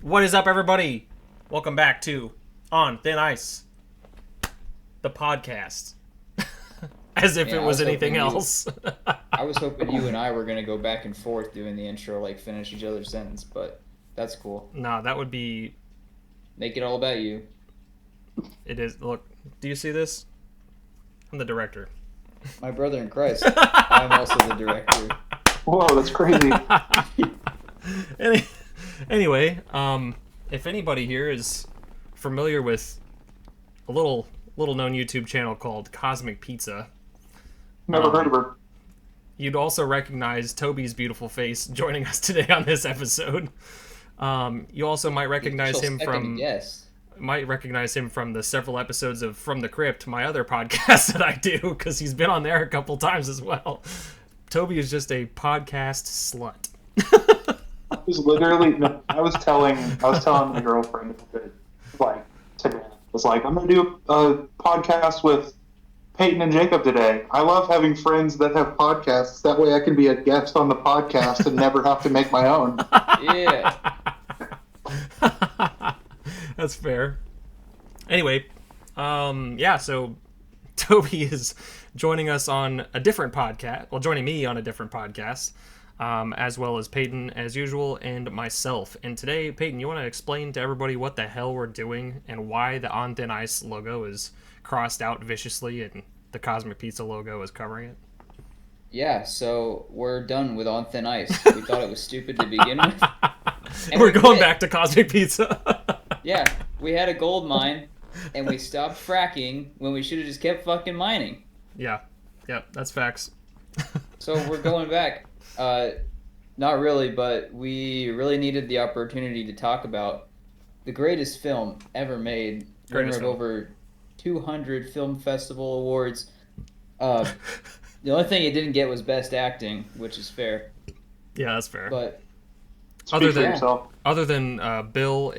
What is up, everybody? Welcome back to On Thin Ice, the podcast. As if it was anything else. I was hoping you and I were going to go back and forth doing the intro, like finish each other's sentence, but that's cool. No, that would be... Make it all about you. It is. Look, do you see this? I'm the director. My brother in Christ. I'm also the director. Whoa, that's crazy. Anyway, if anybody here is familiar with a little known YouTube channel called Cosmic Pizza, Never heard of her. you'd also recognize Toby's beautiful face joining us today on this episode. You also might recognize him from the several episodes of From the Crypt, my other podcast that I do, because he's been on there a couple times as well. Toby is just a podcast slut. I was literally, I was telling my girlfriend that, like, today, I was like, I'm going to do a podcast with Peyton and Jacob today. I love having friends that have podcasts. That way I can be a guest on the podcast and never have to make my own. Yeah. That's fair. Anyway, so Toby is joining us on a different podcast. Well, joining me on a different podcast, as well as Peyton, as usual, and myself. And today, Peyton, you want to explain to everybody what the hell we're doing and why the On Thin Ice logo is crossed out viciously and the Cosmic Pizza logo is covering it? Yeah, so we're done with On Thin Ice. We thought it was stupid to begin with. And we're going back to Cosmic Pizza. Yeah, we had a gold mine, and we stopped fracking when we should have just kept fucking mining. Yeah, that's facts. So we're going back. Not really, but we really needed the opportunity to talk about the greatest film ever made. Winner of over 200 film festival awards. The only thing it didn't get was best acting, which is fair. Yeah, that's fair. But other than Bill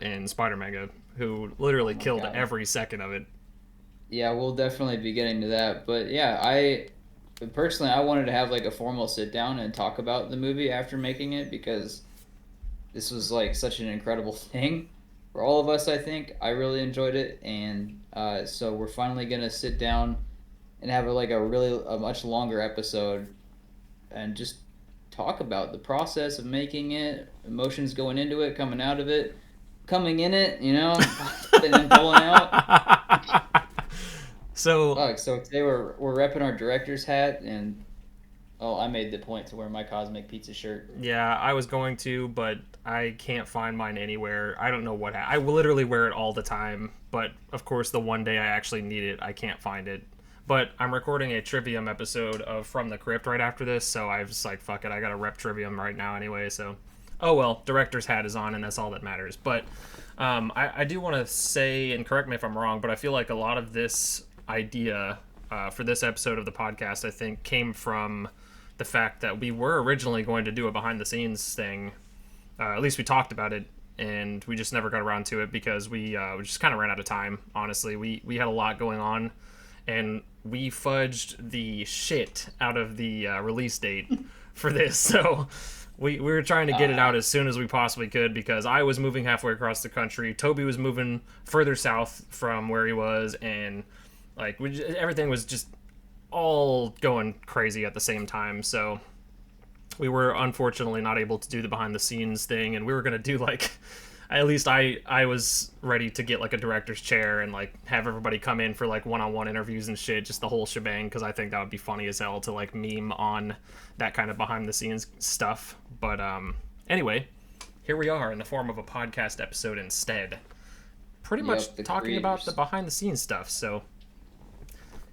and Spider-Mega, who literally killed every second of it. Yeah, we'll definitely be getting to that. But yeah, I wanted to have like a formal sit down and talk about the movie after making it, because this was like such an incredible thing for all of us. I think I really enjoyed it, and so we're finally gonna sit down and have a much longer episode and just talk about the process of making it, emotions going into it, coming out of it, coming in it, and then pulling out. So today we're repping our director's hat, and I made the point to wear my Cosmic Pizza shirt. Yeah, I was going to, but I can't find mine anywhere. I don't know what I literally wear it all the time, but of course the one day I actually need it, I can't find it. But I'm recording a Trivium episode of From the Crypt right after this, so I was like, fuck it, I gotta rep Trivium right now anyway, so... Oh well, director's hat is on, and that's all that matters. But I do want to say, and correct me if I'm wrong, but I feel like a lot of this idea for this episode of the podcast, I think, came from the fact that we were originally going to do a behind-the-scenes thing. At least we talked about it, and we just never got around to it because we just kind of ran out of time, honestly. We had a lot going on, and we fudged the shit out of the release date for this, so we were trying to get it out as soon as we possibly could, because I was moving halfway across the country, Toby was moving further south from where he was, and everything was just all going crazy at the same time, so we were unfortunately not able to do the behind the scenes thing, and we were going to do at least I was ready to get a director's chair and have everybody come in for one-on-one interviews and shit, just the whole shebang, because I think that would be funny as hell to meme on that kind of behind the scenes stuff. But anyway, here we are in the form of a podcast episode instead, pretty much talking about the behind the scenes stuff. So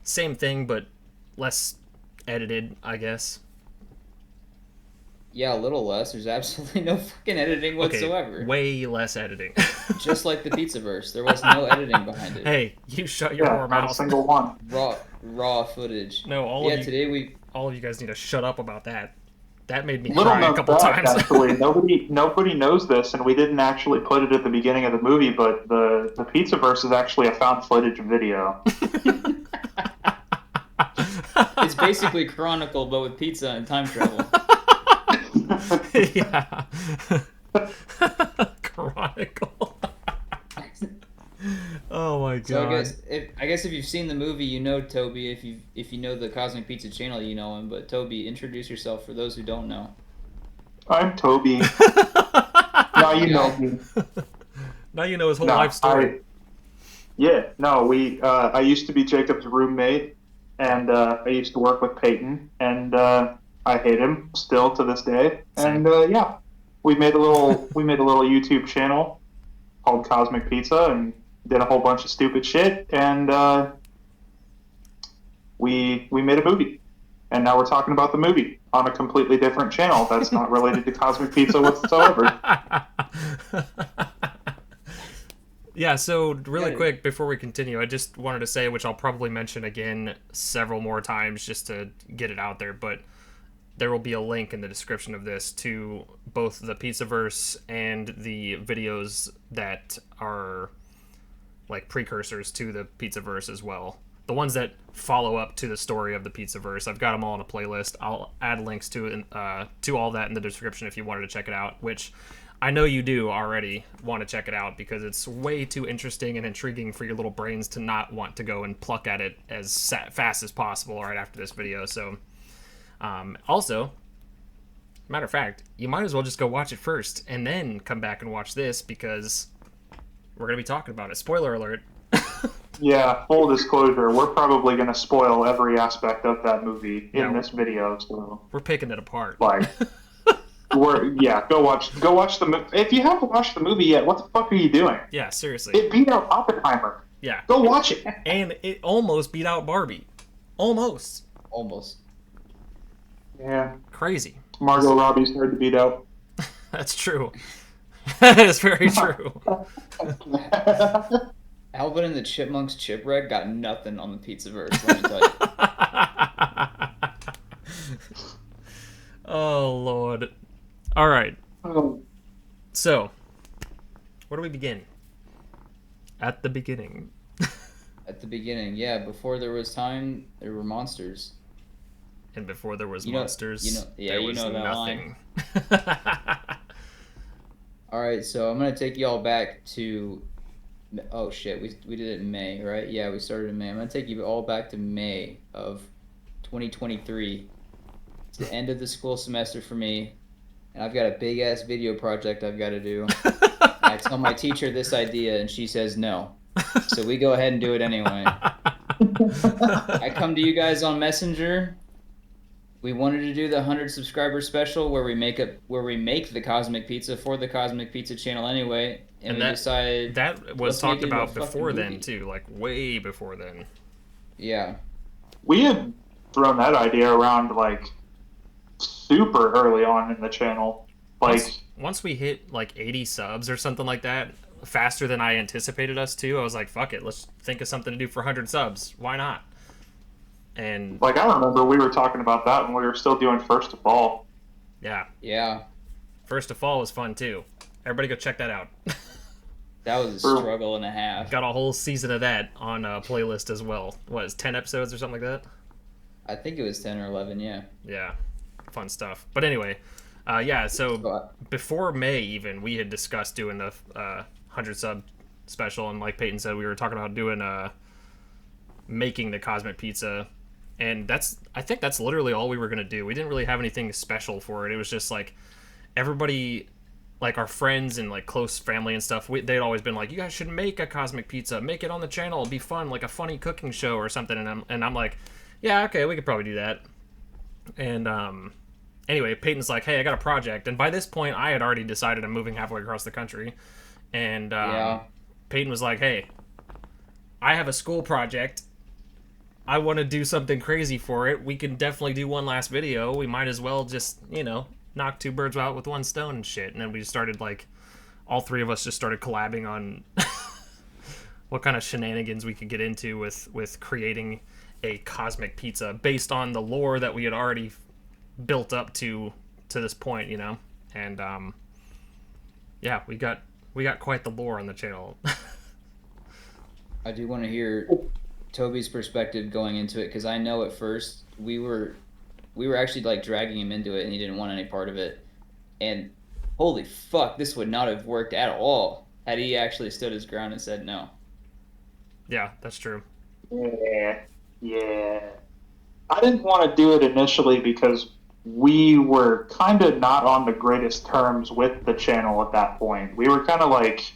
same thing, but less edited, I guess. Yeah, a little less. There's absolutely no fucking editing whatsoever. Okay, way less editing. Just like the Pizzaverse, there was no editing behind it. Hey, you shut your poor mouth. Not a single one. Raw footage. No, all of you guys need to shut up about that. That made me cry a couple times. Actually, nobody knows this, and we didn't actually put it at the beginning of the movie, but the Pizzaverse is actually a found footage video. It's basically Chronicle, but with pizza and time travel. Yeah. Chronicle. Oh my god. So I guess if you've seen the movie, you know Toby. If you know the Cosmic Pizza channel, you know him. But Toby, introduce yourself for those who don't know. I'm Toby. Now you know me. Now you know his whole life story. I used to be Jacob's roommate, and I used to work with Peyton, and I hate him still to this day. Same. And we made a little YouTube channel called Cosmic Pizza, and did a whole bunch of stupid shit, and we made a movie, and now we're talking about the movie on a completely different channel that's not related to Cosmic Pizza whatsoever. Yeah, so really quick before we continue, I just wanted to say, which I'll probably mention again several more times just to get it out there, but there will be a link in the description of this to both the Pizzaverse and the videos that are like precursors to the Pizzaverse as well. The ones that follow up to the story of the Pizzaverse. I've got them all in a playlist. I'll add links to all that in the description if you wanted to check it out, which I know you do already want to check it out because it's way too interesting and intriguing for your little brains to not want to go and pluck at it as fast as possible right after this video. So, also, matter of fact, you might as well just go watch it first and then come back and watch this because we're going to be talking about it. Spoiler alert. Yeah, full disclosure, we're probably going to spoil every aspect of that movie in this video. So we're picking it apart. Like, go watch the movie. If you haven't watched the movie yet, what the fuck are you doing? Yeah, seriously. It beat out Oppenheimer. Yeah. Go watch it. And it almost beat out Barbie. Almost. Yeah. Crazy. Margot Robbie's hard to beat out. That's true. That is very true. Alvin and the Chipmunks Chipwreck got nothing on the Pizzaverse, let me tell you. Oh, Lord. All right. Oh. So, where do we begin? At the beginning. At the beginning, yeah. Before there was time, there were monsters. And before there was monsters, there was that nothing. line. All right, so I'm gonna take you all back to. Oh shit, we did it in May, right? Yeah, we started in May. I'm gonna take you all back to May of 2023. It's the end of the school semester for me, and I've got a big ass video project I've got to do. I tell my teacher this idea, and she says no. So we go ahead and do it anyway. I come to you guys on Messenger. We wanted to do the 100 subscriber special where we make the Cosmic Pizza for the Cosmic Pizza channel anyway, and we decided that was talked about before then too, like way before then. Yeah. We had thrown that idea around like super early on in the channel. Like once we hit like 80 subs or something like that, faster than I anticipated us to, I was like, fuck it, let's think of something to do for 100 subs. Why not? And like, I remember we were talking about that when we were still doing First of All. Yeah. First of All was fun too. Everybody go check that out. That was a struggle and a half. Got a whole season of that on a playlist as well. What, is 10 episodes or something like that? I think it was 10 or 11, yeah. Yeah, fun stuff. But anyway, so before May even, we had discussed doing the 100 sub special, and like Peyton said, we were talking about doing making the Cosmic Pizza, and I think that's literally all we were going to do. We didn't really have anything special for it. It was just like everybody, like our friends and like close family and stuff, they'd always been like, you guys should make a Cosmic Pizza, make it on the channel, it'd be fun, like a funny cooking show or something. And I'm like, yeah, okay, we could probably do that. And anyway, Peyton's like, hey, I got a project. And by this point, I had already decided I'm moving halfway across the country. And Peyton was like, hey, I have a school project. I want to do something crazy for it. We can definitely do one last video. We might as well just, knock two birds out with one stone and shit. And then we just started, like, all three of us just started collabing on what kind of shenanigans we could get into with creating a Cosmic Pizza based on the lore that we had already built up to this point, And yeah, we got quite the lore on the channel. I do want to hear Toby's perspective going into it, because I know at first we were actually like dragging him into it and he didn't want any part of it. And holy fuck, this would not have worked at all had he actually stood his ground and said no. Yeah, that's true. Yeah, yeah. I didn't want to do it initially because we were kind of not on the greatest terms with the channel at that point. We were kind of like,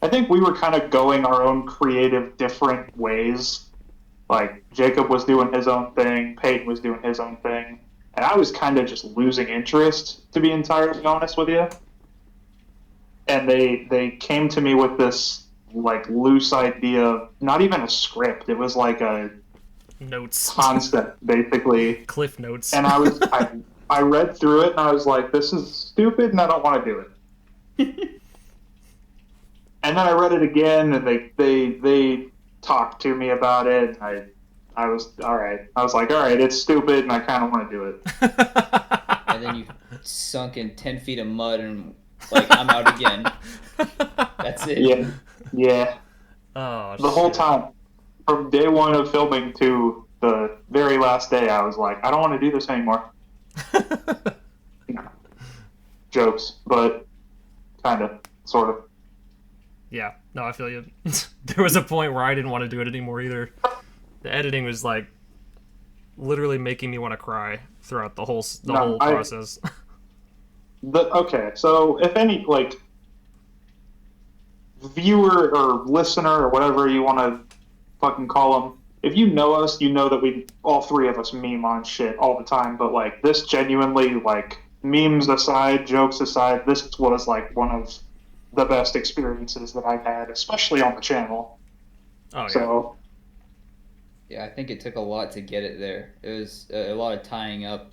I think we were kind of going our own creative, different ways. Like, Jacob was doing his own thing, Peyton was doing his own thing, and I was kind of just losing interest, to be entirely honest with you. And they came to me with this, like, loose idea, not even a script, it was like a Notes. concept, basically. Cliff notes. And I read through it and I was like, this is stupid and I don't want to do it. And then I read it again and they talked to me about it. And I was all right. I was like, all right, it's stupid and I kind of want to do it. And then you sunk in 10 feet of mud and like, I'm out again. That's it. Yeah. Oh, the whole time. From day one of filming to the very last day, I was like, I don't want to do this anymore. Jokes, but kind of, sort of. Yeah, no, I feel you. There was a point where I didn't want to do it anymore either. The editing was like literally making me want to cry throughout the whole process. Okay, so if any like viewer or listener or whatever you want to fucking call them, if you know us, you know that we all three of us meme on shit all the time. But like this, genuinely, like memes aside, jokes aside, this was like one of the best experiences that I've had, especially on the channel. Oh yeah. So yeah, I think it took a lot to get it there. It was a lot of tying up,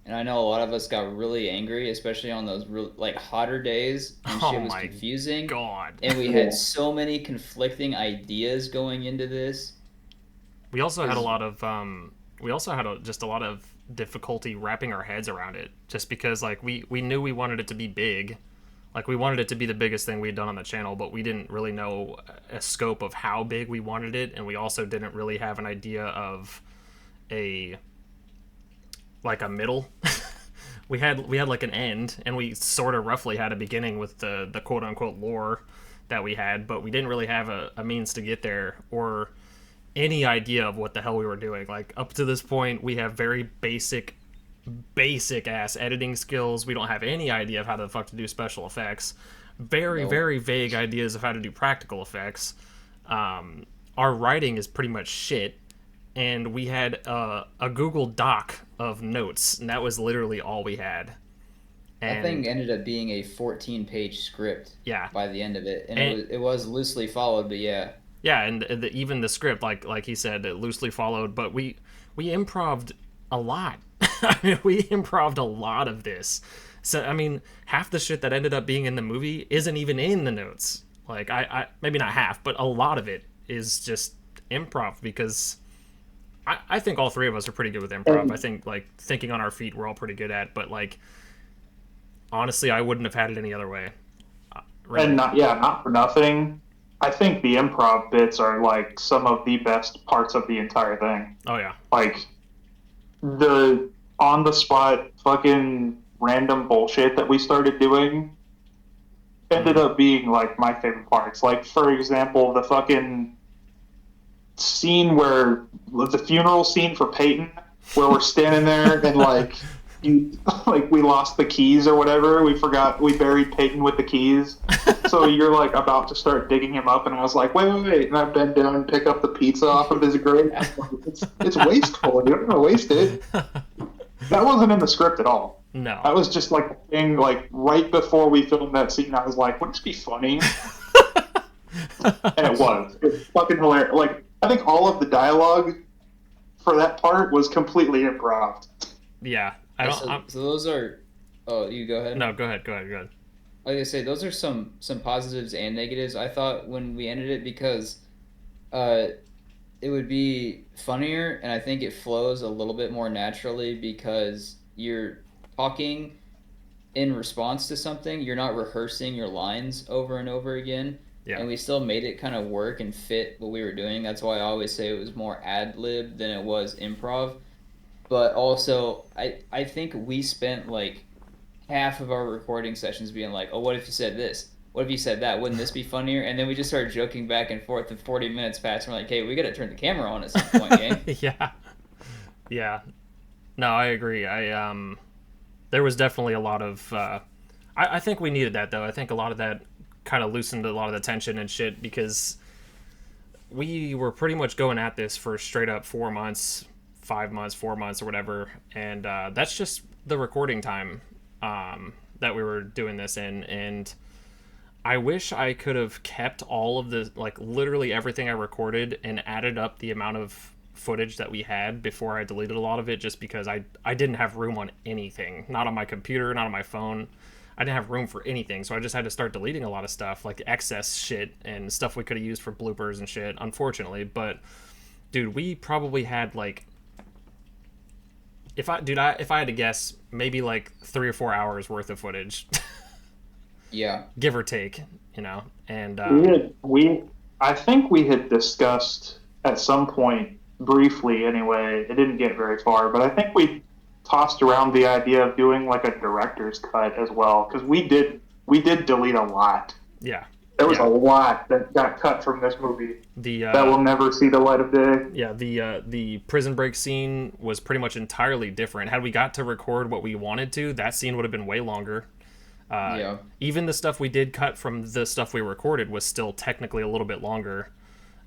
and I know a lot of us got really angry, especially on those like hotter days when shit was confusing. God. And we had so many conflicting ideas going into this. We also had a lot of just a lot of difficulty wrapping our heads around it, just because like we knew we wanted it to be big. Like, we wanted it to be the biggest thing we'd done on the channel, but we didn't really know a scope of how big we wanted it, and we also didn't really have an idea of a middle. we had like an end, and we sort of roughly had a beginning with the quote-unquote lore that we had, but we didn't really have a means to get there, or any idea of what the hell we were doing. Like, up to this point, we have very basic ass editing skills. We don't have any idea of how the fuck to do special effects. Very vague ideas of how to do practical effects. Our writing is pretty much shit, and we had a Google Doc of notes, and that was literally all we had. And that thing ended up being a 14-page script. Yeah. By the end of it, and it was loosely followed, but yeah. Yeah, and even the script, like he said, it loosely followed, but we improv'd a lot. I mean, we improv'd a lot of this. So, I mean, half the shit that ended up being in the movie isn't even in the notes. Like, I maybe not half, but a lot of it is just improv, because I think all three of us are pretty good with improv. I think, like, thinking on our feet we're all pretty good at, but, like, honestly, I wouldn't have had it any other way. Really. And not for nothing, I think the improv bits are, like, some of the best parts of the entire thing. Oh, yeah. Like, the on-the-spot fucking random bullshit that we started doing ended up being, like, my favorite parts. Like, for example, the fucking scene where... the funeral scene for Peyton, where we're standing there and, like... we lost the keys or whatever. We buried Peyton with the keys. So you're like about to start digging him up, and I was like, wait. And I bend down and pick up the pizza off of his grave. It's wasteful. You don't want to waste it. That wasn't in the script at all. No. That was just like a thing, like right before we filmed that scene, I was like, wouldn't this be funny? And it was. It's fucking hilarious. Like, I think all of the dialogue for that part was completely improv. Yeah. So those are... Oh, you go ahead. No, go ahead. Like I say, those are some positives and negatives, I thought, when we ended it, because it would be funnier, and I think it flows a little bit more naturally because you're talking in response to something. You're not rehearsing your lines over and over again. Yeah. And we still made it kind of work and fit what we were doing. That's why I always say it was more ad-lib than it was improv. But also, I think we spent like half of our recording sessions being like, oh, what if you said this? What if you said that? Wouldn't this be funnier? And then we just started joking back and forth, and 40 minutes passed. And we're like, hey, we got to turn the camera on at some point, gang. Yeah. Yeah. No, I agree. There was definitely a lot of, I think we needed that, though. I think a lot of that kind of loosened a lot of the tension and shit, because we were pretty much going at this for straight up 4 months, 5 months, 4 months, or whatever. And that's just the recording time that we were doing this in. And I wish I could have kept all of the, like, literally everything I recorded and added up the amount of footage that we had before I deleted a lot of it, just because I didn't have room on anything. Not on my computer, not on my phone. I didn't have room for anything, so I just had to start deleting a lot of stuff, like excess shit and stuff we could have used for bloopers and shit, unfortunately. But, dude, we probably had, like, if I had to guess, maybe like 3 or 4 hours worth of footage. Yeah. Give or take, you know. And I think we had discussed at some point, briefly anyway, it didn't get very far, but I think we tossed around the idea of doing like a director's cut as well, because we did delete a lot. Yeah. There was a lot that got cut from this movie that will never see the light of day. Yeah, the prison break scene was pretty much entirely different. Had we got to record what we wanted to, that scene would have been way longer. Even the stuff we did cut from the stuff we recorded was still technically a little bit longer.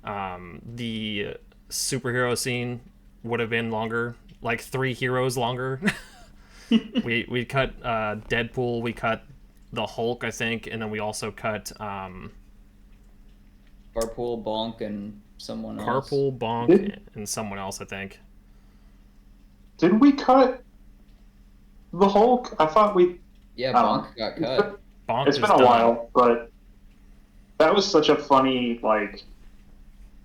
The superhero scene would have been longer, like 3 heroes longer. we cut Deadpool, we cut the Hulk, I think, and then we also cut Carpool, Bonk, and someone else. Carpool, Bonk, and someone else, I think. Did we cut the Hulk? I thought we... Yeah, Bonk got cut. Bonk it's been a while, but that was such a funny, like...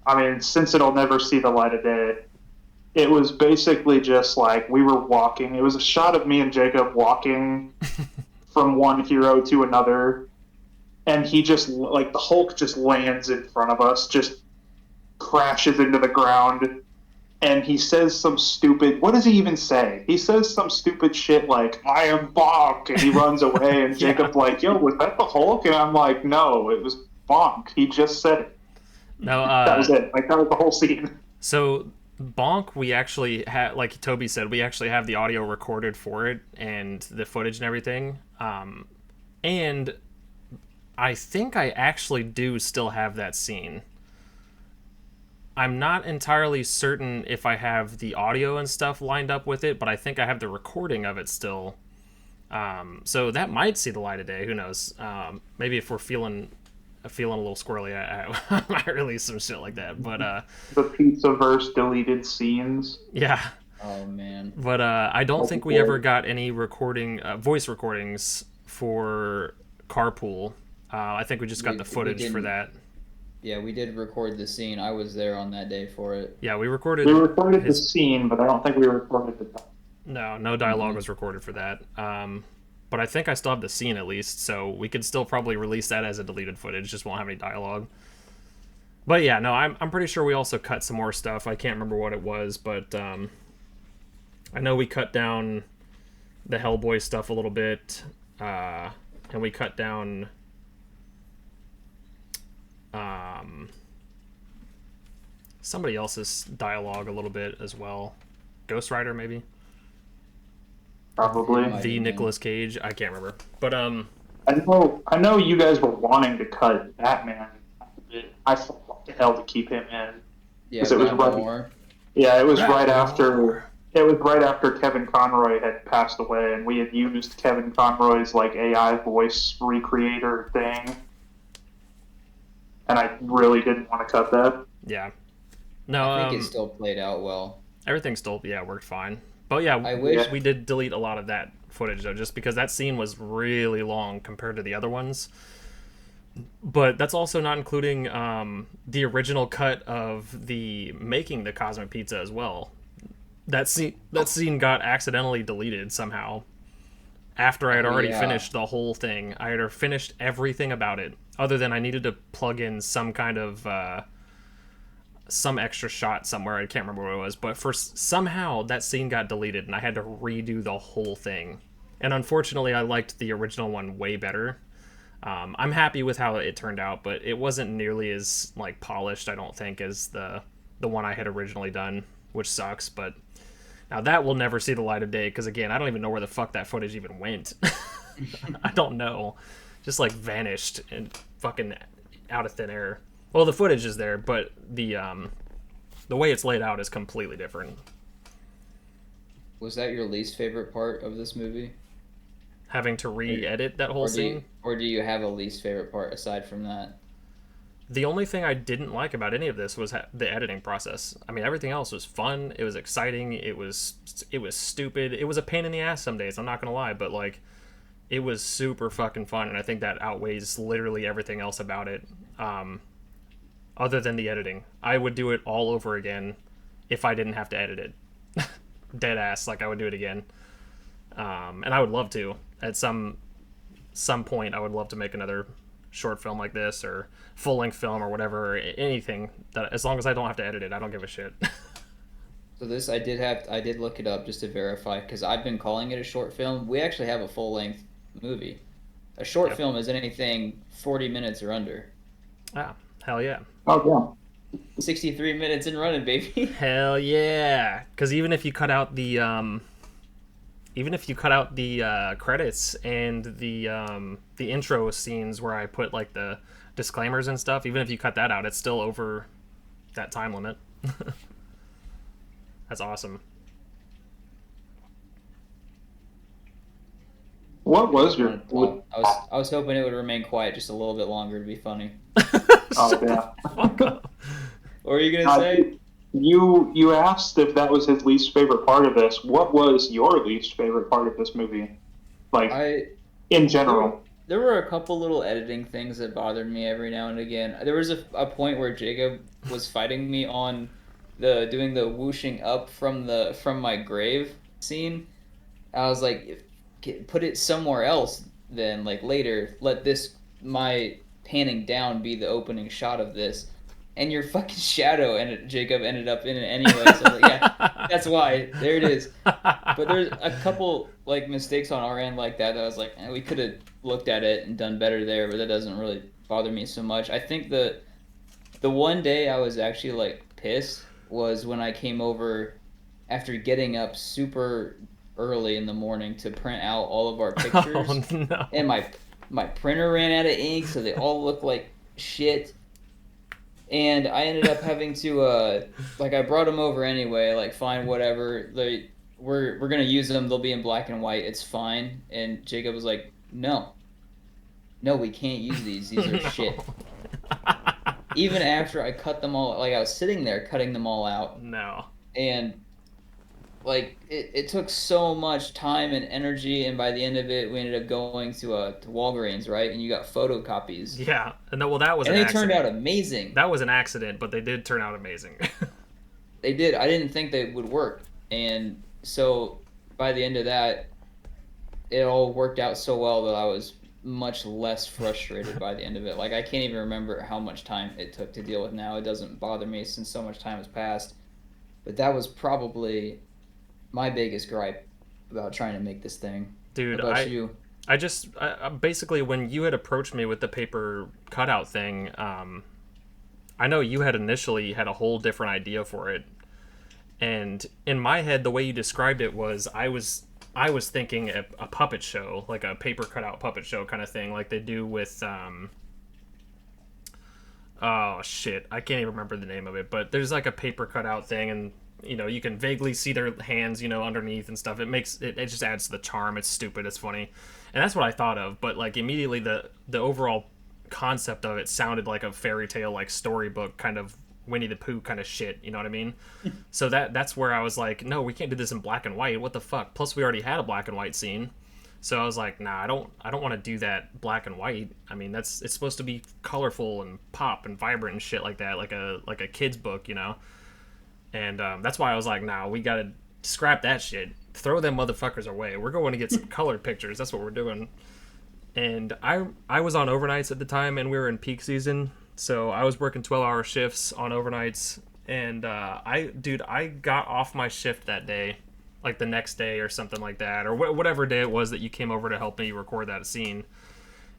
I mean, since it'll never see the light of day, it was basically just like we were walking. It was a shot of me and Jacob walking from one hero to another, and he just, like, the Hulk just lands in front of us, just crashes into the ground, and he says some stupid... What does he even say? He says some stupid shit like, I am Bonk, and he runs away, and Jacob's like, yo, was that the Hulk? And I'm like, no, it was Bonk. He just said it. No, that was it. Like, that was the whole scene. So, Bonk, we actually had, like Toby said, we actually have the audio recorded for it and the footage and everything. And I think I actually do still have that scene. I'm not entirely certain if I have the audio and stuff lined up with it, but I think I have the recording of it still. So that might see the light of day. Who knows? Maybe if we're feeling a little squirrely, I might release some shit like that. But the Pizzaverse deleted scenes. Yeah. Oh man. But I don't think we ever got any voice recordings for Carpool. I think we just got the footage for that. Yeah, we did record the scene. I was there on that day for it. Yeah, we recorded. We recorded the scene, but I don't think we recorded the dialogue. No dialogue was recorded for that. But I think I still have the scene at least, so we could still probably release that as a deleted footage. Just won't have any dialogue. But yeah, no, I'm pretty sure we also cut some more stuff. I can't remember what it was, but I know we cut down the Hellboy stuff a little bit, and we cut down somebody else's dialogue a little bit as well. Ghost Rider, maybe? Probably. The Nicolas Cage. I can't remember. But I know you guys were wanting to cut Batman. I thought, what the hell to keep him in? Yeah, it was right. Yeah, it was right after. It was right after Kevin Conroy had passed away, and we had used Kevin Conroy's like AI voice recreator thing, and I really didn't want to cut that. Yeah. No, I think it still played out well. Everything still, worked fine. But yeah, I wish we did delete a lot of that footage though, just because that scene was really long compared to the other ones. But that's also not including the original cut of the making the Cosmic Pizza as well. That scene got accidentally deleted somehow. After I had already finished the whole thing, I had finished everything about it, other than I needed to plug in some kind of some extra shot somewhere. I can't remember what it was, but somehow that scene got deleted, and I had to redo the whole thing. And unfortunately, I liked the original one way better. I'm happy with how it turned out, but it wasn't nearly as like polished, I don't think, as the one I had originally done, which sucks. But now that will never see the light of day because again, I don't even know where the fuck that footage even went. I don't know, just like vanished and fucking out of thin air. Well, the footage is there, but the way it's laid out is completely different. Was that your least favorite part of this movie? Having to re-edit that whole scene. Or do you have a least favorite part aside from that? The only thing I didn't like about any of this was the editing process. I mean, everything else was fun. It was exciting. It was stupid. It was a pain in the ass some days. I'm not gonna lie, but like, it was super fucking fun, and I think that outweighs literally everything else about it. Other than the editing, I would do it all over again if I didn't have to edit it. Dead ass, like I would do it again. And I would love to at some point. I would love to make another short film like this or full-length film or whatever, anything that, as long as I don't have to edit it, I don't give a shit. So this, I did look it up just to verify because I've been calling it a short film. We actually have a full-length movie. A short film is anything 40 minutes or under. Ah, hell yeah. Oh, yeah. 63 minutes and running, baby. Hell yeah. Because even if you cut out the credits and the intro scenes where I put like the disclaimers and stuff, even if you cut that out, it's still over that time limit. That's awesome. What was your? I was hoping it would remain quiet just a little bit longer to be funny. Oh yeah. Fuck up. What were you gonna say? You asked if that was his least favorite part of this. What was your least favorite part of this movie? Like, in general. There were a couple little editing things that bothered me every now and again. There was a point where Jacob was fighting me on doing the whooshing up from my grave scene. I was like, put it somewhere else then, like later. Let my panning down be the opening shot of this. And your fucking shadow Jacob ended up in it anyway. So I was like, yeah, that's why. There it is. But there's a couple like mistakes on our end like that I was like, we could have looked at it and done better there, but that doesn't really bother me so much. I think the one day I was actually like pissed was when I came over after getting up super early in the morning to print out all of our pictures. Oh, no. And my printer ran out of ink, so they all look like shit. And I ended up having to, I brought them over anyway, like, fine, whatever. We're going to use them. They'll be in black and white. It's fine. And Jacob was like, no, we can't use these. These are shit. Even after I cut them all, like, I was sitting there cutting them all out. No. And, like, it took so much time and energy, and by the end of it, we ended up going to Walgreens, right? And you got photocopies. Yeah, and that was an accident. And they turned out amazing. That was an accident, but they did turn out amazing. They did. I didn't think they would work, and so by the end of that, it all worked out so well that I was much less frustrated by the end of it. Like, I can't even remember how much time it took to deal with now. It doesn't bother me since so much time has passed. But that was probably my biggest gripe about trying to make this thing. Dude, I basically, when you had approached me with the paper cutout thing, I know you had initially had a whole different idea for it. And in my head, the way you described it was, I was thinking a puppet show, like a paper cutout puppet show kind of thing, like they do with, oh shit, I can't even remember the name of it, but there's like a paper cutout thing, and you know, you can vaguely see their hands, you know, underneath and stuff. It just adds to the charm. It's stupid. It's funny. And that's what I thought of. But like immediately the overall concept of it sounded like a fairy tale, like storybook kind of Winnie the Pooh kind of shit. You know what I mean? So that's where I was like, no, we can't do this in black and white. What the fuck? Plus we already had a black and white scene. So I was like, nah, I don't want to do that black and white. I mean, it's supposed to be colorful and pop and vibrant and shit like that, like a kid's book, you know? And that's why I was like, nah, we gotta scrap that shit. Throw them motherfuckers away. We're going to get some colored pictures. That's what we're doing. And I was on overnights at the time, and we were in peak season. So I was working 12-hour shifts on overnights. And I got off my shift that day like the next day or something like that, or whatever day it was that you came over to help me record that scene.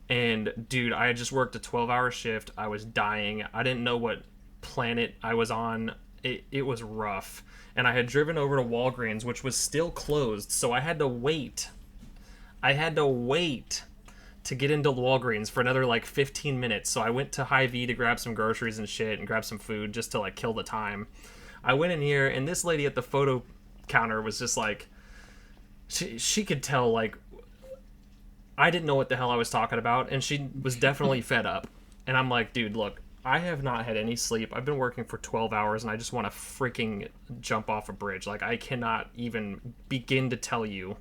And dude, I had just worked a 12-hour shift. I was dying. I didn't know what planet I was on. It was rough. And I had driven over to Walgreens, which was still closed, so I had to wait. To get into Walgreens for another like 15 minutes. So I went to Hy-Vee to grab some groceries and shit and grab some food just to like kill the time. I went in here, and this lady at the photo counter was just like, she could tell like I didn't know what the hell I was talking about, and she was definitely fed up. And I'm like, dude, look, I have not had any sleep. I've been working for 12 hours, and I just want to freaking jump off a bridge. Like, I cannot even begin to tell you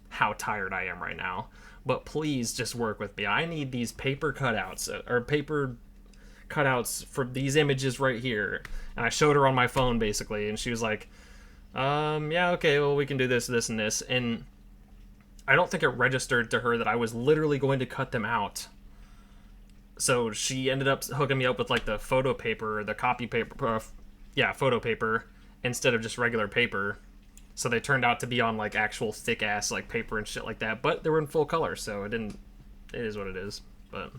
how tired I am right now. But please just work with me. I need these paper cutouts, for these images right here. And I showed her on my phone, basically, and she was like, yeah, okay, well, we can do this, this, and this. And I don't think it registered to her that I was literally going to cut them out. So she ended up hooking me up with like the photo paper, or the copy paper, photo paper, instead of just regular paper. So they turned out to be on like actual thick ass like paper and shit like that, but they were in full color, so it is what it is. But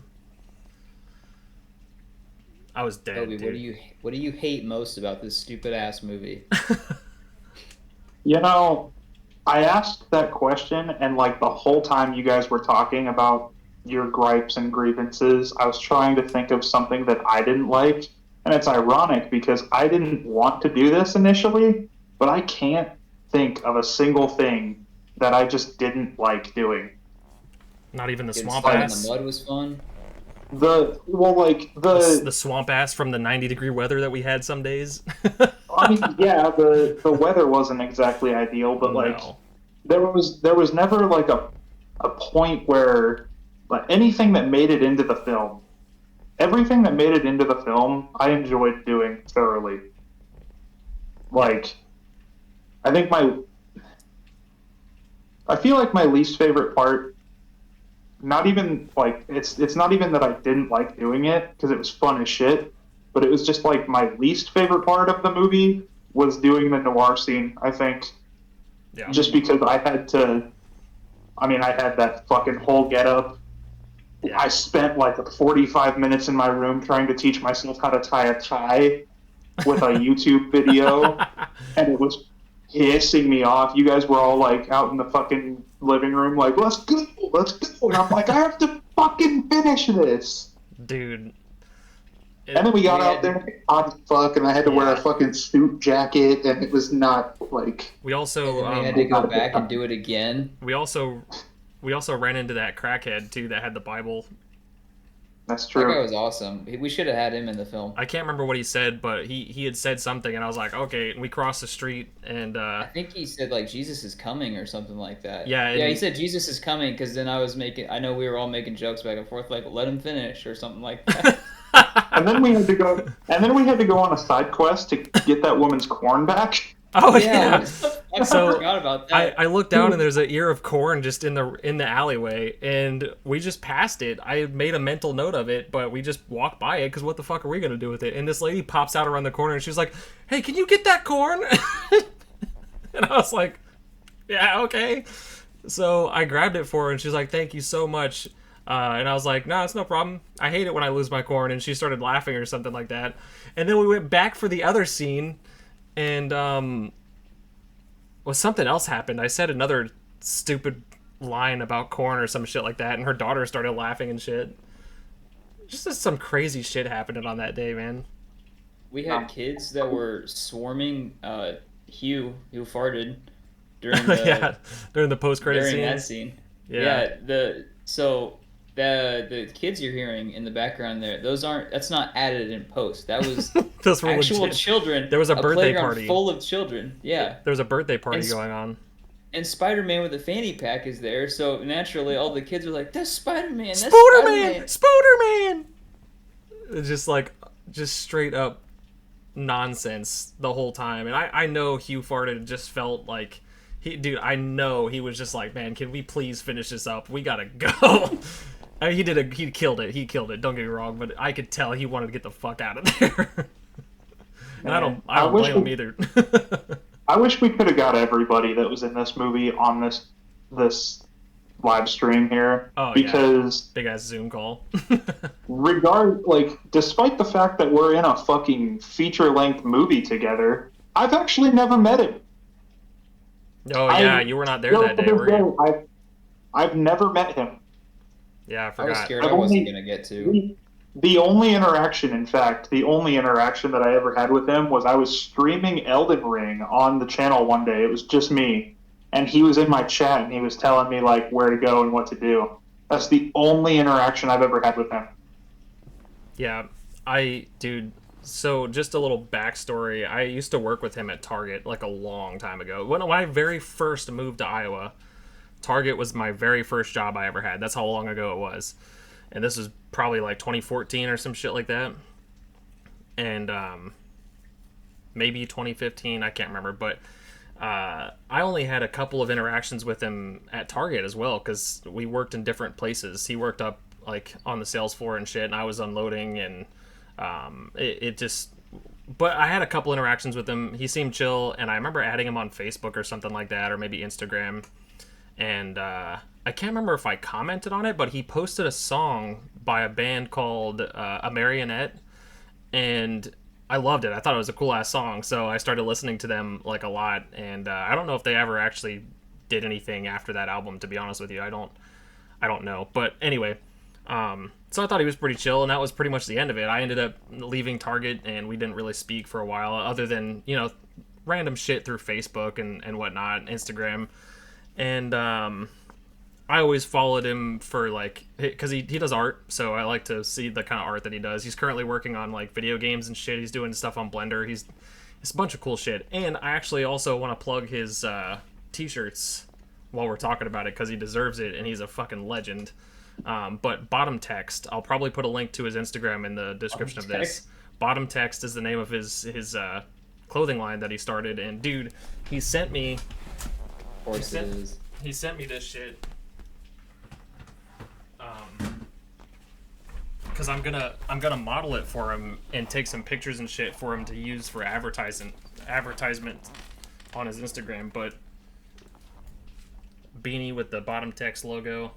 I was dead. Toby, dude. what do you hate most about this stupid ass movie? You know, I asked that question, and like the whole time you guys were talking about your gripes and grievances, I was trying to think of something that I didn't like. And it's ironic because I didn't want to do this initially, but I can't think of a single thing that I just didn't like doing. Not even the Getting swamp stuck ass. in the mud was fun. The swamp ass from the 90-degree weather that we had some days. I mean, yeah, the weather wasn't exactly ideal, but like No. there was never like a point where like anything that made it into the film, everything that made it into the film, I enjoyed doing thoroughly. Like, I feel like my least favorite part, not even like it's not even that I didn't like doing it because it was fun as shit, but it was just like my least favorite part of the movie was doing the noir scene, I think. Yeah. Just because I had that fucking whole getup. Yeah. I spent like 45 minutes in my room trying to teach myself how to tie a tie with a YouTube video, and it was pissing me off. You guys were all like out in the fucking living room like, let's go. And I'm like, I have to fucking finish this. Dude. And then we got out there and fuck, and I had to wear a fucking suit jacket, and it was not like. We also we had to go back and do it again. We also ran into that crackhead too that had the Bible. That's That true. guy was awesome. We should have had him in the film. I can't remember what he said, but he had said something, and I was like, okay. And we crossed the street, and I think he said like Jesus is coming or something like that. Yeah, yeah, he said Jesus is coming because then I know we were all making jokes back and forth like let him finish or something like that. And then we had to go. On a side quest to get that woman's corn back. Oh yeah. I forgot about that. I looked down and there's an ear of corn just in the alleyway, and we just passed it. I made a mental note of it, but we just walked by it because what the fuck are we gonna do with it? And this lady pops out around the corner and she's like, "Hey, can you get that corn?" And I was like, "Yeah, okay." So I grabbed it for her and she's like, "Thank you so much." And I was like, "No, it's no problem. I hate it when I lose my corn." And she started laughing or something like that. And then we went back for the other scene, and something else happened. I said another stupid line about corn or some shit like that, and her daughter started laughing and shit. Just some crazy shit happening on that day, man. We had kids that were swarming Hugh who farted during the during the post-credit scene. That scene. Yeah. The kids you're hearing in the background there, that's not added in post. That was Those were actual legit. children. There was a birthday playground party full of children. Yeah. There was a birthday party going on. And Spider-Man with a fanny pack is there, so naturally all the kids are like, "That's Spider-Man! That's Spider-Man! Spider-Man!" It's just straight up nonsense the whole time. And I know Hugh farted just felt like I know he was just like, "Man, can we please finish this up? We gotta go." I mean, he killed it. Don't get me wrong, but I could tell he wanted to get the fuck out of there. And I don't blame him either. I wish we could have got everybody that was in this movie on this live stream here, Oh because yeah, big ass Zoom call. despite the fact that we're in a fucking feature-length movie together, I've actually never met him. Oh yeah, you were not there that day, were you? I've never met him. Yeah, I I was forgot. scared I wasn't gonna get to. The only interaction that I ever had with him was I was streaming Elden Ring on the channel one day. It was just me, and he was in my chat and he was telling me like where to go and what to do. That's the only interaction I've ever had with him. Yeah, dude, so just a little backstory. I used to work with him at Target like a long time ago. When I very first moved to Iowa, Target was my very first job I ever had. That's how long ago it was. And this was probably like 2014 or some shit like that. And maybe 2015, I can't remember. But I only had a couple of interactions with him at Target as well, because we worked in different places. He worked up like on the sales floor and shit, and I was unloading, and it just... But I had a couple interactions with him. He seemed chill, and I remember adding him on Facebook or something like that, or maybe Instagram. And I can't remember if I commented on it, but he posted a song by a band called A Marionette, and I loved it. I thought it was a cool ass song, so I started listening to them like a lot. And I don't know if they ever actually did anything after that album, to be honest with you. I don't know. But anyway, so I thought he was pretty chill, and that was pretty much the end of it. I ended up leaving Target, and we didn't really speak for a while, other than, you know, random shit through Facebook and whatnot, Instagram. And I always followed him for like, because he does art, so I like to see the kind of art that he does. He's currently working on like video games and shit. He's doing stuff on Blender. It's a bunch of cool shit. And I actually also want to plug his t-shirts while we're talking about it, because he deserves it and he's a fucking legend. But Bottom Text, I'll probably put a link to his Instagram in the description of this. Bottom Text is the name of his clothing line that he started. And dude, he sent me... He sent me this shit. Because I'm gonna model it for him and take some pictures and shit for him to use for advertisement on his Instagram. But beanie with the Bottom Text logo.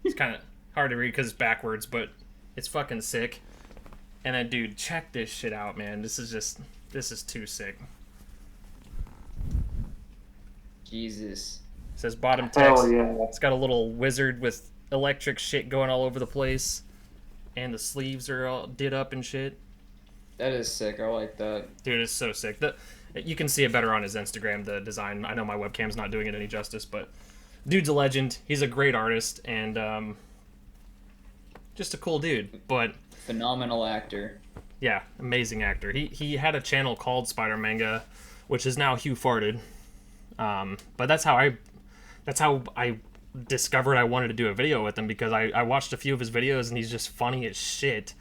It's kind of hard to read because it's backwards, but it's fucking sick. And then, dude, check this shit out, man. This is too sick. Jesus. It says Bottom Text. Hell yeah. It's got a little wizard with electric shit going all over the place. And the sleeves are all did up and shit. That is sick. I like that. Dude, it's so sick. You can see it better on his Instagram, the design. I know my webcam's not doing it any justice, but dude's a legend. He's a great artist, and just a cool dude. But phenomenal actor. Yeah, amazing actor. He had a channel called Spider Manga, which is now Hugh Farted. But that's how I discovered I wanted to do a video with him, because I watched a few of his videos and he's just funny as shit.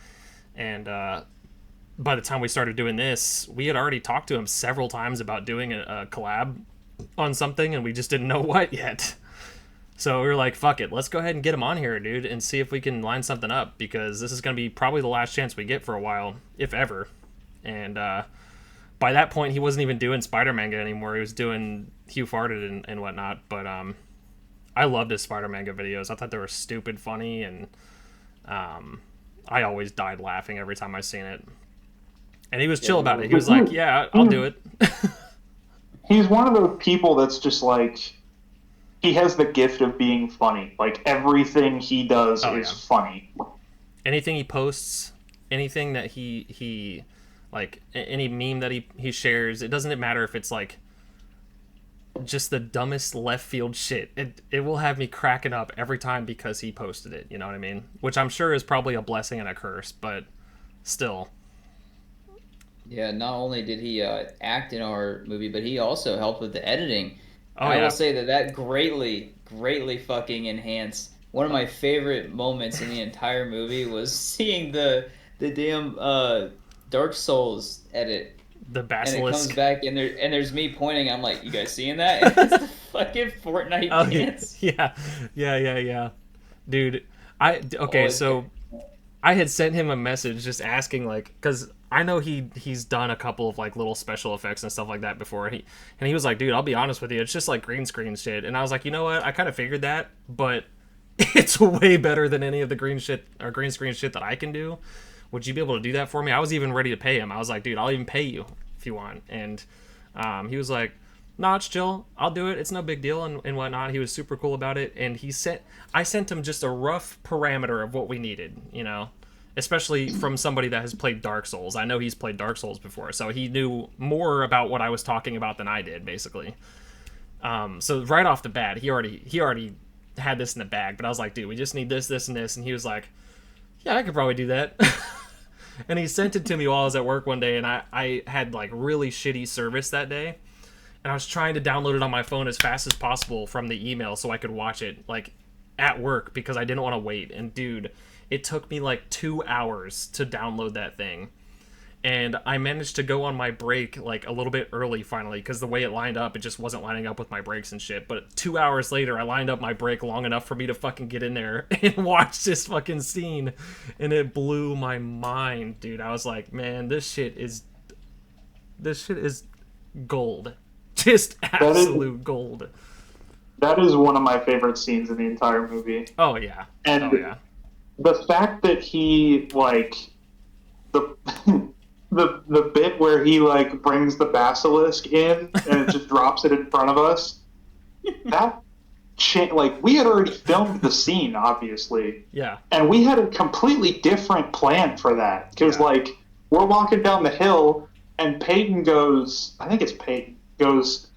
And by the time we started doing this, we had already talked to him several times about doing a collab on something, and we just didn't know what yet. So we were like, fuck it, let's go ahead and get him on here, dude, and see if we can line something up, because this is going to be probably the last chance we get for a while, if ever. And by that point, he wasn't even doing Spider Manga anymore. He was doing Hugh Farted and whatnot. But I loved his Spider Manga videos. I thought they were stupid funny, and I always died laughing every time I seen it. And he was chill about it. He was like, yeah, I'll do it. He's one of those people that's just like, he has the gift of being funny. Like, everything he does is funny. Anything he posts, anything that he like, any meme that he shares, it doesn't matter if it's like just the dumbest left field shit. It will have me cracking up every time because he posted it, you know what I mean? Which I'm sure is probably a blessing and a curse, but still. Yeah, not only did he act in our movie, but he also helped with the editing. Oh, I will say that greatly fucking enhanced. One of my favorite moments in the entire movie was seeing the damn Dark Souls edit. The basilisk. And it comes back and there's me pointing. I'm like, you guys seeing that? And it's the fucking Fortnite dance. Yeah. Dude, so I had sent him a message just asking, like, because I know he's done a couple of like little special effects and stuff like that before. And he was like, dude, I'll be honest with you, it's just like green screen shit. And I was like, you know what? I kind of figured that, but it's way better than any of the green screen shit that I can do. Would you be able to do that for me? I was even ready to pay him. I was like, dude, I'll even pay you if you want. And he was like, nah, it's chill. I'll do it. It's no big deal and whatnot. He was super cool about it. And I sent him just a rough parameter of what we needed, you know, especially from somebody that has played Dark Souls. I know he's played Dark Souls before, so he knew more about what I was talking about than I did, basically. So right off the bat, he already had this in the bag. But I was like, dude, we just need this, this, and this. And he was like, yeah, I could probably do that. And he sent it to me while I was at work one day, and I had like really shitty service that day. And I was trying to download it on my phone as fast as possible from the email so I could watch it like at work because I didn't want to wait. And dude, it took me like 2 hours to download that thing. And I managed to go on my break like a little bit early finally because the way it lined up, it just wasn't lining up with my breaks and shit. But 2 hours later, I lined up my break long enough for me to fucking get in there and watch this fucking scene. And it blew my mind, dude. I was like, man, this shit is gold. Just absolute gold. That is one of my favorite scenes in the entire movie. Oh, yeah. And oh, yeah. The fact that he, like, the bit where he like brings the basilisk in and it just drops it in front of us, that like we had already filmed the scene obviously, yeah, and we had a completely different plan for that because like we're walking down the hill and Peyton goes, I think it's Peyton goes,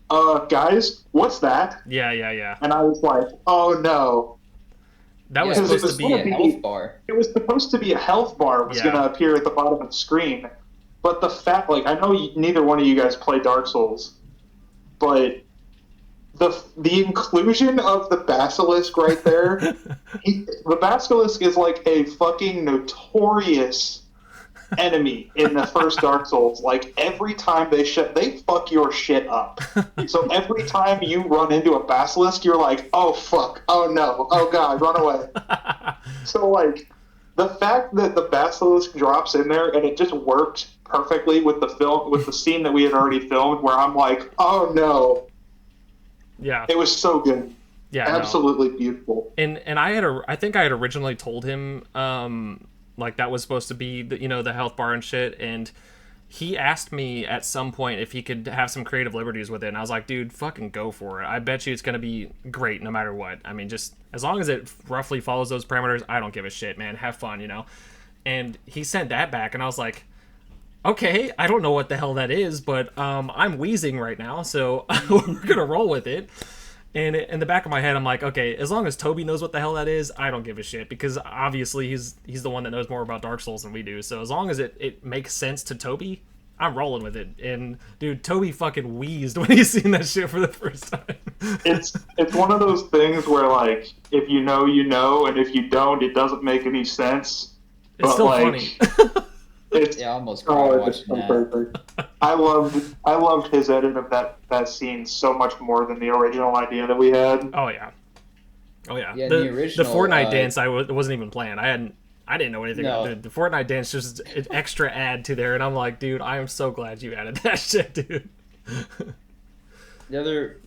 guys, what's that? Yeah. And I was like, oh no. That was supposed to be a health bar. It was supposed to be a health bar was going to appear at the bottom of the screen. But the fact, like, I know neither one of you guys play Dark Souls, but the inclusion of the basilisk right there, the basilisk is like a fucking notorious enemy in the first Dark Souls. Like, every time they fuck your shit up. So every time you run into a basilisk, you're like, oh fuck, oh no, oh god, run away. So, like, the fact that the basilisk drops in there and it just worked perfectly with the scene that we had already filmed, where I'm like, oh no. Yeah. It was so good. Yeah. Absolutely beautiful. And I think I had originally told him, like that was supposed to be the health bar and shit, and he asked me at some point if he could have some creative liberties with it, and I was like, dude, fucking go for it. I bet you it's gonna be great no matter what. I mean, just as long as it roughly follows those parameters, I don't give a shit, man. Have fun, you know? And he sent that back, and I was like, okay, I don't know what the hell that is, but I'm wheezing right now, so we're gonna roll with it. And in the back of my head, I'm like, okay, as long as Toby knows what the hell that is, I don't give a shit, because obviously he's the one that knows more about Dark Souls than we do. So as long as it makes sense to Toby, I'm rolling with it. And dude, Toby fucking wheezed when he's seen that shit for the first time. It's one of those things where, like, if you know, you know, and if you don't, it doesn't make any sense. It's but, still like, funny. I almost cried watching that. I loved his edit of that scene so much more than the original idea that we had. Oh yeah. Yeah, the original, the Fortnite dance I wasn't even playing. I didn't know anything about it. The Fortnite dance just an extra add to there, and I'm like, dude, I am so glad you added that shit, dude. The other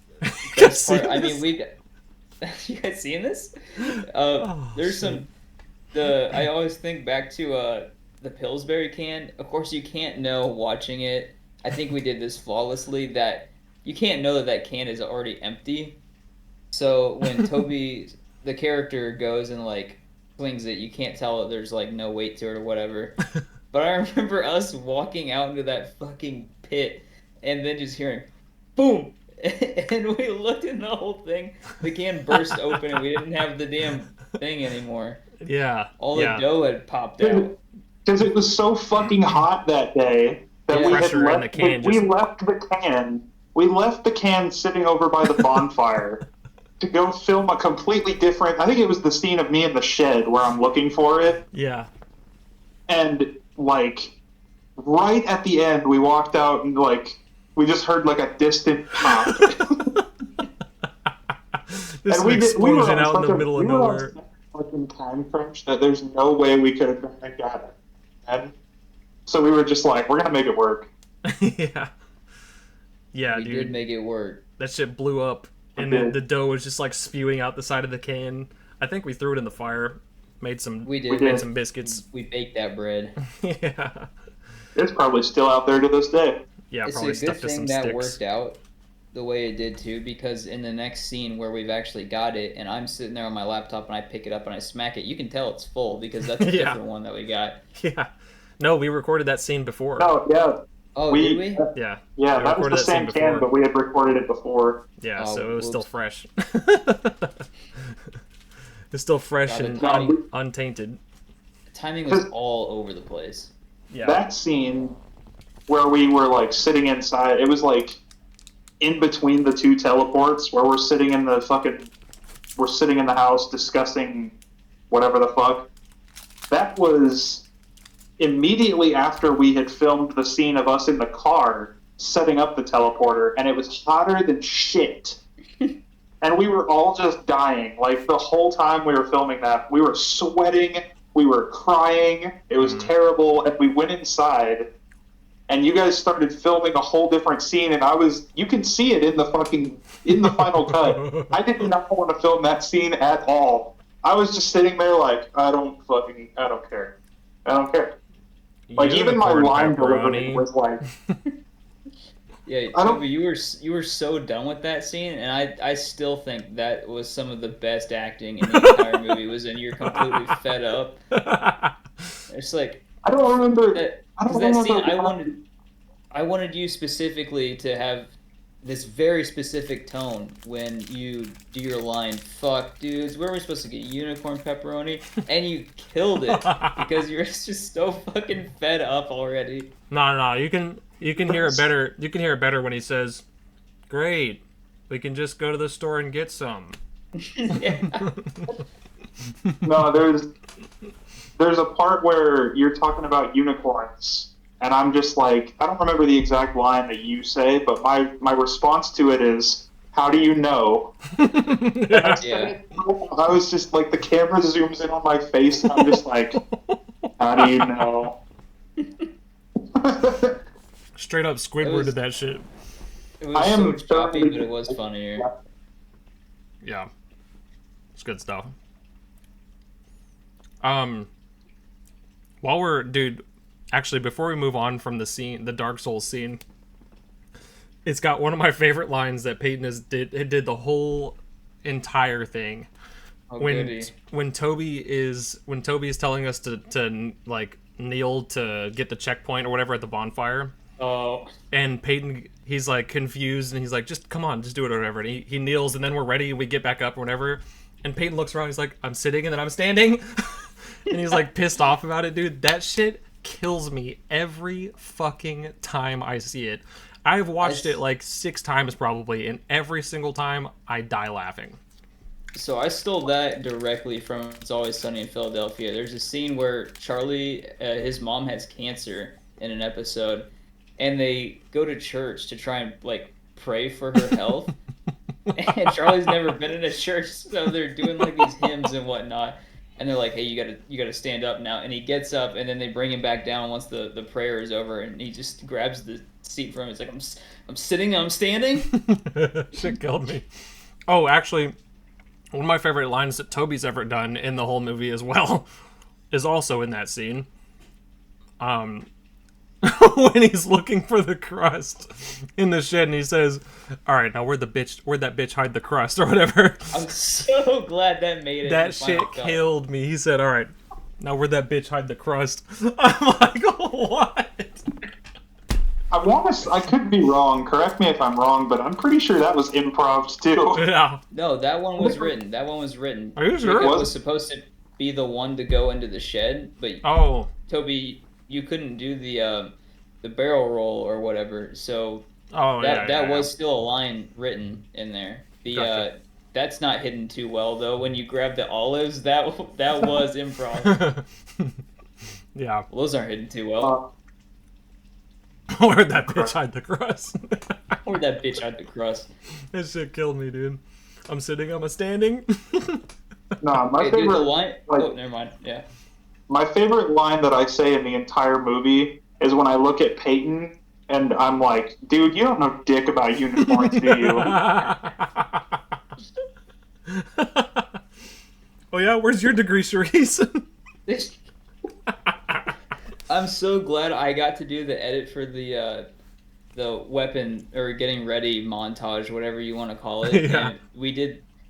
best part, I mean, you guys seeing this? There's some. I always think back to the Pillsbury can. Of course, you can't know watching it. I think we did this flawlessly, that you can't know that can is already empty. So when Toby, the character, goes and like swings it, you can't tell that there's like no weight to it or whatever. But I remember us walking out into that fucking pit and then just hearing boom, and we looked in the whole thing. The can burst open and we didn't have the damn thing anymore. Yeah. All the dough had popped out. Because it was so fucking hot that day that we had left we left the can sitting over by the bonfire to go film a completely different. I think it was the scene of me in the shed where I'm looking for it. Yeah. And like right at the end, we walked out and like we just heard like a distant pop. This explosion out in the middle of nowhere. Fucking time crunch that there's no way we could have done that. And So we were just like, we're gonna make it work. Yeah. Yeah, we dude. did make it work. That shit blew up, and the dough was just like spewing out the side of the can. I think we threw it in the fire, made some biscuits. We baked that bread. Yeah. It's probably still out there to this day. Yeah, It's probably a good stuck to thing some that sticks. worked out the way it did too, because in the next scene where we've actually got it, and I'm sitting there on my laptop and I pick it up and I smack it, you can tell it's full because that's a Yeah. different one that we got. Yeah. No, we recorded that scene before. No, yeah. Oh, did we? Yeah. Yeah, We that was recorded the same scene can, before. but we had recorded it before. Yeah, Oh, so it was still whoops. fresh. It's still fresh God, the and timing- untainted. The timing was all over the place. Yeah. That scene where we were like sitting inside, it was like in between the two teleports where we're sitting in the house discussing whatever the fuck. That was immediately after we had filmed the scene of us in the car setting up the teleporter, and it was hotter than shit. And we were all just dying. Like, the whole time we were filming that, we were sweating, we were crying, it was terrible, and we went inside, and you guys started filming a whole different scene, and you can see it in the final cut. I did not want to film that scene at all. I was just sitting there like, I don't care. I don't care. Like, even my Unicorn line pepperoni. delivery was like, Yeah, Toby, you were so done with that scene, and I still think that was some of the best acting in the entire movie. Was when you're completely fed up. It's like I don't remember. that remember scene. I wanted you specifically to have this very specific tone when you do your line. Fuck, dudes, where are we supposed to get unicorn pepperoni? And you killed it because you're just so fucking fed up already. No, you can hear it better. You can hear it better when he says, "Great, we can just go to the store and get some." Yeah. No, there's a part where you're talking about unicorns, and I'm just like, I don't remember the exact line that you say, but my response to it is, "How do you know?" Yeah. I was just like, the camera zooms in on my face, and I'm just like, "How do you know?" Straight up Squidward did that shit. It was I am so choppy, thoroughly- but it was funnier. Yeah. It's good stuff. Actually, before we move on from the Dark Souls scene, it's got one of my favorite lines that Peyton did the whole entire thing. Oh, when goody. when Toby is telling us to like kneel to get the checkpoint or whatever at the bonfire, Oh, and Peyton, he's like confused and he's like, just come on, just do it or whatever. And he kneels and then we're ready and we get back up or whatever. And Peyton looks around, he's like, I'm sitting and then I'm standing. And he's like pissed off about it, dude. That shit kills me every fucking time I see it. I've watched it like 6 times probably, and every single time I die laughing. so I stole that directly from It's Always Sunny in Philadelphia. There's a scene where Charlie, his mom has cancer in an episode, and they go to church to try and like pray for her health. And Charlie's never been in a church, so they're doing like these hymns and whatnot. And they're like, "Hey, you gotta stand up now." And he gets up, and then they bring him back down once the prayer is over, and he just grabs the seat from him. He's like, "I'm sitting, I'm standing." Shit killed me. Oh, actually, one of my favorite lines that Toby's ever done in the whole movie as well is also in that scene. When he's looking for the crust in the shed, and he says, "All right, now where'd that bitch hide the crust or whatever?" I'm so glad that made it. That in the final shit cut. killed me. He said, "All right, now where'd that bitch hide the crust?" I'm like, what? I could be wrong. Correct me if I'm wrong, but I'm pretty sure that was improv too. Yeah. No, that one was written. Are you sure? Jacob was supposed to be the one to go into the shed, but Oh. Toby, you couldn't do the barrel roll or whatever, so Oh, that yeah. was still a line written in there. The Gotcha. That's not hidden too well though. When you grab the olives, that was improv. Yeah. Well, those aren't hidden too well. Where'd that bitch hide the crust? Or that bitch had the crust. That shit killed me, dude. I'm sitting, I'm a standing. No, my Okay, dude, favorite the line. like- Oh, never mind. Yeah. my favorite line that I say in the entire movie is when I look at Peyton and I'm like, dude, you don't know dick about unicorns, do you? Oh yeah, where's your degree, Charisse? I'm so glad I got to do the edit for the weapon or getting ready montage, whatever you want to call it. Yeah. And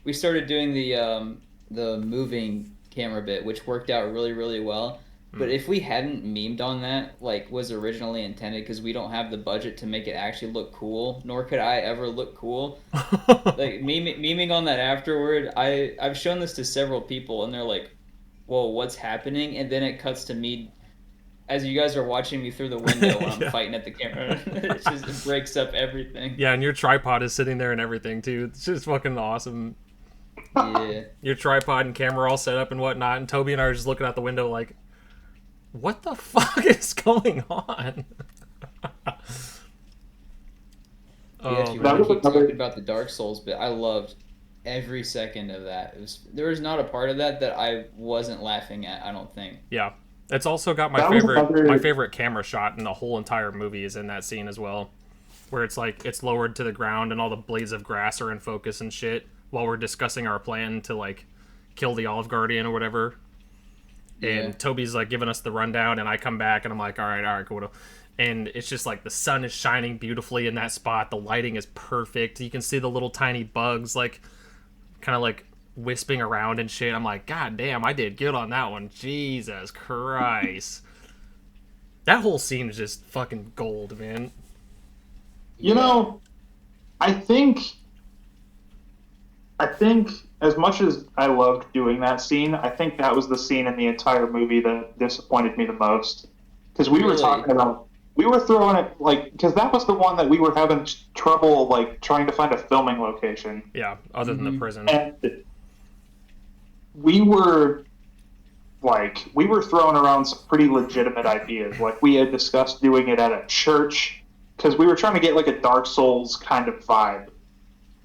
we started doing the moving camera bit, which worked out really, really well. But if we hadn't memed on that, like was originally intended, because we don't have the budget to make it actually look cool, nor could I ever look cool. Like memeing on that afterward, I've shown this to several people, and they're like, "Whoa, what's happening?" And then it cuts to me as you guys are watching me through the window when I'm fighting at the camera. It breaks up everything. Yeah, and your tripod is sitting there and everything too. It's just fucking awesome. Yeah. Your tripod and camera all set up and whatnot, and Toby and I are just looking out the window like, what the fuck is going on? If you want to keep talking about the Dark Souls bit, I loved every second of that. There was not a part of that I wasn't laughing at, I don't think. Yeah. It's also got my favorite camera shot in the whole entire movie is in that scene as well. Where it's like it's lowered to the ground and all the blades of grass are in focus and shit while we're discussing our plan to like kill the Olive Guardian or whatever. And Toby's like giving us the rundown and I come back and I'm like, all right, cool. And it's just like the sun is shining beautifully in that spot. The lighting is perfect. You can see the little tiny bugs like kind of like wisping around and shit. I'm like, God damn, I did good on that one. Jesus Christ. That whole scene is just fucking gold, man. You know, I think as much as I loved doing that scene, I think that was the scene in the entire movie that disappointed me the most. Because we were talking about, we were throwing it, like, because that was the one that we were having trouble, like, trying to find a filming location. Yeah, other than the prison. And we were throwing around some pretty legitimate ideas. Like, we had discussed doing it at a church, because we were trying to get, like, a Dark Souls kind of vibe.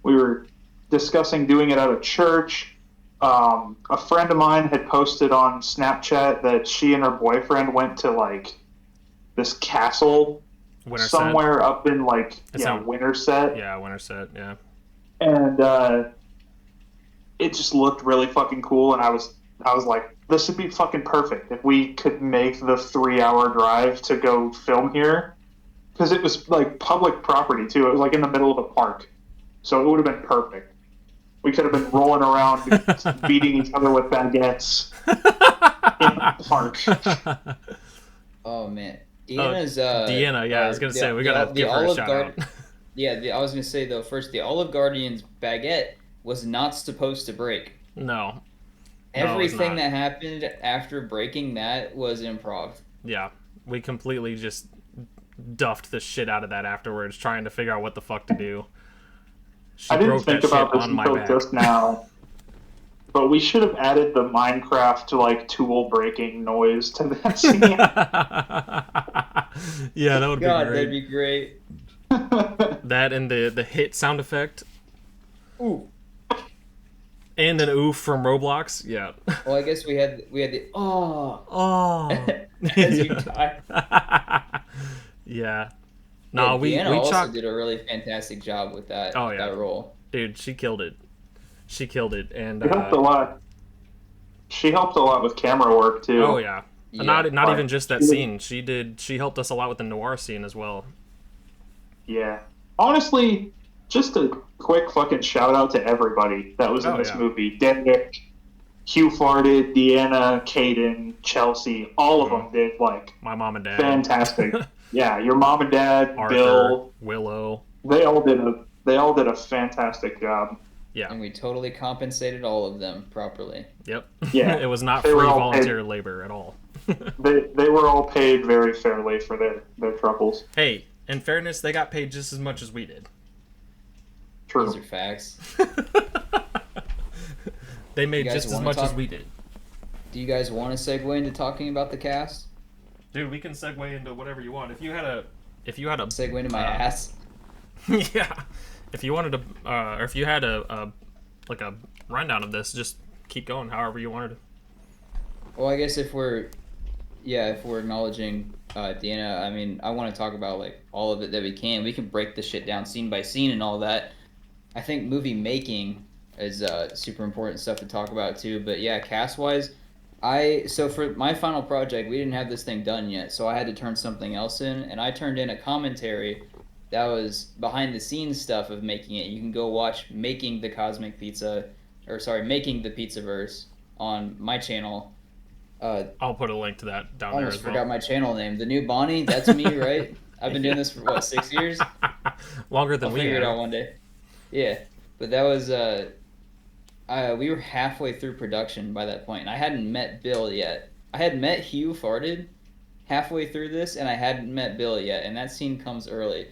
We were discussing doing it at a church. A friend of mine had posted on Snapchat that she and her boyfriend went to, like, this castle somewhere up in, like, Winterset. Yeah, Winterset, yeah. And it just looked really fucking cool, and I was like, this would be fucking perfect if we could make the 3-hour drive to go film here. Because it was, like, public property, too. It was, like, in the middle of a park. So it would have been perfect. We could have been rolling around beating each other with baguettes in the park. Oh, man. Deanna's... Deanna, yeah, I was going to say, we got to give her a shout out. Yeah, I was going to say, though, first, the Olive Guardian's baguette was not supposed to break. No. Everything that happened after breaking that was improv. Yeah, we completely just duffed the shit out of that afterwards, trying to figure out what the fuck to do. I didn't think about this until just now, but we should have added the Minecraft like tool breaking noise to that scene. Yeah, that would be great. God, that'd be great. That and the hit sound effect. Ooh. And an oof from Roblox. Yeah. Well, I guess we had the as you die. Yeah. No, we also did a really fantastic job with that. Oh, yeah. That role. Dude, she killed it. And she helped a lot. She helped a lot with camera work too. Oh yeah. Not even just that scene. She helped us a lot with the noir scene as well. Yeah. Honestly, just a quick fucking shout out to everybody that was in this movie. Derek, Hugh farted, Deanna, Caden, Chelsea, all of them did like my mom and dad. Fantastic. Yeah, your mom and dad, Arthur, Bill, Willow. They all did a fantastic job. Yeah. And we totally compensated all of them properly. Yep. Yeah. It was not free volunteer labor at all. they were all paid very fairly for their troubles. Hey, in fairness, they got paid just as much as we did. True. These are facts. They made just as much as we did. Do you guys want to segue into talking about the cast? Dude, we can segue into whatever you want. If you had a segue into my ass. Yeah. If you wanted to, or if you had a rundown of this, just keep going however you wanted to. Well, I guess if we're acknowledging Deanna, I mean, I want to talk about like all of it that we can. We can break the shit down scene by scene and all that. I think movie making is super important stuff to talk about too. But yeah, cast wise, so for my final project, we didn't have this thing done yet, so I had to turn something else in, and I turned in a commentary that was behind the scenes stuff of making it. You can go watch Making the Cosmic Pizza, or sorry, Making the Pizzaverse on my channel. I'll put a link to that down I there almost as well. forgot my channel name. The New Bonnie, that's me, right? I've been doing this for what, 6 years? Longer than I'll we figure it have. out one day. Yeah, but that was we were halfway through production by that point, and I hadn't met Bill yet. I had met Hugh Farted halfway through this, and I hadn't met Bill yet, and that scene comes early.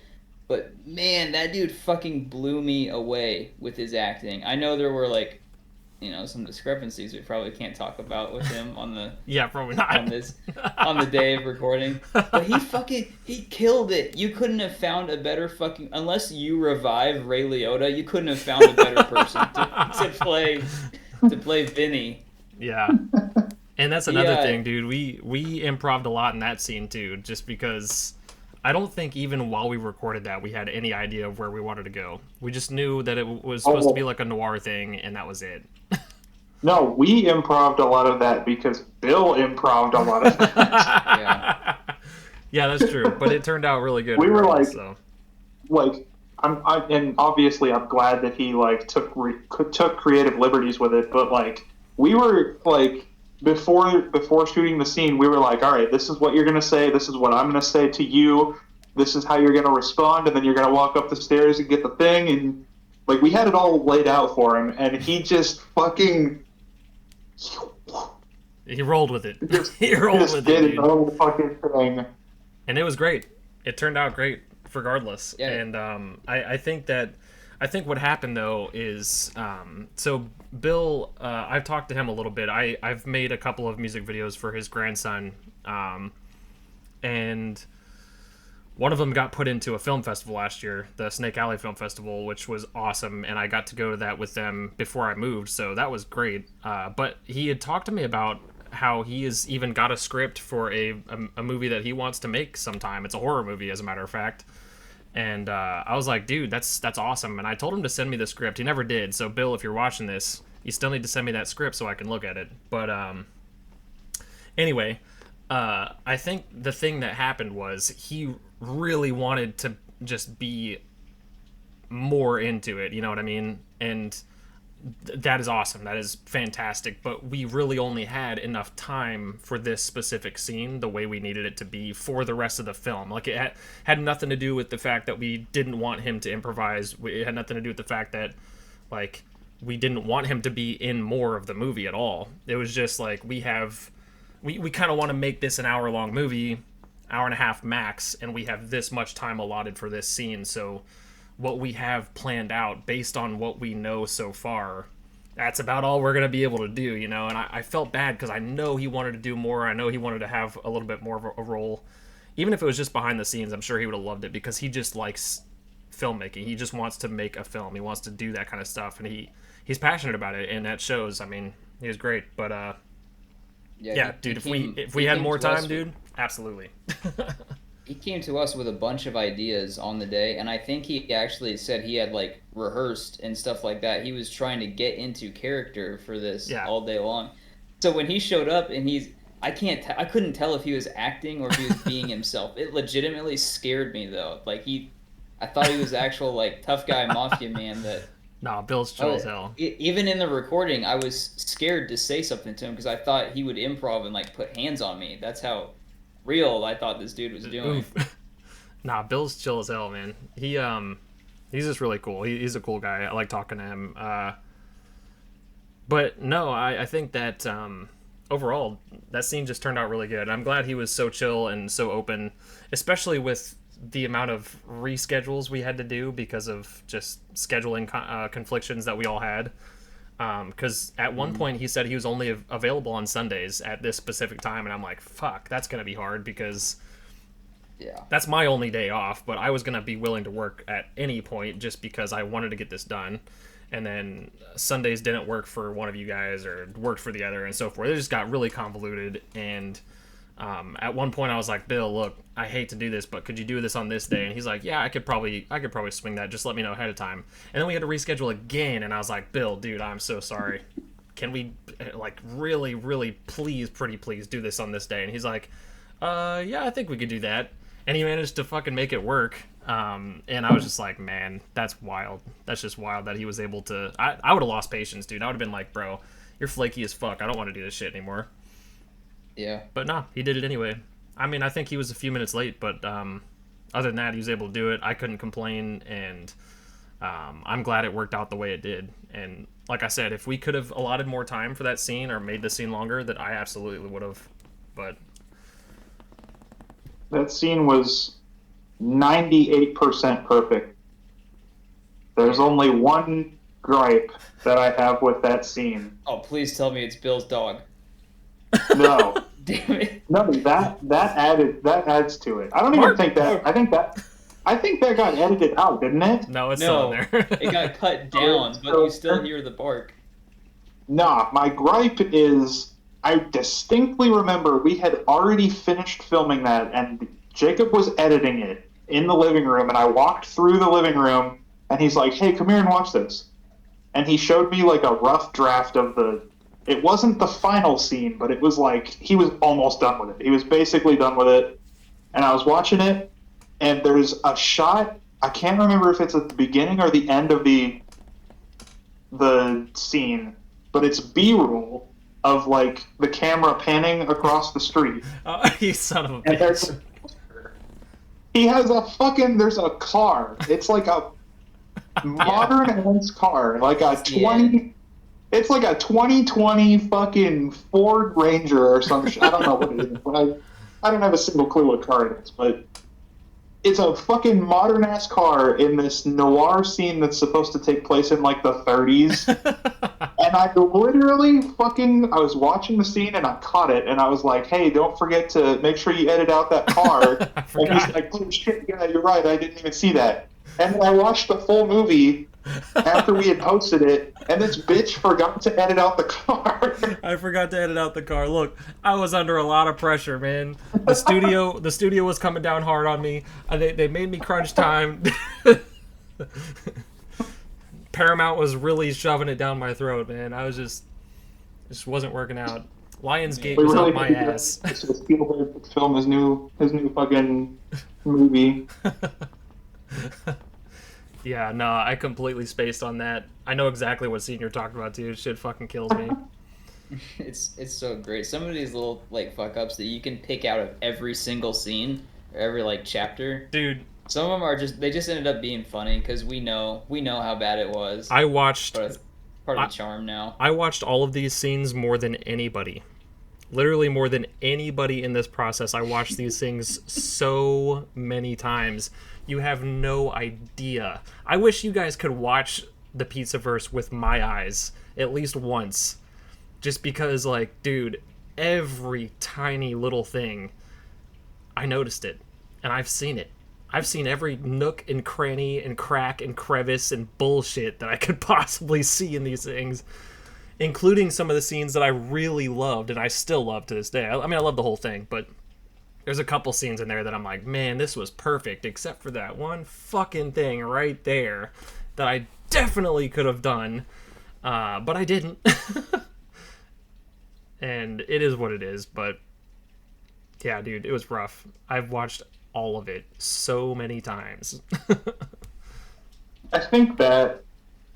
But man, that dude fucking blew me away with his acting. I know there were like, some discrepancies we probably can't talk about with him on the Yeah, probably not. on the day of recording. But he killed it. You couldn't have found a better fucking, unless you revive Ray Liotta, you couldn't have found a better person to play Vinny. Yeah. And that's another thing, dude. We improv'd a lot in that scene too, just because I don't think even while we recorded that we had any idea of where we wanted to go. We just knew that it was supposed to be like a noir thing, and that was it. No, we improv'd a lot of that because Bill improv'd a lot of that. Yeah. Yeah, that's true. But it turned out really good. We were like, so. and obviously I'm glad that he like took creative liberties with it. But like, we were like, before shooting the scene, we were like, all right, this is what you're gonna say. This is what I'm gonna say to you. This is how you're gonna respond, and then you're gonna walk up the stairs and get the thing. And like, we had it all laid out for him, and he just fucking. He rolled with it. He rolled with it, dude. The fucking thing. And it was great. It turned out great, regardless. Yeah. And I think what happened though is so Bill, I've talked to him a little bit. I've made a couple of music videos for his grandson, and one of them got put into a film festival last year, the Snake Alley Film Festival, which was awesome, and I got to go to that with them before I moved, so that was great. But he had talked to me about how he has even got a script for a movie that he wants to make sometime. It's a horror movie, as a matter of fact. And I was like, dude, that's awesome. And I told him to send me the script. He never did. So, Bill, if you're watching this, you still need to send me that script so I can look at it. But anyway, I think the thing that happened was he really wanted to just be more into it. You know what I mean? And that is awesome. That is fantastic. But we really only had enough time for this specific scene the way we needed it to be for the rest of the film. Like, it had nothing to do with the fact that we didn't want him to improvise. It had nothing to do with the fact that, like, we didn't want him to be in more of the movie at all. It was just like, we kind of want to make this an hour-long movie, hour and a half max, and we have this much time allotted for this scene. So what we have planned out based on what we know so far, that's about all we're going to be able to do, you know? And I felt bad because I know he wanted to do more. I know he wanted to have a little bit more of a role. Even if it was just behind the scenes, I'm sure he would have loved it because he just likes filmmaking. He just wants to make a film. He wants to do that kind of stuff, and he's passionate about it, and that shows. I mean, he was great. But yeah, dude, if we had more time, dude, absolutely. He came to us with a bunch of ideas on the day, and I think he actually said he had like rehearsed and stuff like that. He was trying to get into character for this all day long. So when he showed up and I couldn't tell if he was acting or if he was being himself. It legitimately scared me though. Like I thought he was actual like tough guy mafia man that. Nah, Bill's chill as hell. Even in the recording, I was scared to say something to him because I thought he would improv and like put hands on me. That's how real I thought this dude was doing. Nah, Bill's chill as hell, man. He's just really cool. He's a cool guy. I like talking to him. But no, I think that overall that scene just turned out really good. I'm glad he was so chill and so open, especially with the amount of reschedules we had to do because of just scheduling conflictions that we all had. Because at one point he said he was only available on Sundays at this specific time, and I'm like, fuck, that's gonna be hard because that's my only day off. But I was gonna be willing to work at any point just because I wanted to get this done. And then Sundays didn't work for one of you guys or worked for the other and so forth. It just got really convoluted, and At one point I was like, Bill, look, I hate to do this, but could you do this on this day? And he's like, yeah, I could probably swing that. Just let me know ahead of time. And then we had to reschedule again, and I was like, Bill, dude, I'm so sorry. Can we, like, really, really, pretty please do this on this day? And he's like, yeah, I think we could do that. And he managed to fucking make it work. And I was just like, man, that's wild. That's just wild that he was able to. I would have lost patience, dude. I would have been like, bro, you're flaky as fuck. I don't want to do this shit anymore. Yeah. But nah, he did it anyway. I mean, I think he was a few minutes late, but other than that, he was able to do it. I couldn't complain, and I'm glad it worked out the way it did. And like I said, if we could have allotted more time for that scene or made the scene longer, that I absolutely would have. But that scene was 98% perfect. There's only one gripe that I have with that scene. Oh, please tell me it's Bill's dog. No. Damn it. No, that adds to it. I don't even think that. I think that got edited out, didn't it? No, it's still in there. It got cut down, but you still hear the bark. Nah, my gripe is I distinctly remember we had already finished filming that, and Jacob was editing it in the living room, and I walked through the living room, and he's like, "Hey, come here and watch this." And he showed me like a rough draft of it wasn't the final scene, but it was like he was almost done with it. He was basically done with it. And I was watching it, and there's a shot, I can't remember if it's at the beginning or the end of the scene, but it's B-roll of like the camera panning across the street. Oh, you son of a bitch. He has there's a car. It's like a modern-ass car, like a 20... It's like a 2020 fucking Ford Ranger or some shit. I don't know what it is. But I don't have a single clue what car it is. But it's a fucking modern-ass car in this noir scene that's supposed to take place in, like, the 30s. And I literally I was watching the scene and I caught it. And I was like, hey, don't forget to make sure you edit out that car. And he's like, oh, shit, yeah, you're right. I didn't even see that. And then I watched the full movie after we had posted it, and this bitch forgot to edit out the car. I forgot to edit out the car. Look, I was under a lot of pressure, man. The studio was coming down hard on me. They made me crunch time. Paramount was really shoving it down my throat, man. I was just wasn't working out. Lionsgate was up my ass. Spielberg film his new fucking movie. Yeah, no, I completely spaced on that. I know exactly what scene you're talking about, too. Shit fucking kills me. It's so great. Some of these little like fuck ups that you can pick out of every single scene or every like chapter. Dude, some of them are just ended up being funny because we know how bad it was. I watched but it's part of the charm now. I watched all of these scenes more than anybody. Literally more than anybody in this process. I watched these things so many times. You have no idea. I wish you guys could watch the Pizzaverse with my eyes at least once. Just because, like, dude, every tiny little thing, I noticed it. And I've seen it. I've seen every nook and cranny and crack and crevice and bullshit that I could possibly see in these things. Including some of the scenes that I really loved and I still love to this day. I mean, I love the whole thing, but there's a couple scenes in there that I'm like, man, this was perfect, except for that one fucking thing right there that I definitely could have done, but I didn't. And it is what it is, but yeah, dude, it was rough. I've watched all of it so many times. I think that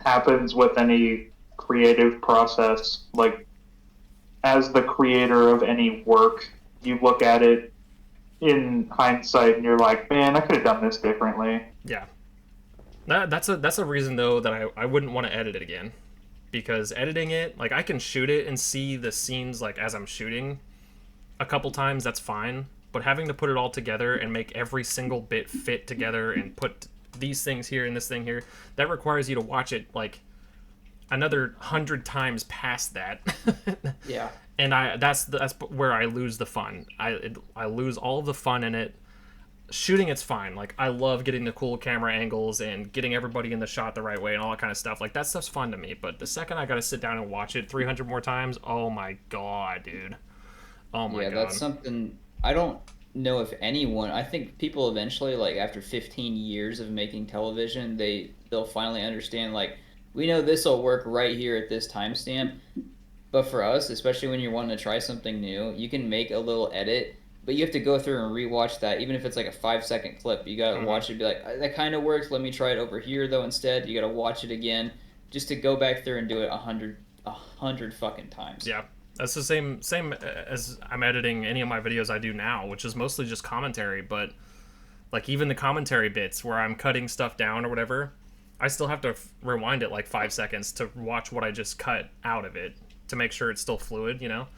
happens with any creative process. Like, as the creator of any work, you look at it in hindsight and you're like, man, I could have done this differently. Yeah. That's a reason, though, that I wouldn't want to edit it again. Because editing it, like, I can shoot it and see the scenes, like, as I'm shooting a couple times, that's fine. But having to put it all together and make every single bit fit together and put these things here and this thing here, that requires you to watch it, like, another 100 times past that. Yeah. And that's where I lose the fun. I lose all of the fun in it. Shooting, it's fine. Like, I love getting the cool camera angles and getting everybody in the shot the right way and all that kind of stuff. Like, that stuff's fun to me. But the second I gotta sit down and watch it 300 more times, oh my god, dude. Oh my god. Yeah, that's something I don't know if anyone. I think people eventually, like after 15 years of making television, they'll finally understand. Like, we know this will work right here at this timestamp. But for us, especially when you're wanting to try something new, you can make a little edit, but you have to go through and rewatch that. Even if it's like a 5 second clip, you gotta watch it. And be like, that kind of works. Let me try it over here though. Instead, you gotta watch it again, just to go back through and do it a hundred fucking times. Yeah. That's the same as I'm editing any of my videos I do now, which is mostly just commentary, but like even the commentary bits where I'm cutting stuff down or whatever, I still have to rewind it like 5 seconds to watch what I just cut out of it to make sure it's still fluid, you know?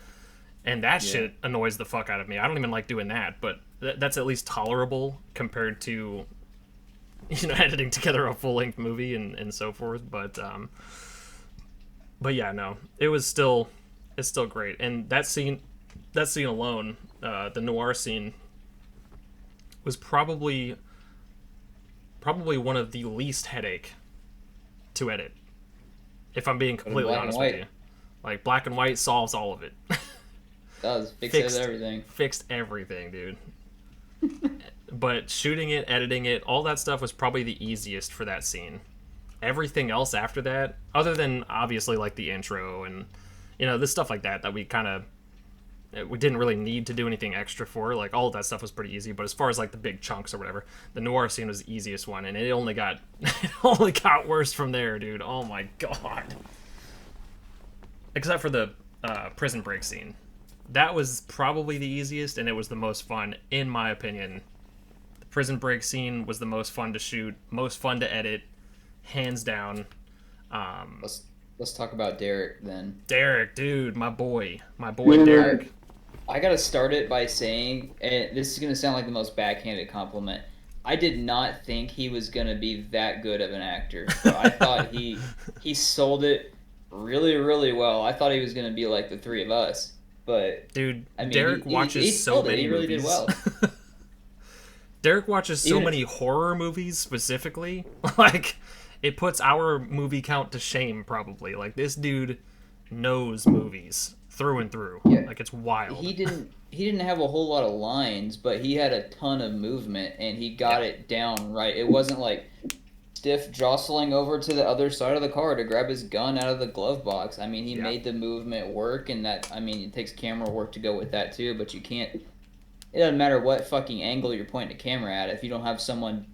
And that shit annoys the fuck out of me. I don't even like doing that, but that's at least tolerable compared to, you know, editing together a full-length movie and so forth. But yeah, no, it's still great. And that scene alone, the noir scene, was probably one of the least headache to edit, if I'm being completely honest with you. Like, black and white solves all of it. Does fixed everything. Fixed everything, dude. But shooting it, editing it, all that stuff was probably the easiest for that scene. Everything else after that, other than obviously like the intro and, you know, this stuff like that we didn't really need to do anything extra for. Like, all of that stuff was pretty easy. But as far as like the big chunks or whatever, the noir scene was the easiest one, and it only got worse from there, dude. Oh my god. Except for the prison break scene. That was probably the easiest, and it was the most fun, in my opinion. The prison break scene was the most fun to shoot, most fun to edit, hands down. Let's talk about Derek then. Derek, dude, my boy Derek. I gotta start it by saying, and this is gonna sound like the most backhanded compliment, I did not think he was gonna be that good of an actor. But I thought he sold it really, really well. I thought he was gonna be like the three of us. But dude, I mean, Derek watches he so many he really movies. Did well. Derek watches so many horror movies specifically. Like, it puts our movie count to shame, probably. Like, this dude knows movies through and through. Yeah. Like, it's wild. He didn't have a whole lot of lines, but he had a ton of movement, and he got it down right. It wasn't like Stiff jostling over to the other side of the car to grab his gun out of the glove box. I mean, he made the movement work, and that, I mean, it takes camera work to go with that too, but you can't, it doesn't matter what fucking angle you're pointing the camera at. If you don't have someone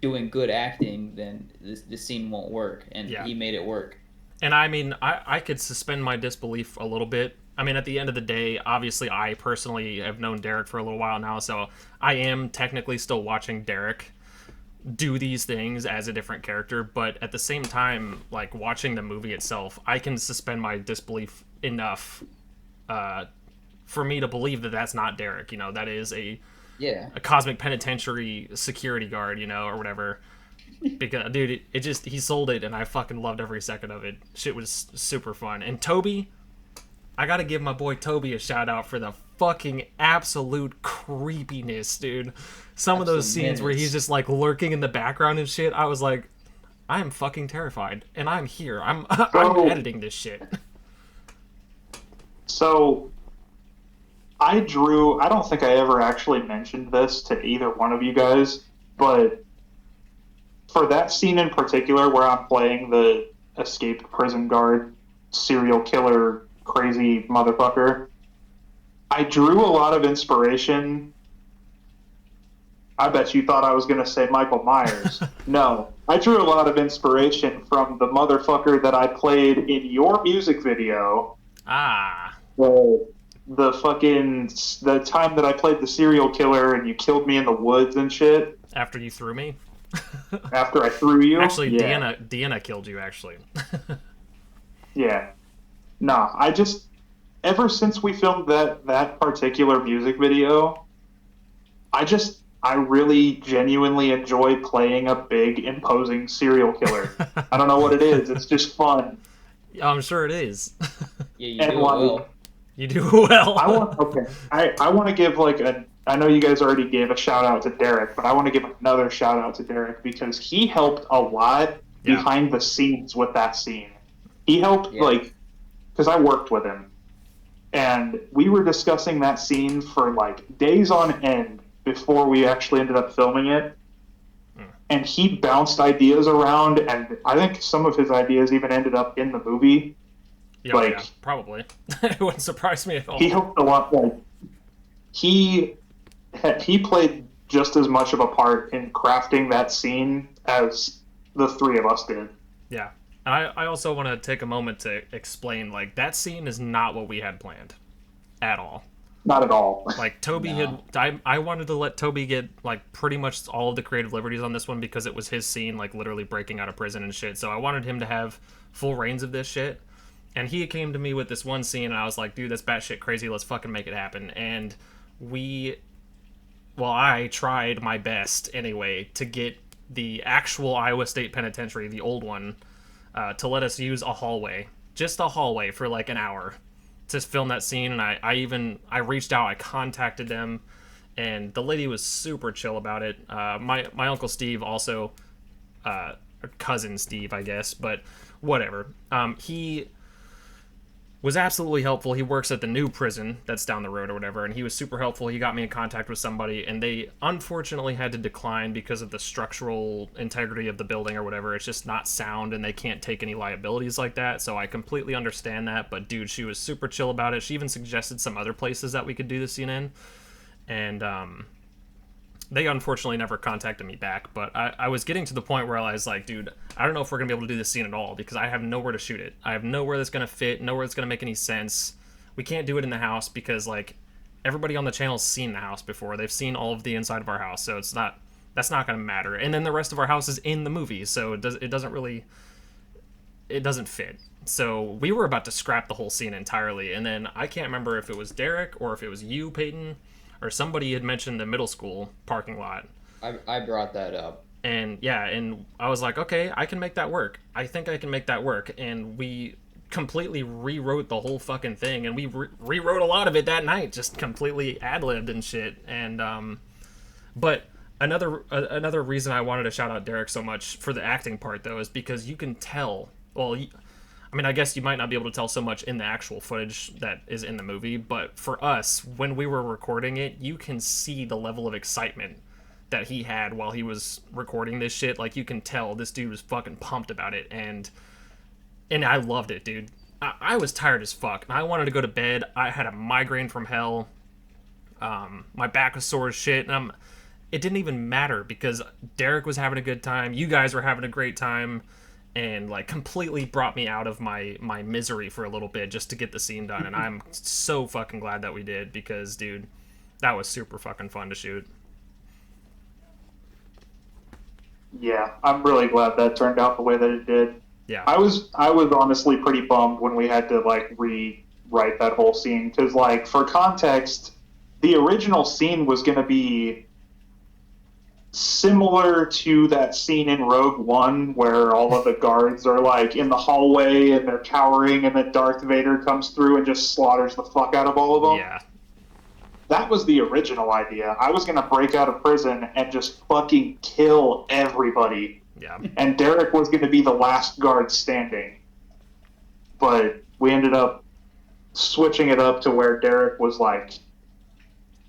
doing good acting, then this scene won't work, and he made it work. And I mean, I could suspend my disbelief a little bit. I mean, at the end of the day, obviously, I personally have known Derek for a little while now, so I am technically still watching Derek do these things as a different character, but at the same time, like, watching the movie itself, I can suspend my disbelief enough for me to believe that that's not Derek. You know, that is a cosmic penitentiary security guard, you know, or whatever. Because, dude, he sold it, and I fucking loved every second of it. Shit was super fun. And Toby, I gotta give my boy Toby a shout out for the fucking absolute creepiness, dude. Some of those scenes where he's just like lurking in the background and shit, I was like, I am fucking terrified, and I'm here. I'm editing this shit. So, I don't think I ever actually mentioned this to either one of you guys, but for that scene in particular where I'm playing the escaped prison guard, serial killer, crazy motherfucker, I drew a lot of inspiration. I bet you thought I was going to say Michael Myers. No. I drew a lot of inspiration from the motherfucker that I played in your music video. Ah. The time that I played the serial killer and you killed me in the woods and shit. After you threw me? After I threw you? Actually, Deanna killed you, actually. Yeah. Nah, ever since we filmed that particular music video, I really genuinely enjoy playing a big, imposing serial killer. I don't know what it is. It's just fun. I'm sure it is. Yeah, you do well. You do well. I want to give I know you guys already gave a shout out to Derek, but I want to give another shout out to Derek because he helped a lot behind the scenes with that scene. He helped because I worked with him. And we were discussing that scene for like days on end before we actually ended up filming it. And he bounced ideas around, and I think some of his ideas even ended up in the movie. Yeah, probably. It wouldn't surprise me at all. He helped a lot. Like he played just as much of a part in crafting that scene as the three of us did. Yeah. And I also want to take a moment to explain, like, that scene is not what we had planned at all. Not at all. Like, Toby I wanted to let Toby get, like, pretty much all of the creative liberties on this one because it was his scene, like, literally breaking out of prison and shit. So I wanted him to have full reins of this shit. And he came to me with this one scene, and I was like, dude, that's batshit crazy. Let's fucking make it happen. And I tried my best, anyway, to get the actual Iowa State Penitentiary, the old one, to let us use a hallway. Just a hallway for, like, an hour to film that scene. And I reached out, I contacted them, and the lady was super chill about it. My Uncle Steve also, or cousin Steve, I guess, but whatever. He was absolutely helpful. He works at the new prison that's down the road or whatever, and he was super helpful. He got me in contact with somebody, and they unfortunately had to decline because of the structural integrity of the building or whatever. It's just not sound, and they can't take any liabilities like that, so I completely understand that. But dude, she was super chill about it. She even suggested some other places that we could do the scene in, and they unfortunately never contacted me back. But I was getting to the point where I was like, dude, I don't know if we're gonna be able to do this scene at all because I have nowhere to shoot it. I have nowhere that's gonna fit, nowhere that's gonna make any sense. We can't do it in the house because, like, everybody on the channel's seen the house before. They've seen all of the inside of our house, so that's not gonna matter. And then the rest of our house is in the movie, so it doesn't fit. So we were about to scrap the whole scene entirely, and then I can't remember if it was Derek or if it was you, Peyton, or somebody had mentioned the middle school parking lot. I brought that up. And yeah, and I was like, okay, I can make that work. I think I can make that work. And we completely rewrote the whole fucking thing, and we rewrote a lot of it that night, just completely ad-libbed and shit. And but another reason I wanted to shout out Derek so much for the acting part, though, is because you can tell. Well, I mean, I guess you might not be able to tell so much in the actual footage that is in the movie, but for us, when we were recording it, you can see the level of excitement that he had while he was recording this shit. Like, you can tell this dude was fucking pumped about it, and I loved it, dude. I was tired as fuck, and I wanted to go to bed. I had a migraine from hell. My back was sore as shit, and it didn't even matter because Derek was having a good time. You guys were having a great time. And, like, completely brought me out of my misery for a little bit just to get the scene done. And I'm so fucking glad that we did because, dude, that was super fucking fun to shoot. Yeah, I'm really glad that turned out the way that it did. Yeah. I was honestly pretty bummed when we had to, like, rewrite that whole scene. Because, like, for context, the original scene was going to be similar to that scene in Rogue One where all of the guards are, like, in the hallway and they're cowering, and then Darth Vader comes through and just slaughters the fuck out of all of them. Yeah. That was the original idea. I was going to break out of prison and just fucking kill everybody. Yeah. And Derek was going to be the last guard standing. But we ended up switching it up to where Derek was, like,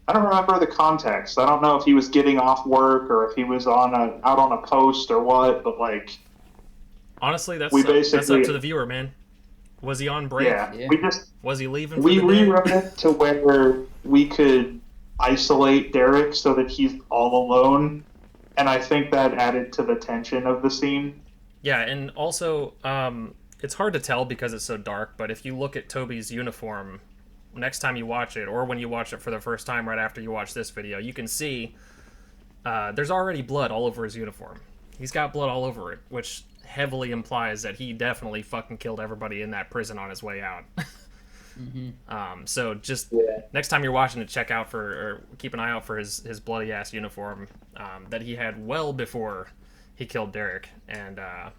I don't remember the context. I don't know if he was getting off work or if he was out on a post or what, but, like, honestly, that's up to the viewer, man. Was he on break? Yeah. Was he leaving? We rewrote it to where we could isolate Derek so that he's all alone, and I think that added to the tension of the scene. Yeah, and also, it's hard to tell because it's so dark, but if you look at Toby's uniform next time you watch it, or when you watch it for the first time right after you watch this video, you can see there's already blood all over his uniform. He's got blood all over it, which heavily implies that he definitely fucking killed everybody in that prison on his way out. So just next time you're watching it, check out or keep an eye out for his bloody ass uniform that he had well before he killed Derek. And I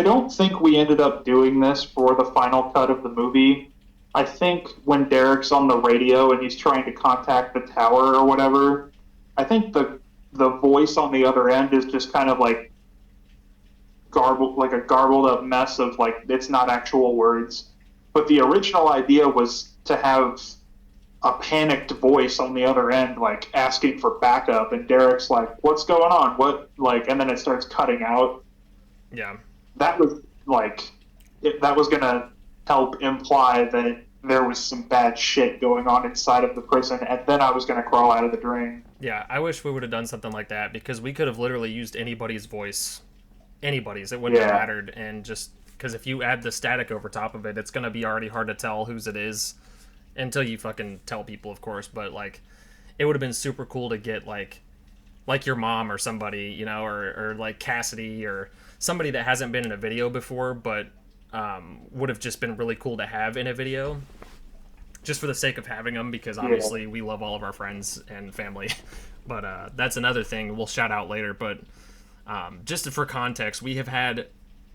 don't think we ended up doing this for the final cut of the movie. I think when Derek's on the radio and he's trying to contact the tower or whatever, I think the voice on the other end is just kind of like garbled, like a garbled up mess of, like, it's not actual words. But the original idea was to have a panicked voice on the other end, like asking for backup, and Derek's like, "What's going on? What?" Like, and then it starts cutting out. Yeah. That was like, that was gonna help imply that there was some bad shit going on inside of the prison, and then I was gonna crawl out of the drain. Yeah, I wish we would have done something like that, because we could have literally used anybody's voice. Anybody's. It wouldn't have mattered, and just because if you add the static over top of it, it's going to be already hard to tell whose it is until you fucking tell people, of course. But like, it would have been super cool to get like your mom or somebody, you know, or like Cassidy or somebody that hasn't been in a video before, but would have just been really cool to have in a video, just for the sake of having them, because obviously we love all of our friends and family. But that's another thing we'll shout out later. But just for context, we have had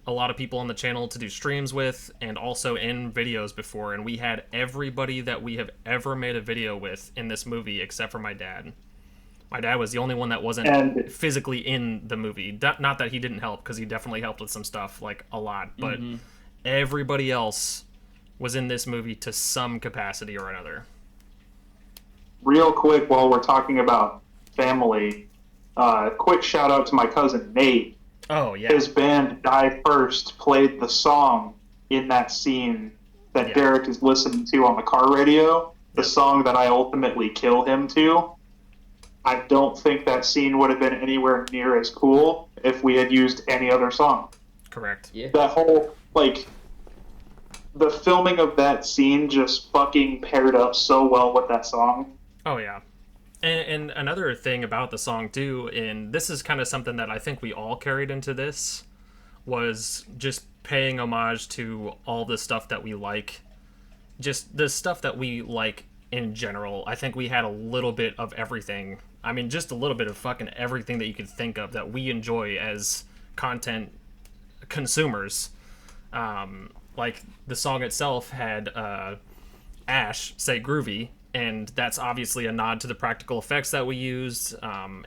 a lot of people on the channel to do streams with and also in videos before, and we had everybody that we have ever made a video with in this movie except for my dad. My dad was the only one that wasn't physically in the movie. Not that he didn't help, because he definitely helped with some stuff, like a lot, but everybody else was in this movie to some capacity or another. Real quick, while we're talking about family, quick shout out to my cousin Nate. Oh, yeah. His band Die First played the song in that scene that Derek is listening to on the car radio, the song that I ultimately kill him to. I don't think that scene would have been anywhere near as cool if we had used any other song. Correct. Yeah. That whole, like, the filming of that scene just fucking paired up so well with that song. Oh, yeah. And another thing about the song, too, and this is kind of something that I think we all carried into this, was just paying homage to all the stuff that we like. Just the stuff that we like in general. I think we had a little bit of everything. I mean, just a little bit of fucking everything that you could think of that we enjoy as content consumers. Like, the song itself had Ash say groovy, and that's obviously a nod to the practical effects that we used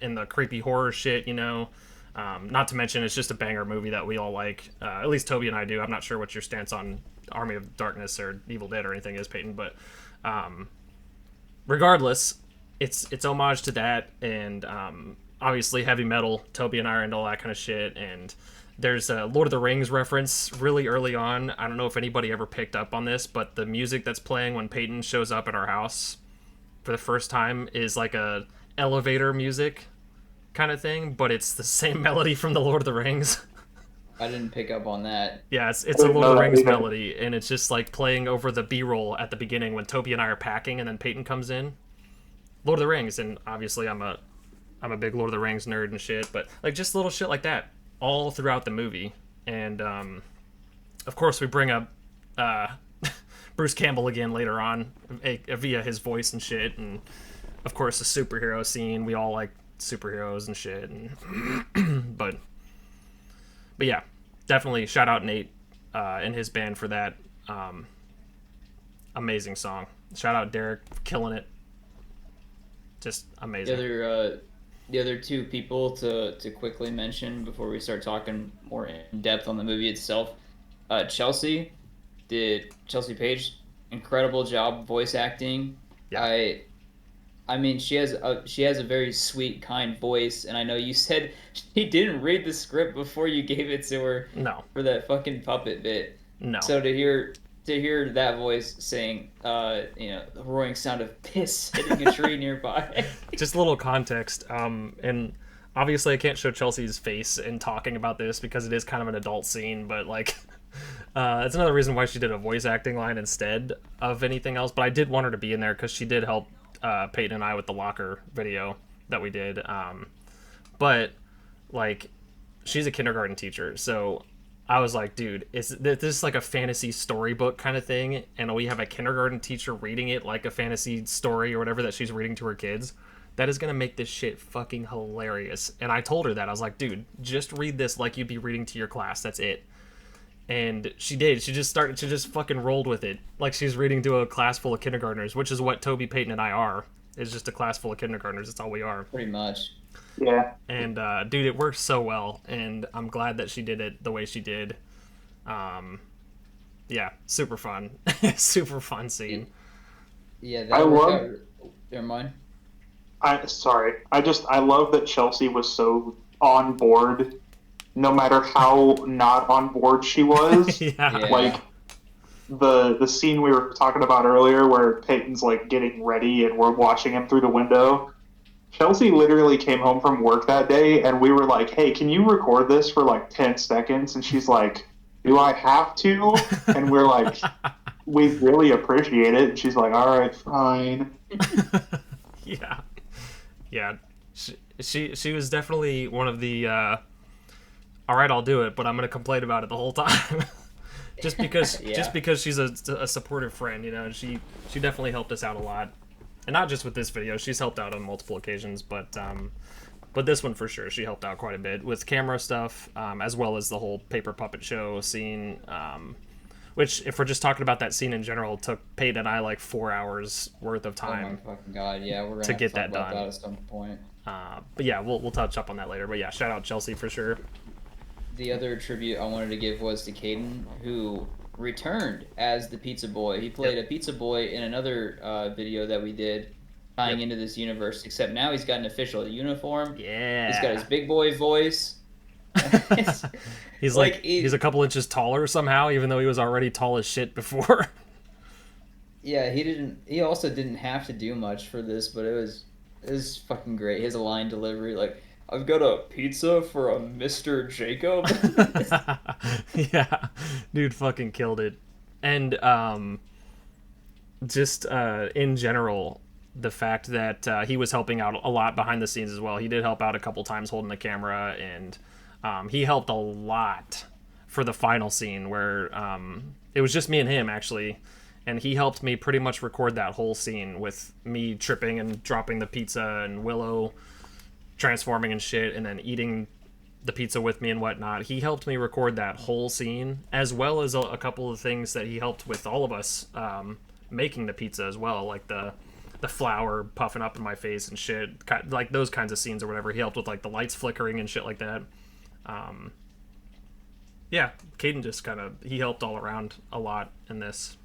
in the creepy horror shit, you know. Not to mention, it's just a banger movie that we all like. At least Toby and I do. I'm not sure what your stance on Army of Darkness or Evil Dead or anything is, Peyton, but regardless, it's homage to that, and obviously heavy metal. Toby and I are into all that kind of shit, and there's a Lord of the Rings reference really early on. I don't know if anybody ever picked up on this, but the music that's playing when Peyton shows up at our house for the first time is like a elevator music kind of thing, but it's the same melody from the Lord of the Rings. I didn't pick up on that. Yeah, it's a Lord of the Rings melody, and it's just like playing over the B-roll at the beginning when Toby and I are packing, and then Peyton comes in. Lord of the Rings, and obviously I'm a big Lord of the Rings nerd and shit, but like just little shit like that all throughout the movie. And of course we bring up Bruce Campbell again later on via his voice and shit, and of course the superhero scene. We all like superheroes and shit, and but yeah, definitely shout out Nate and his band for that amazing song. Shout out Derek for killing it. Just amazing. The other two people to quickly mention before we start talking more in depth on the movie itself, Chelsea Page, incredible job voice acting. Yeah. I mean, she has a very sweet, kind voice, and I know you said she didn't read the script before you gave it to her. No. For that fucking puppet bit. No. So to hear that voice saying, the roaring sound of piss hitting a tree nearby. Just a little context, and obviously I can't show Chelsea's face in talking about this because it is kind of an adult scene, but like, it's another reason why she did a voice acting line instead of anything else. But I did want her to be in there because she did help Peyton and I with the locker video that we did. But like, she's a kindergarten teacher, so I was like, dude, is this like a fantasy storybook kind of thing? And we have a kindergarten teacher reading it like a fantasy story or whatever that she's reading to her kids. That is going to make this shit fucking hilarious. And I told her that. I was like, dude, just read this like you'd be reading to your class. That's it. And she did. She just fucking rolled with it. Like she's reading to a class full of kindergartners, which is what Toby, Peyton, and I are. It's just a class full of kindergartners. That's all we are. Pretty much. Yeah. And dude, it worked so well, and I'm glad that she did it the way she did. Yeah, super fun. Super fun scene. Yeah, I that worked love. out. Never mind. I love that Chelsea was so on board, no matter how not on board she was. Yeah. Yeah. Like the scene we were talking about earlier, where Peyton's like getting ready and we're watching him through the window. Chelsea literally came home from work that day, and we were like, "Hey, can you record this for like 10 seconds?" And she's like, "Do I have to?" And we're like, "We really appreciate it." And she's like, "All right, fine." Yeah. Yeah. She was definitely one of the all right, I'll do it, but I'm going to complain about it the whole time. just because she's a supportive friend, you know, and she definitely helped us out a lot. And not just with this video, she's helped out on multiple occasions, but this one for sure, she helped out quite a bit with camera stuff, as well as the whole paper puppet show scene, which, if we're just talking about that scene in general, took Peyton and I like 4 hours worth of Oh my time fucking god! Yeah, we're gonna to have get to talk that about done. that at some point. But yeah, we'll touch up on that later. But yeah, shout out Chelsea for sure. The other tribute I wanted to give was to Caden, who returned as the pizza boy. He played a pizza boy in another video that we did, tying into this universe. Except now he's got an official uniform. Yeah. He's got his big boy voice. He's he's a couple inches taller somehow, even though he was already tall as shit before. Yeah, he also didn't have to do much for this, but it was fucking great. His line delivery, like, "I've got a pizza for a Mr. Jacob." Yeah, dude fucking killed it. And just in general, the fact that he was helping out a lot behind the scenes as well. He did help out a couple times holding the camera, and he helped a lot for the final scene where it was just me and him, actually. And he helped me pretty much record that whole scene with me tripping and dropping the pizza and Willow transforming and shit, and then eating the pizza with me and whatnot. He helped me record that whole scene, as well as a couple of things that he helped with all of us making the pizza as well, like the flour puffing up in my face and shit, like those kinds of scenes or whatever. He helped with like the lights flickering and shit like that. Yeah, Caden just he helped all around a lot in this.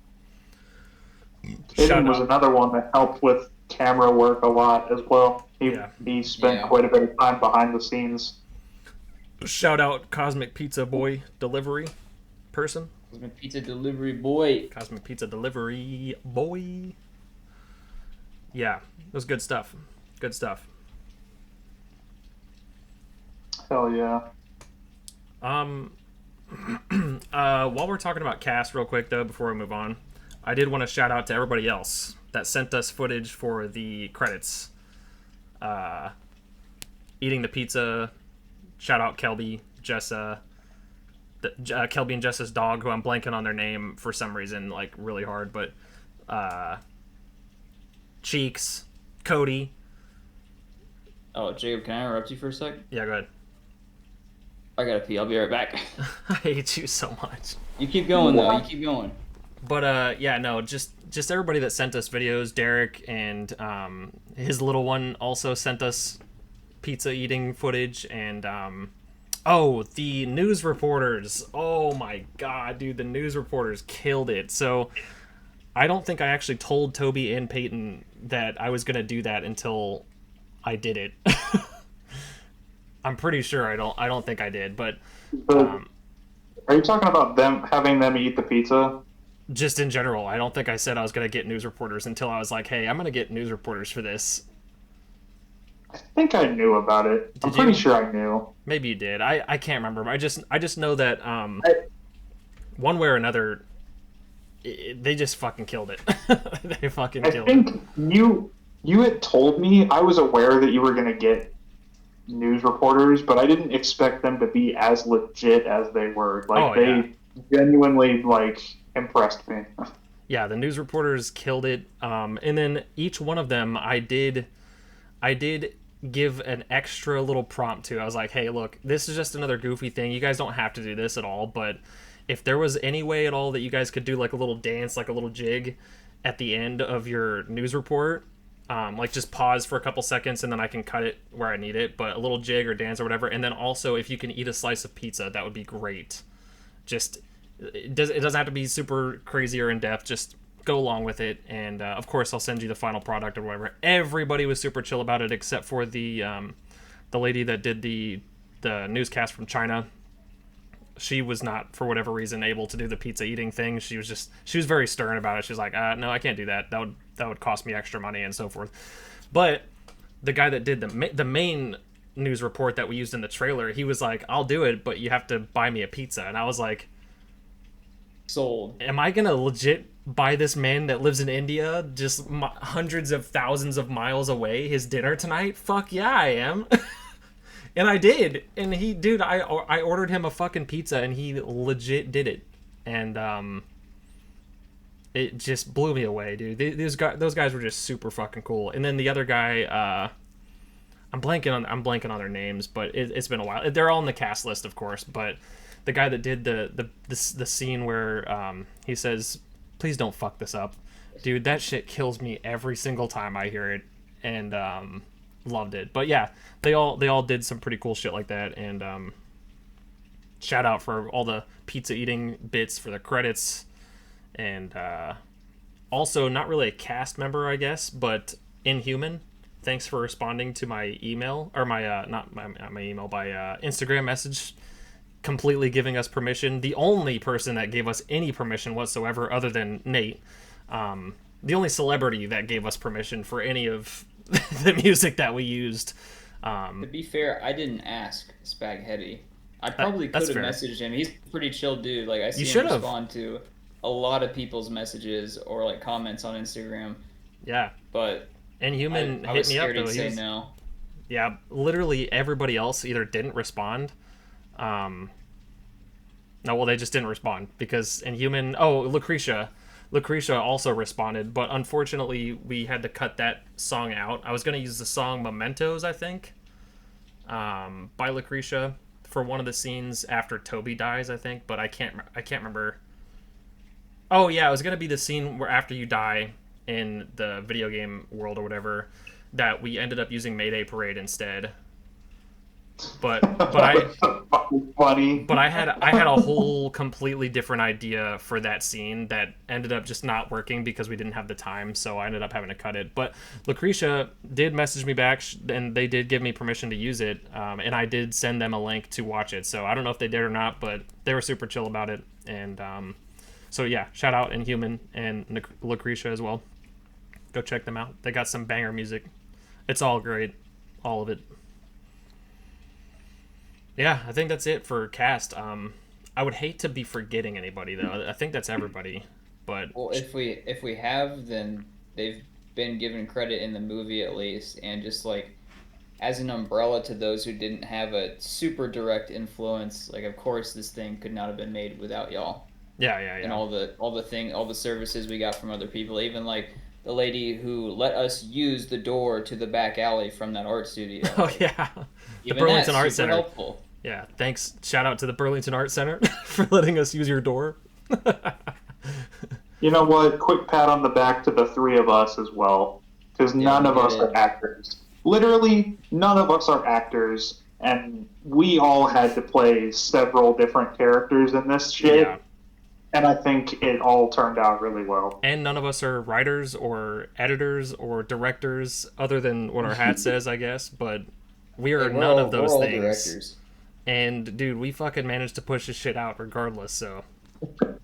Caden was another one that helped with camera work a lot as well. He spent quite a bit of time behind the scenes. Shout out Cosmic Pizza Boy delivery person. Cosmic Pizza Delivery Boy. Cosmic Pizza Delivery Boy. Yeah, it was good stuff. Good stuff. Hell yeah. While we're talking about cast real quick, though, before we move on, I did want to shout out to everybody else that sent us footage for the credits. Eating the pizza. Shout out Kelby, Jessa, Kelby and Jessa's dog, who I'm blanking on their name for some reason, like really hard, but Cheeks, Cody. Oh, Jacob, can I interrupt you for a sec? Yeah, go ahead. I gotta pee. I'll be right back. I hate you so much. You keep going though. You keep going. But yeah, no, just everybody that sent us videos. Derek and his little one also sent us pizza eating footage, and the news reporters. Oh my god, dude, the news reporters killed it. So I don't think I actually told Toby and Peyton that I was gonna do that until I did it. I'm pretty sure I don't think I did, but are you talking about having them eat the pizza? Just in general, I don't think I said I was going to get news reporters until I was like, hey, I'm going to get news reporters for this. I think I knew about it. I'm pretty sure I knew. Maybe you did. I can't remember. I just know that one way or another, they just fucking killed it. They fucking killed it. I think you had told me. I was aware that you were going to get news reporters, but I didn't expect them to be as legit as they were. Like, they genuinely, like, impressed me. Yeah, the news reporters killed it. And then each one of them, I did give an extra little prompt to. I was like, hey, look, this is just another goofy thing. You guys don't have to do this at all, but if there was any way at all that you guys could do like a little dance, like a little jig at the end of your news report, like just pause for a couple seconds and then I can cut it where I need it, but a little jig or dance or whatever. And then also if you can eat a slice of pizza, that would be great. Just It doesn't have to be super crazy or in depth. Just go along with it, and of course I'll send you the final product or whatever. Everybody was super chill about it except for the lady that did the newscast from China. She was not, for whatever reason, able to do the pizza eating thing. She was very stern about it. She was like, no, I can't do that. That would cost me extra money and so forth. But the guy that did the main news report that we used in the trailer, he was like, I'll do it, but you have to buy me a pizza. And I was like, sold. Am I gonna legit buy this man that lives in India, just hundreds of thousands of miles away, his dinner tonight? Fuck yeah, I am. And I did. And I ordered him a fucking pizza, and he legit did it. And it just blew me away, dude. Those guys were just super fucking cool. And then the other guy, I'm blanking on their names, but it's been a while. They're all in the cast list, of course. But the guy that did the scene where he says, "Please don't fuck this up," dude. That shit kills me every single time I hear it. And loved it. But yeah, they all did some pretty cool shit like that. And shout out for all the pizza eating bits for the credits. And also, not really a cast member, I guess, but Inhuman. Thanks for responding to my email, or my not my email, by Instagram message, completely giving us permission. The only person that gave us any permission whatsoever, other than Nate, the only celebrity that gave us permission for any of the music that we used. To be fair, I didn't ask Spaghetti. I probably could have messaged him. He's a pretty chill dude. Like, I see him respond to a lot of people's messages or like comments on Instagram. Yeah, but Inhuman I hit me up though. Say no. Yeah, literally everybody else either didn't respond. No, well, they just didn't respond because Inhuman. Oh, Lucretia also responded, but unfortunately we had to cut that song out. I was going to use the song Mementos, I think, by Lucretia for one of the scenes after Toby dies, I think, but I can't remember. Oh yeah, it was going to be the scene where after you die in the video game world or whatever, that we ended up using Mayday Parade instead. But I had a whole completely different idea for that scene that ended up just not working because we didn't have the time, so I ended up having to cut it. But Lucretia did message me back, and they did give me permission to use it, and I did send them a link to watch it. So I don't know if they did or not, but they were super chill about it. And so yeah, shout out Inhuman and Lucretia as well. Go check them out. They got some banger music. It's all great, all of it. Yeah, I think that's it for cast. I would hate to be forgetting anybody though. I think that's everybody. But well, if we have, then they've been given credit in the movie at least, and just like as an umbrella to those who didn't have a super direct influence. Like, of course, this thing could not have been made without y'all. Yeah. And all the services we got from other people, even like the lady who let us use the door to the back alley from that art studio. Oh yeah, the Burlington Art Center. Helpful. Yeah, thanks. Shout out to the Burlington Art Center for letting us use your door. You know what? Quick pat on the back to the three of us as well, because none of us are actors. Literally, none of us are actors, and we all had to play several different characters in this shit. Yeah. And I think it all turned out really well. And none of us are writers or editors or directors, other than what our hat says, I guess. But we are none of those things. Directors. And dude, we fucking managed to push this shit out regardless. So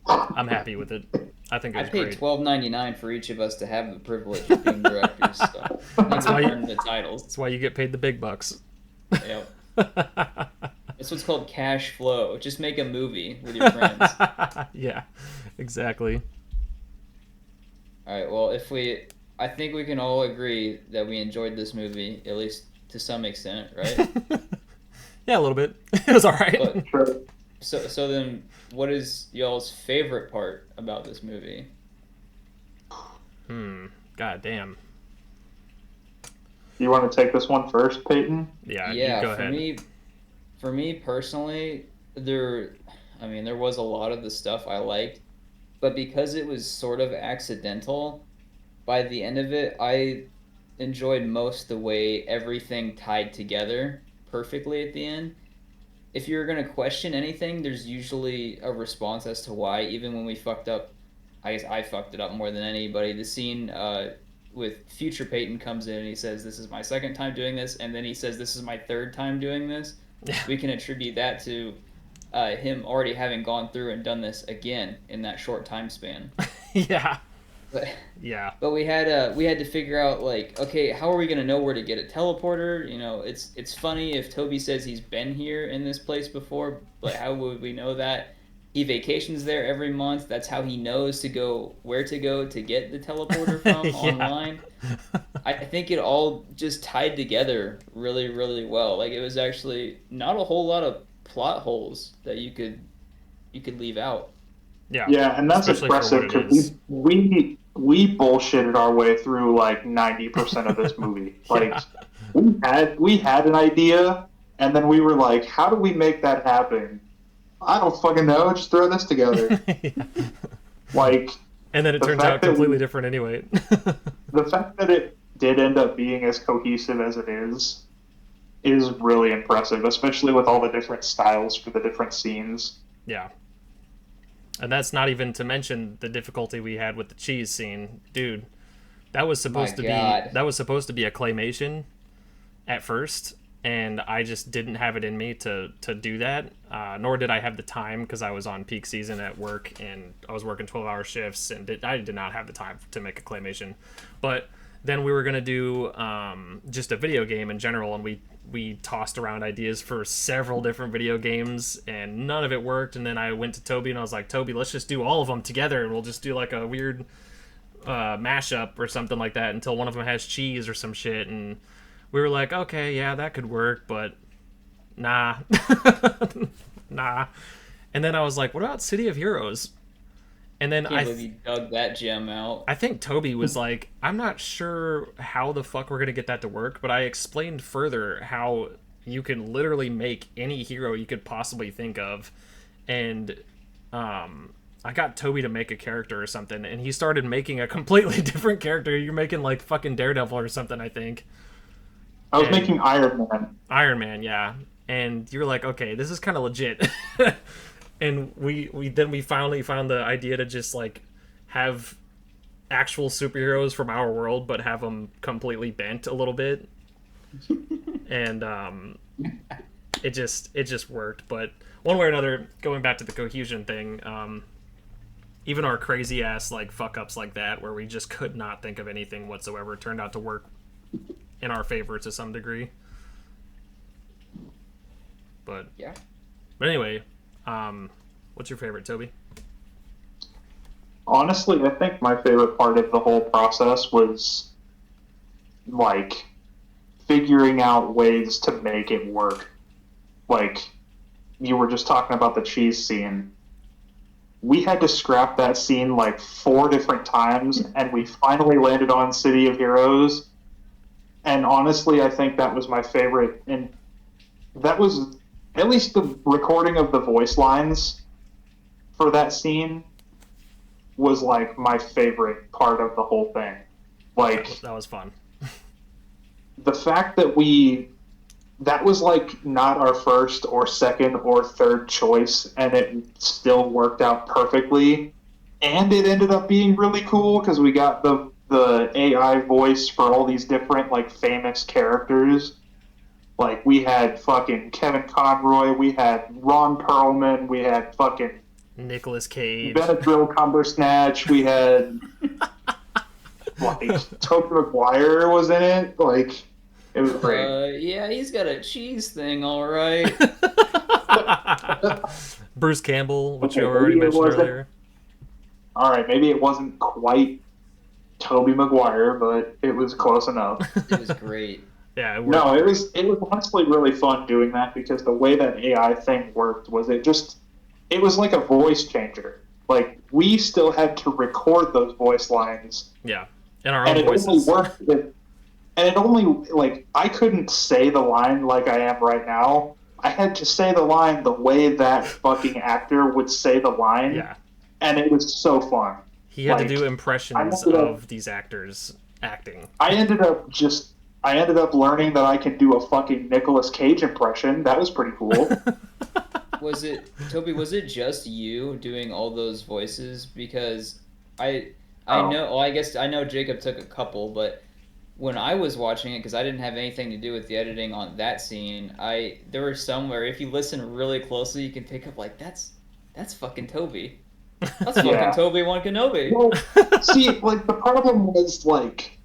I'm happy with it. I think it was great. I paid $12.99 for each of us to have the privilege of being directors. So that's why you earned the titles. That's why you get paid the big bucks. Yep. That's what's called cash flow. Just make a movie with your friends. Yeah, exactly. All right. Well, I think we can all agree that we enjoyed this movie, at least to some extent, right? Yeah, a little bit. It was all right. But, so then, what is y'all's favorite part about this movie? God damn. You want to take this one first, Peyton? Yeah, you go ahead. For me personally, there was a lot of the stuff I liked, but because it was sort of accidental, by the end of it, I enjoyed most the way everything tied together perfectly at the end. if you're gonna question anything, there's usually a response as to why. Even when we fucked up, I guess I fucked it up more than anybody. The scene with future Peyton comes in and he says, "This is my second time doing this," and then he says, "This is my third time doing this." Yeah. We can attribute that to him already having gone through and done this again in that short time span. Yeah. But, Yeah. but we had to figure out, like, okay, how are we gonna know where to get a teleporter? You know, it's funny if Toby says he's been here in this place before, but how would we know that? He vacations there every month. That's how he knows where to go to get the teleporter from Yeah. online. I think it all just tied together really, really well. Like, it was actually not a whole lot of plot holes that you could leave out. Yeah. Yeah, and that's Especially for impressive what it because is. we bullshitted our way through like 90% of this movie. Like we had an idea, and then we were like, how do we make that happen? I don't fucking know. Just throw this together. Yeah. Like, And then it the turns fact out that completely different anyway. the fact that it did end up being as cohesive as it is really impressive, especially with all the different styles for the different scenes. Yeah. And that's not even to mention the difficulty we had with the cheese scene. Dude, that was supposed to be a claymation at first, and I just didn't have it in me to do that. Nor did I have the time because I was on peak season at work and I was working 12-hour shifts, and I did not have the time to make a claymation. But then we were going to do just a video game in general, and we tossed around ideas for several different video games, and none of it worked. And then I went to Toby and I was like, Toby, let's just do all of them together, and we'll just do like a weird mashup or something like that until one of them has cheese or some shit. And we were like, okay, yeah, that could work, but nah. Nah. And then I was like, what about City of Heroes? And then Can't believe you dug that gem out. I think Toby was like, I'm not sure how the fuck we're going to get that to work, but I explained further how you can literally make any hero you could possibly think of. And I got Toby to make a character or something, and he started making a completely different character. You're making like fucking Daredevil or something, I think. I was making Iron Man. Iron Man, yeah. And you're like, okay, this is kind of legit. And we finally found the idea to just like have actual superheroes from our world, but have them completely bent a little bit. And it just worked. But one way or another, going back to the cohesion thing, even our crazy ass like fuck ups like that, where we just could not think of anything whatsoever, turned out to work in our favor to some degree. But yeah. But anyway, what's your favorite, Toby? Honestly, I think my favorite part of the whole process was like figuring out ways to make it work. Like, you were just talking about the cheese scene. We had to scrap that scene like 4 different times, and we finally landed on City of Heroes. And honestly, I think that was my favorite. And that was at least the recording of the voice lines for that scene was like my favorite part of the whole thing. Like, that was fun. The fact that that was like not our first or second or third choice, and it still worked out perfectly. And it ended up being really cool because we got the AI voice for all these different like famous characters. Like, we had fucking Kevin Conroy, we had Ron Perlman, we had fucking Nicolas Cage, Benadryl Cumbersnatch, we had like Toby Maguire was in it. Like, it was great. Yeah, he's got a cheese thing, all right. Bruce Campbell, which Okay, you already maybe it mentioned wasn't- earlier. All right, maybe it wasn't quite Toby Maguire, but it was close enough. It was great. Yeah, it worked. No, it was honestly really fun doing that because the way that AI thing worked was it was like a voice changer. Like, we still had to record those voice lines. Yeah, in our And own it voices. only worked and it only, like, I couldn't say the line like I am right now. I had to say the line the way that fucking actor would say the line. Yeah. And it was so fun. He had Like, to do impressions ended up- of these actors acting. I ended up just I ended up learning that I can do a fucking Nicolas Cage impression. That was pretty cool. Was it Toby? Was it just you doing all those voices? Because I Oh, know. Well, I guess I know Jacob took a couple, but when I was watching it, because I didn't have anything to do with the editing on that scene, there were some where if you listen really closely, you can pick up like that's fucking Toby. That's fucking yeah. Toby One Kenobi. Well, see, like the problem was like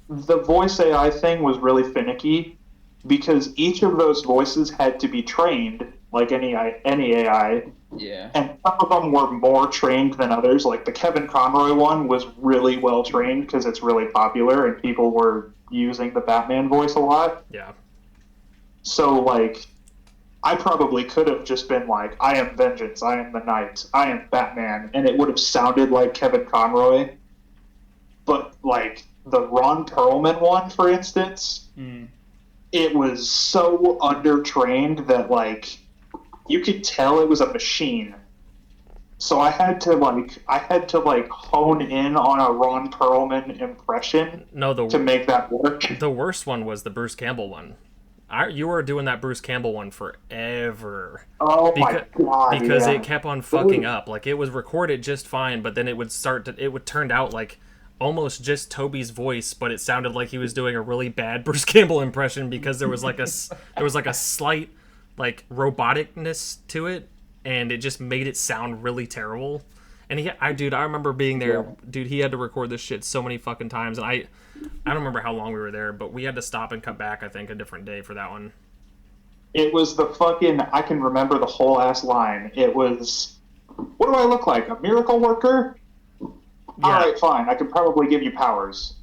the voice AI thing was really finicky because each of those voices had to be trained like any AI, Yeah. and some of them were more trained than others. Like the Kevin Conroy one was really well trained because it's really popular and people were using the Batman voice a lot. Yeah. So like I probably could have just been like, I am vengeance, I am the knight, I am Batman, and it would have sounded like Kevin Conroy. But like the Ron Perlman one, for instance, it was so undertrained that like you could tell it was a machine. So I had to like hone in on a Ron Perlman impression No, to make that work. the worst one was the Bruce Campbell one. You were doing that Bruce Campbell one forever. Oh my god! Because yeah. it kept on fucking up. Like it was recorded just fine, but then it would turn out like almost just Toby's voice, but it sounded like he was doing a really bad Bruce Campbell impression because there was like a slight like roboticness to it, and it just made it sound really terrible. And I remember being there, dude. He had to record this shit so many fucking times, and I don't remember how long we were there, but we had to stop and come back. I think a different day for that one. It was the fucking. I can remember the whole ass line. It was, "What do I look like? A miracle worker?" Yeah. All right, fine. I could probably give you powers.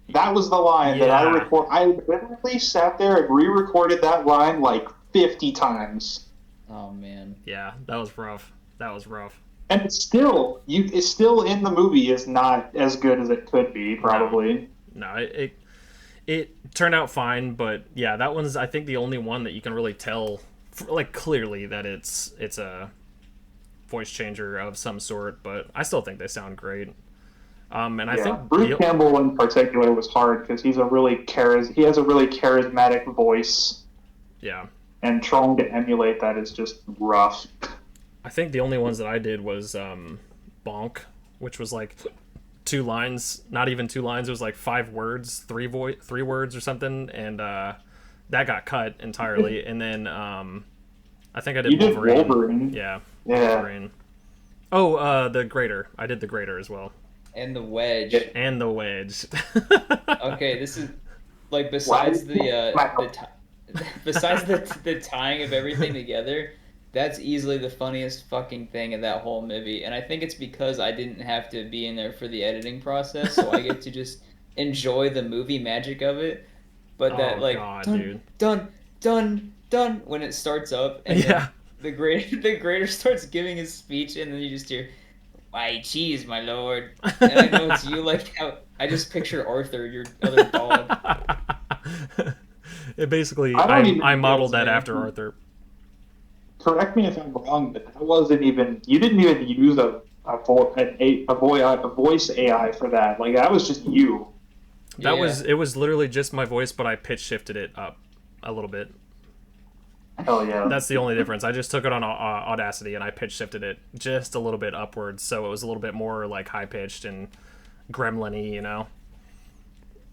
That was the line that I record. I literally sat there and re-recorded that line like 50 times. Oh man. Yeah, that was rough. That was rough. And it's still in the movie is not as good as it could be, probably. No, it turned out fine, but yeah, that one's I think the only one that you can really tell like clearly that it's a voice changer of some sort, but I still think they sound great. And I think Bruce Campbell in particular was hard because he has a really charismatic voice. Yeah. And trying to emulate that is just rough. I think the only ones that I did was Bonk, which was like 2 lines, not even 2 lines. It was like 5 words, 3 words or something, and that got cut entirely. And then I think I did Wolverine. Yeah. Wolverine. Oh, the Grater. I did the Grater as well. And the Wedge. And the Wedge. Okay, this is like besides besides the tying of everything together, that's easily the funniest fucking thing in that whole movie. And I think it's because I didn't have to be in there for the editing process, so I get to just enjoy the movie magic of it. But that done when it starts up and the greater starts giving his speech, and then you just hear, "My cheese, my lord." And I know it's you, like how I just picture Arthur, your other dog. It basically, I modeled that after Arthur. Correct me if I'm wrong, but that wasn't even. You didn't even use a voice AI for that. Like that was just you. It was literally just my voice, but I pitch shifted it up a little bit. Hell yeah. That's the only difference. I just took it on Audacity and I pitch shifted it just a little bit upwards, so it was a little bit more like high pitched and gremlin-y, you know.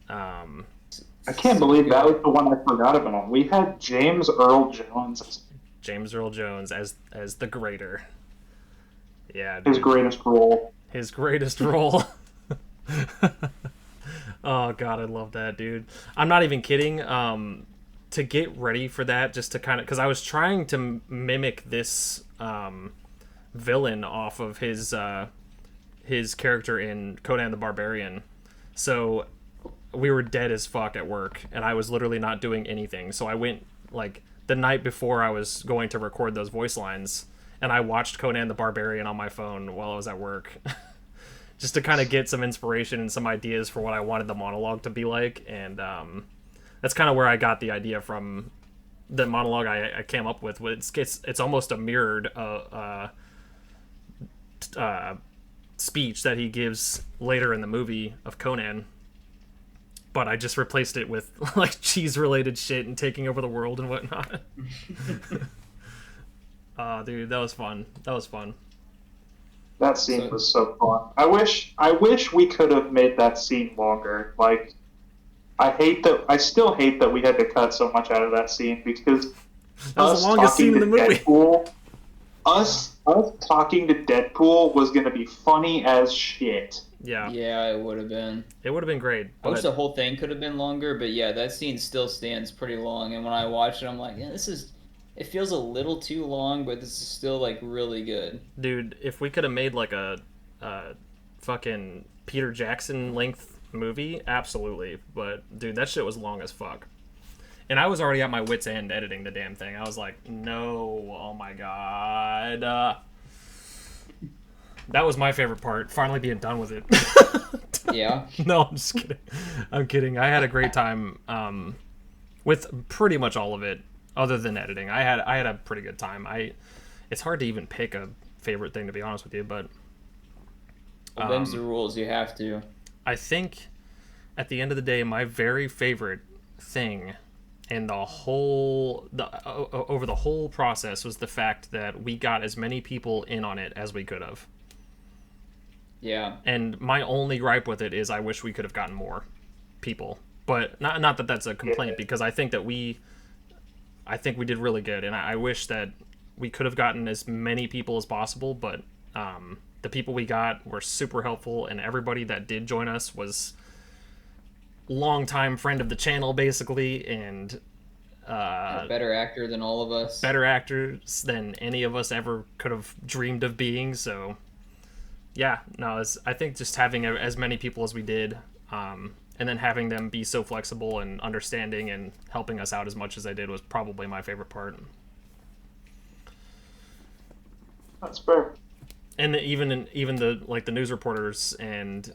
I can't believe that was the one I forgot about. We had James Earl Jones as the Grater. Yeah, dude. His greatest role. Oh god, I love that, dude. I'm not even kidding. To get ready for that, just to kind of, because I was trying to mimic this villain off of his character in Conan the Barbarian. So we were dead as fuck at work, and I was literally not doing anything. So I went like the night before I was going to record those voice lines, and I watched Conan the Barbarian on my phone while I was at work. Just to kind of get some inspiration and some ideas for what I wanted the monologue to be like, and that's kind of where I got the idea from. The monologue I came up with. It's almost a mirrored speech that he gives later in the movie of Conan, but I just replaced it with like cheese-related shit and taking over the world and whatnot. Dude, that was fun. That was fun. That scene was so fun. I wish we could have made that scene longer. Like, I still hate that we had to cut so much out of that scene because that was the longest scene in the movie. Deadpool, us talking to Deadpool was gonna be funny as shit. Yeah. Yeah, it would have been. It would have been great. I wish the whole thing could have been longer, but yeah, that scene still stands pretty long. And when I watch it, I'm like, yeah, it feels a little too long, but this is still like really good. Dude, if we could have made like a fucking Peter Jackson length movie, absolutely. But dude, that shit was long as fuck. And I was already at my wit's end editing the damn thing. I was like, no, oh my god. That was my favorite part, finally being done with it. Yeah? No, I'm just kidding. I'm kidding. I had a great time with pretty much all of it, other than editing. I had a pretty good time. It's hard to even pick a favorite thing, to be honest with you, but... them's the rules, you have to. I think, at the end of the day, my very favorite thing in the whole... over the whole process was the fact that we got as many people in on it as we could have. Yeah. And my only gripe with it is I wish we could have gotten more people. But not that that's a complaint, because I think we did really good, and I wish that we could have gotten as many people as possible, but the people we got were super helpful, and everybody that did join us was longtime friend of the channel, basically, and a better actor than all of us. Better actors than any of us ever could have dreamed of being, so... Yeah, no, I think just having as many people as we did, and then having them be so flexible and understanding and helping us out as much as they did was probably my favorite part. That's fair. And even the news reporters and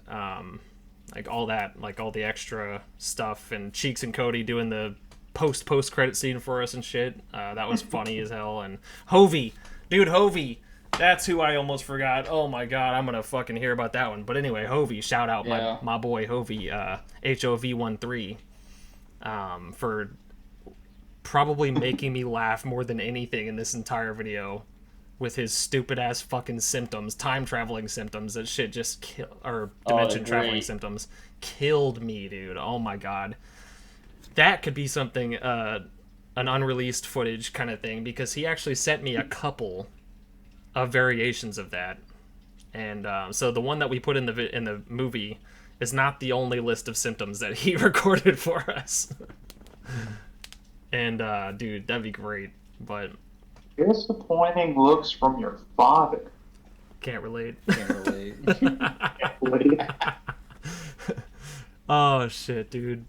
like all that, like all the extra stuff, and Cheeks and Cody doing the post credit scene for us and shit. That was funny as hell. And Hovey, that's who I almost forgot. Oh my god, I'm gonna fucking hear about that one. But anyway, Hovey, shout out my boy Hovey, HOV13, for probably making me laugh more than anything in this entire video with his stupid ass fucking symptoms, time traveling symptoms. That shit just dimension traveling symptoms killed me, dude. Oh my god, that could be something, an unreleased footage kind of thing, because he actually sent me a couple of variations of that, and so the one that we put in the movie is not the only list of symptoms that he recorded for us. And dude, that'd be great, but disappointing looks from your father. Can't relate. Can't relate. Oh shit, dude.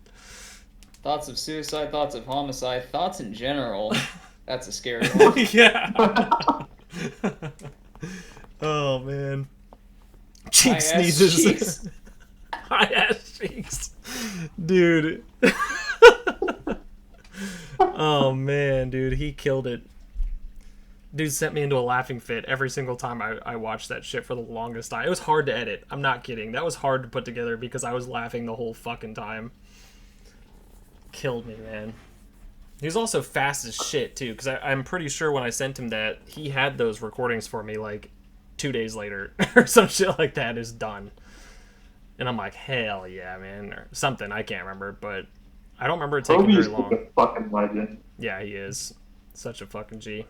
Thoughts of suicide, thoughts of homicide, thoughts in general. That's a scary one. Yeah. Oh man. Cheek sneezes. High ass cheeks. Dude. Oh man, dude, he killed it. Dude sent me into a laughing fit every single time I watched that shit for the longest time. It was hard to edit. I'm not kidding. That was hard to put together because I was laughing the whole fucking time. Killed me, man. He was also fast as shit, too, because I'm pretty sure when I sent him that, he had those recordings for me, like, 2 days later, or some shit like that is done. And I'm like, hell yeah, man, or something, I can't remember, but I don't remember it taking very long. Toby's a fucking legend. Yeah, he is. Such a fucking G.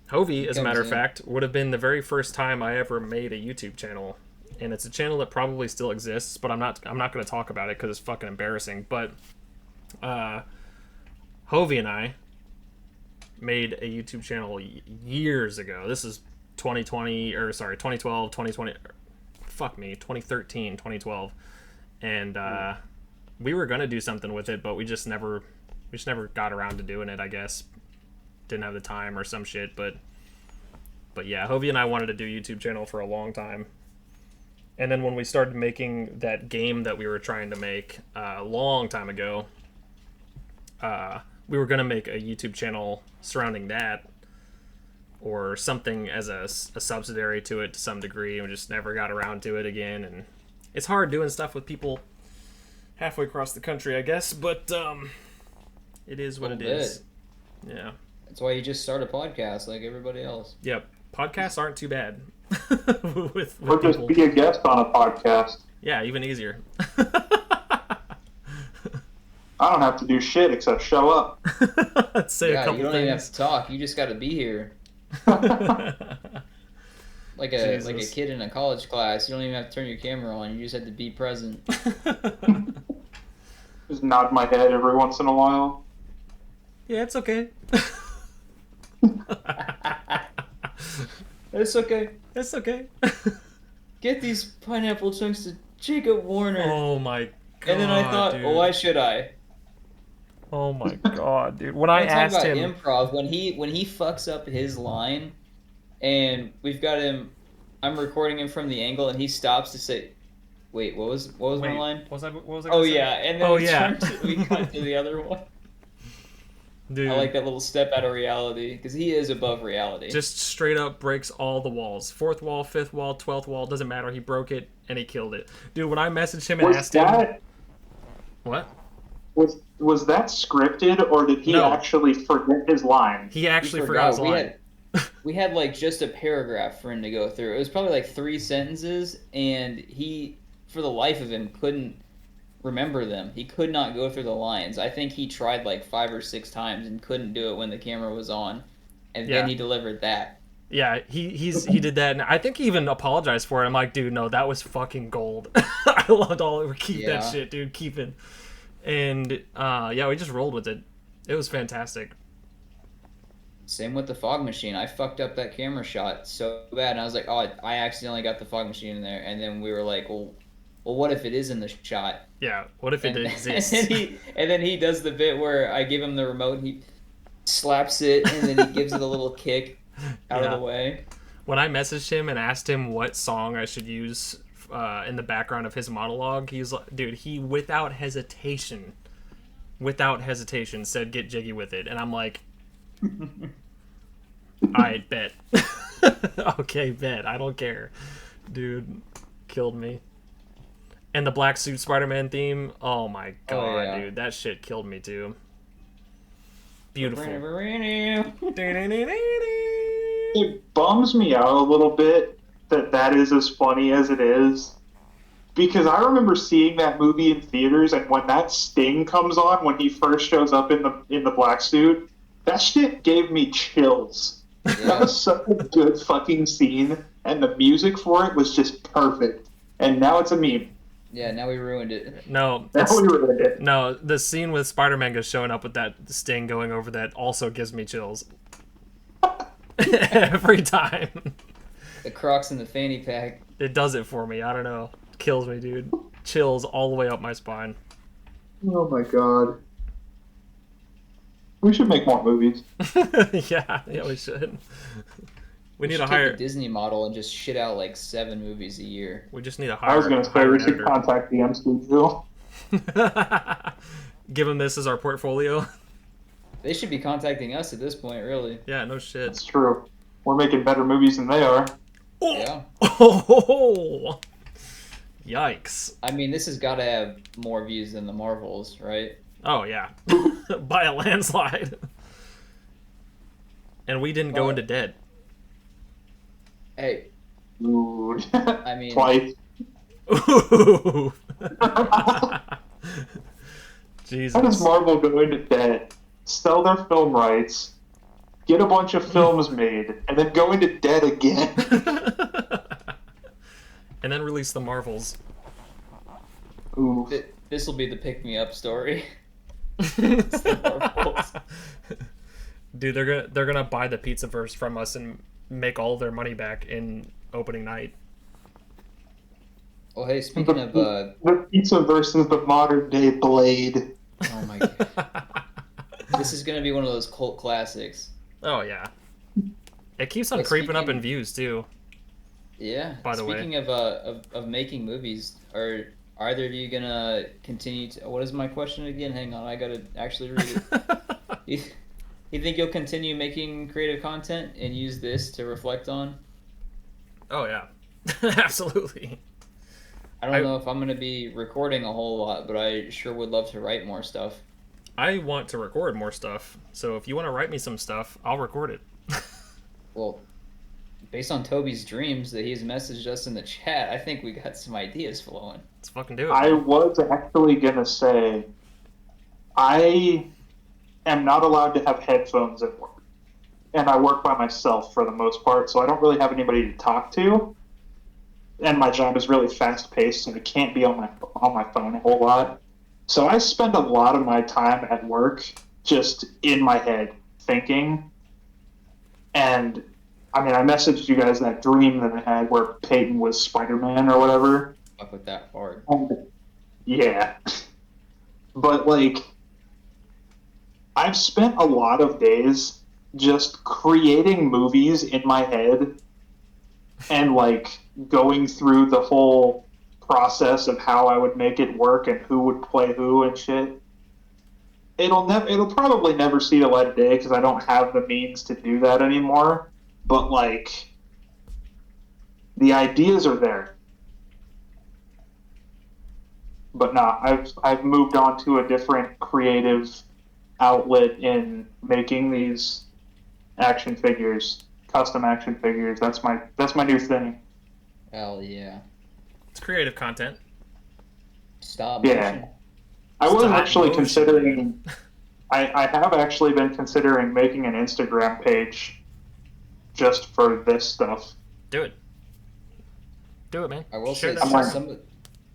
Hovey, as a matter of fact, would have been the very first time I ever made a YouTube channel. And it's a channel that probably still exists, but I'm not going to talk about it because it's fucking embarrassing, but... Hovey and I made a YouTube channel years ago. This is 2012, 2020, fuck me, 2013, 2012. And we were going to do something with it, but we just never got around to doing it, I guess. Didn't have the time or some shit, but yeah, Hovey and I wanted to do a YouTube channel for a long time. And then when we started making that game that we were trying to make a long time ago, we were going to make a YouTube channel surrounding that or something as a subsidiary to it to some degree, and we just never got around to it again. And it's hard doing stuff with people halfway across the country, I guess. But it is what it is. Yeah. That's why you just start a podcast like everybody else. Yep. Podcasts aren't too bad. with or just people. be a guest on a podcast. Yeah, even easier. I don't have to do shit except show up. Say a couple you don't things. even have to talk. You just got to be here. Like a kid in a college class. You don't even have to turn your camera on. You just have to be present. Just nod my head every once in a while. Yeah, it's okay. It's okay. It's okay. Get these pineapple chunks to Jacob Warner. Oh my god. And then I thought, dude. well, why should I? Oh my god, dude. When I talk asked about him improv, when he fucks up his line, and we've got him, I'm recording him from the angle, and he stops to say, "Wait, what was my line?" What was I Oh gonna say? yeah, and then we cut to the other one. Dude, I like that little step out of reality because he is above reality. just straight up breaks all the walls. 4th wall, 5th wall, 12th wall, doesn't matter. He broke it and he killed it. Dude, when I messaged him and asked him, what? Was that scripted, or did he actually forget his line? He actually forgot his line. We had like just a paragraph for him to go through. It was probably like 3 sentences, and he, for the life of him, couldn't remember them. He could not go through the lines. I think he tried like 5 or 6 times and couldn't do it when the camera was on, and then he delivered that. Yeah, he did that, and I think he even apologized for it. I'm like, dude, no, that was fucking gold. I loved all of it. Keep that shit, dude. Keep it. And we just rolled with it. It was fantastic. Same with the fog machine. I fucked up that camera shot so bad, and I was like, oh, I accidentally got the fog machine in there. And then we were like, well, what if it is in the shot? Yeah, what if it exists? And then he does the bit where I give him the remote, and he slaps it, and then he gives it a little kick out of the way. When I messaged him and asked him what song I should use in the background of his monologue, he's like, dude, he without hesitation said, "Get jiggy with it," and I'm like, I bet. Okay, bet. I don't care, dude. Killed me. And the black suit Spider-Man theme, oh my god, dude, that shit killed me too. Beautiful. It bums me out a little bit that is as funny as it is, because I remember seeing that movie in theaters, and when that sting comes on when he first shows up in the black suit, that shit gave me chills. Yeah. That was such a good fucking scene, and the music for it was just perfect. And now it's a meme. Yeah, now we ruined it. No, the scene with Spider-Man just showing up with that sting going over that also gives me chills. Every time. The Crocs in the fanny pack. It does it for me. I don't know. Kills me, dude. Chills all the way up my spine. Oh my god. We should make more movies. yeah, we should. We need to take hire the Disney model and just shit out like 7 movies a year. We just need to hire. I was going to say we should contact the MCU. Give them this as our portfolio. They should be contacting us at this point, really. Yeah, no shit. That's true. We're making better movies than they are. Oh. Yeah. Oh. Yikes. I mean, this has got to have more views than the Marvels, right? Oh, yeah. By a landslide. And we didn't go into debt. Hey. Dude. I mean... Twice. Ooh. Jesus. How does Marvel go into debt, sell their film rights, get a bunch of films made, and then go into debt again? And then release the Marvels. Ooh. This will be the pick-me-up story. It's the Marvels. Dude, they're gonna buy the Pizzaverse from us and make all their money back in opening night. Well, hey, speaking of... The Pizzaverse is the modern-day Blade. Oh my god. This is gonna be one of those cult classics. Oh, yeah. It keeps on creeping up in views, too. Yeah. By the way. Speaking of making movies, are either of you gonna continue to... What is my question again? Hang on, I gotta actually read it. You think you'll continue making creative content and use this to reflect on? Oh, yeah. Absolutely. I don't know if I'm going to be recording a whole lot, but I sure would love to write more stuff. I want to record more stuff, so if you want to write me some stuff, I'll record it. Well, based on Toby's dreams that he's messaged us in the chat, I think we got some ideas flowing. Let's fucking do it. I was actually gonna say, I am not allowed to have headphones at work, and I work by myself for the most part, so I don't really have anybody to talk to. And my job is really fast paced, so I can't be on my phone a whole lot. So I spend a lot of my time at work just in my head thinking. And I mean, I messaged you guys that dream that I had where Peyton was Spider-Man or whatever. Fuck with that hard. Yeah. But like, I've spent a lot of days just creating movies in my head and like going through the whole process of how I would make it work and who would play who and shit. It'll probably never see the light of day because I don't have the means to do that anymore. But like, the ideas are there. But nah, I've moved on to a different creative outlet in making these action figures, custom action figures. That's my new thing. Hell yeah. It's creative content. Stop. Yeah. Motion. I was Stop actually motion. considering. I have actually been considering making an Instagram page just for this stuff. Do it. Do it, man. I will Share say that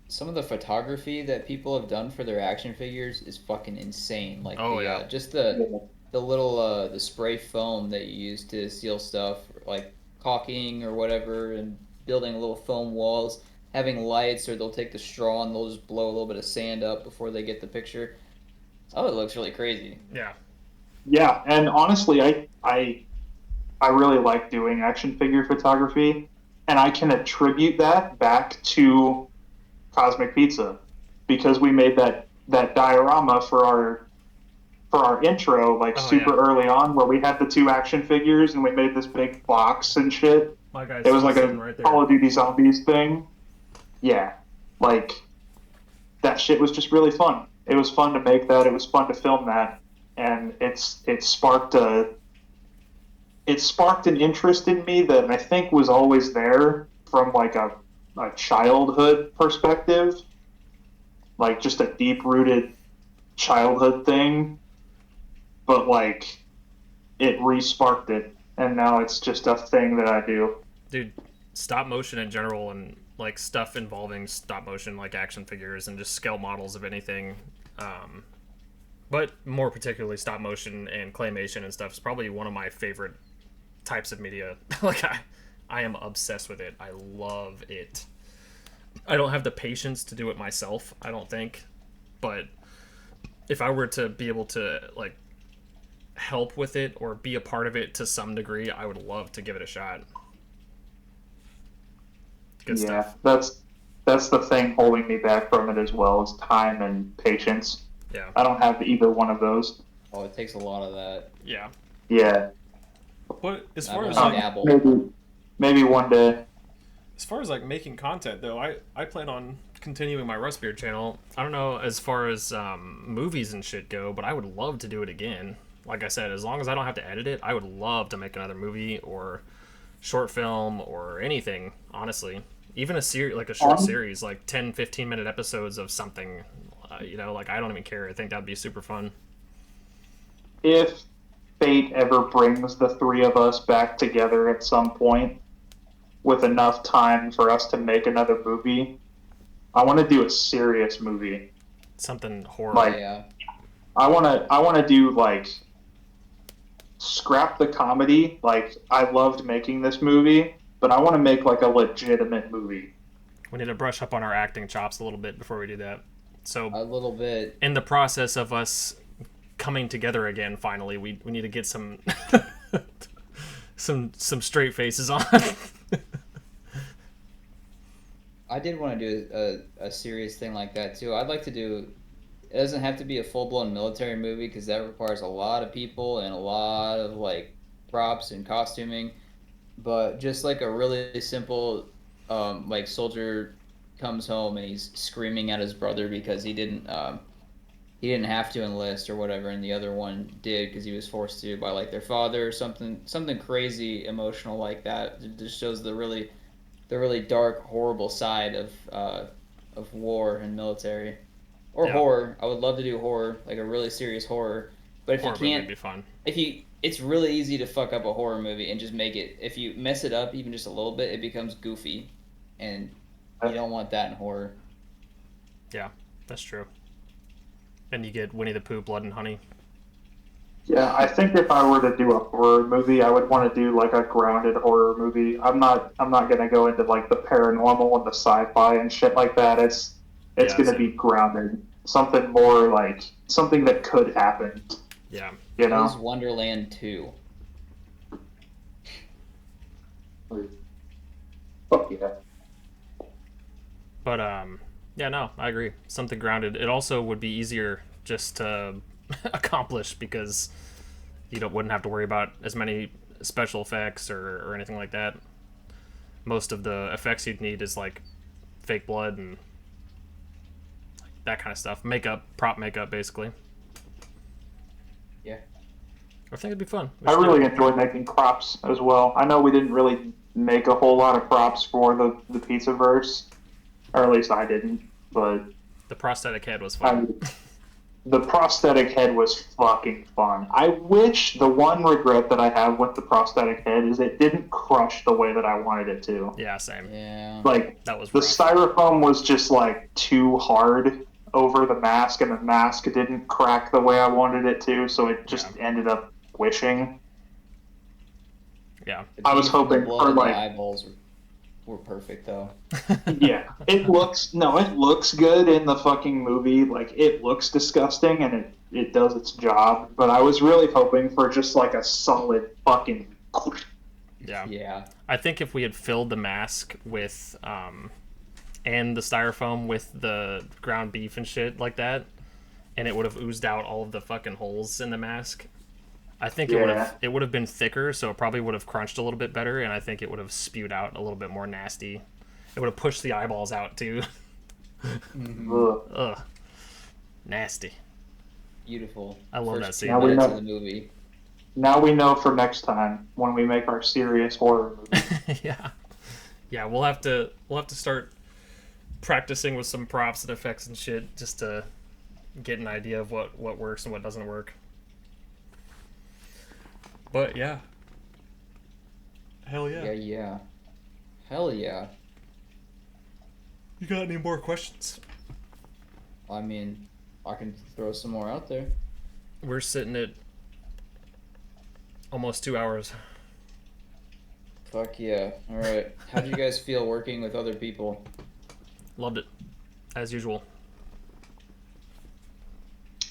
some of the photography that people have done for their action figures is fucking insane. Like just the little the spray foam that you use to seal stuff, like caulking or whatever, and building little foam walls, having lights, or they'll take the straw and they'll just blow a little bit of sand up before they get the picture. Oh, it looks really crazy. Yeah. Yeah, and honestly, I really like doing action figure photography, and I can attribute that back to Cosmic Pizza because we made that diorama for our intro super early on where we had the two action figures and we made this big box and shit. My guy's it was like a right there. Call of Duty Zombies thing. Yeah, like that shit was just really fun. It was fun to make that. It was fun to film that, and it sparked an interest in me that I think was always there from like a childhood perspective, like just a deep-rooted childhood thing, but like it re-sparked it, and now it's just a thing that I do. Dude, stop motion in general and like stuff involving stop motion, like action figures and just scale models of anything, but more particularly stop motion and claymation and stuff is probably one of my favorite types of media. Like I am obsessed with it. I love it. I don't have the patience to do it myself, I don't think, but if I were to be able to like help with it or be a part of it to some degree, I would love to give it a shot. Good stuff. That's the thing holding me back from it as well, is time and patience. Yeah. I don't have either one of those. Oh, it takes a lot of that. Yeah. Yeah. But as far I'm as gonna like, dabble. Maybe one day. as far as like making content though, I plan on continuing my Rustbeard channel. I don't know as far as movies and shit go, but I would love to do it again. Like I said, as long as I don't have to edit it, I would love to make another movie or short film or anything, honestly. Even a series, like a short series, like 10, 15-minute episodes of something, like I don't even care. I think that'd be super fun. If fate ever brings the three of us back together at some point with enough time for us to make another movie, I want to do a serious movie. Something horror. Like, I want to do like scrap the comedy. Like, I loved making this movie, but I want to make like a legitimate movie. We need to brush up on our acting chops a little bit before we do that. So A little bit. in the process of us coming together again, finally, we need to get some some straight faces on. I did want to do a serious thing like that too. I'd like to do. It doesn't have to be a full-blown military movie because that requires a lot of people and a lot of like props and costuming. But just like a really simple, like soldier comes home and he's screaming at his brother because he didn't have to enlist or whatever, and the other one did because he was forced to by like their father or something crazy emotional like that. It just shows the really dark, horrible side of war and military, or horror. I would love to do horror, like a really serious horror. But if Horror you movie can't, would be fun. it's really easy to fuck up a horror movie and just make it. If you mess it up even just a little bit, it becomes goofy, and you don't want that in horror. Yeah, that's true. And you get Winnie the Pooh, Blood and Honey. Yeah, I think if I were to do a horror movie, I would want to do like a grounded horror movie. I'm not gonna go into like the paranormal and the sci-fi and shit like that. It's gonna be grounded. Something more like something that could happen. Yeah. You know? Alice Wonderland 2. Fuck yeah. But yeah, no, I agree. Something grounded. It also would be easier just to accomplish because you wouldn't have to worry about as many special effects or anything like that. Most of the effects you'd need is like fake blood and that kind of stuff. Prop makeup, basically. Yeah. I think it'd be fun. I really enjoyed making props as well. I know we didn't really make a whole lot of props for the Pizzaverse, or at least I didn't, but the prosthetic head was fun. The prosthetic head was fucking fun. I wish, the one regret that I have with the prosthetic head is it didn't crush the way that I wanted it to. Yeah, same. Yeah. Like, that was the rough. styrofoam was just like too hard over the mask, and the mask didn't crack the way I wanted it to, so it just ended up squishing. Yeah. I was hoping for like the eyeballs were perfect though. Yeah, it looks good in the fucking movie. Like, it looks disgusting and it does its job. But I was really hoping for just like a solid fucking. Yeah. Yeah. I think if we had filled the mask with and the styrofoam with the ground beef and shit like that, and it would have oozed out all of the fucking holes in the mask. I think it would have been thicker, so it probably would have crunched a little bit better, and I think it would have spewed out a little bit more nasty. It would have pushed the eyeballs out too. Ugh, nasty. Beautiful. I love that scene. Now we know. The movie. Now we know for next time when we make our serious horror movie. Yeah. We'll have to start practicing with some props and effects and shit just to get an idea of what works and what doesn't work. But yeah. Hell yeah. Yeah. Hell yeah. You got any more questions? I mean, I can throw some more out there. We're sitting at almost 2 hours. Fuck yeah. Alright. How do you guys feel working with other people? Loved it. As usual.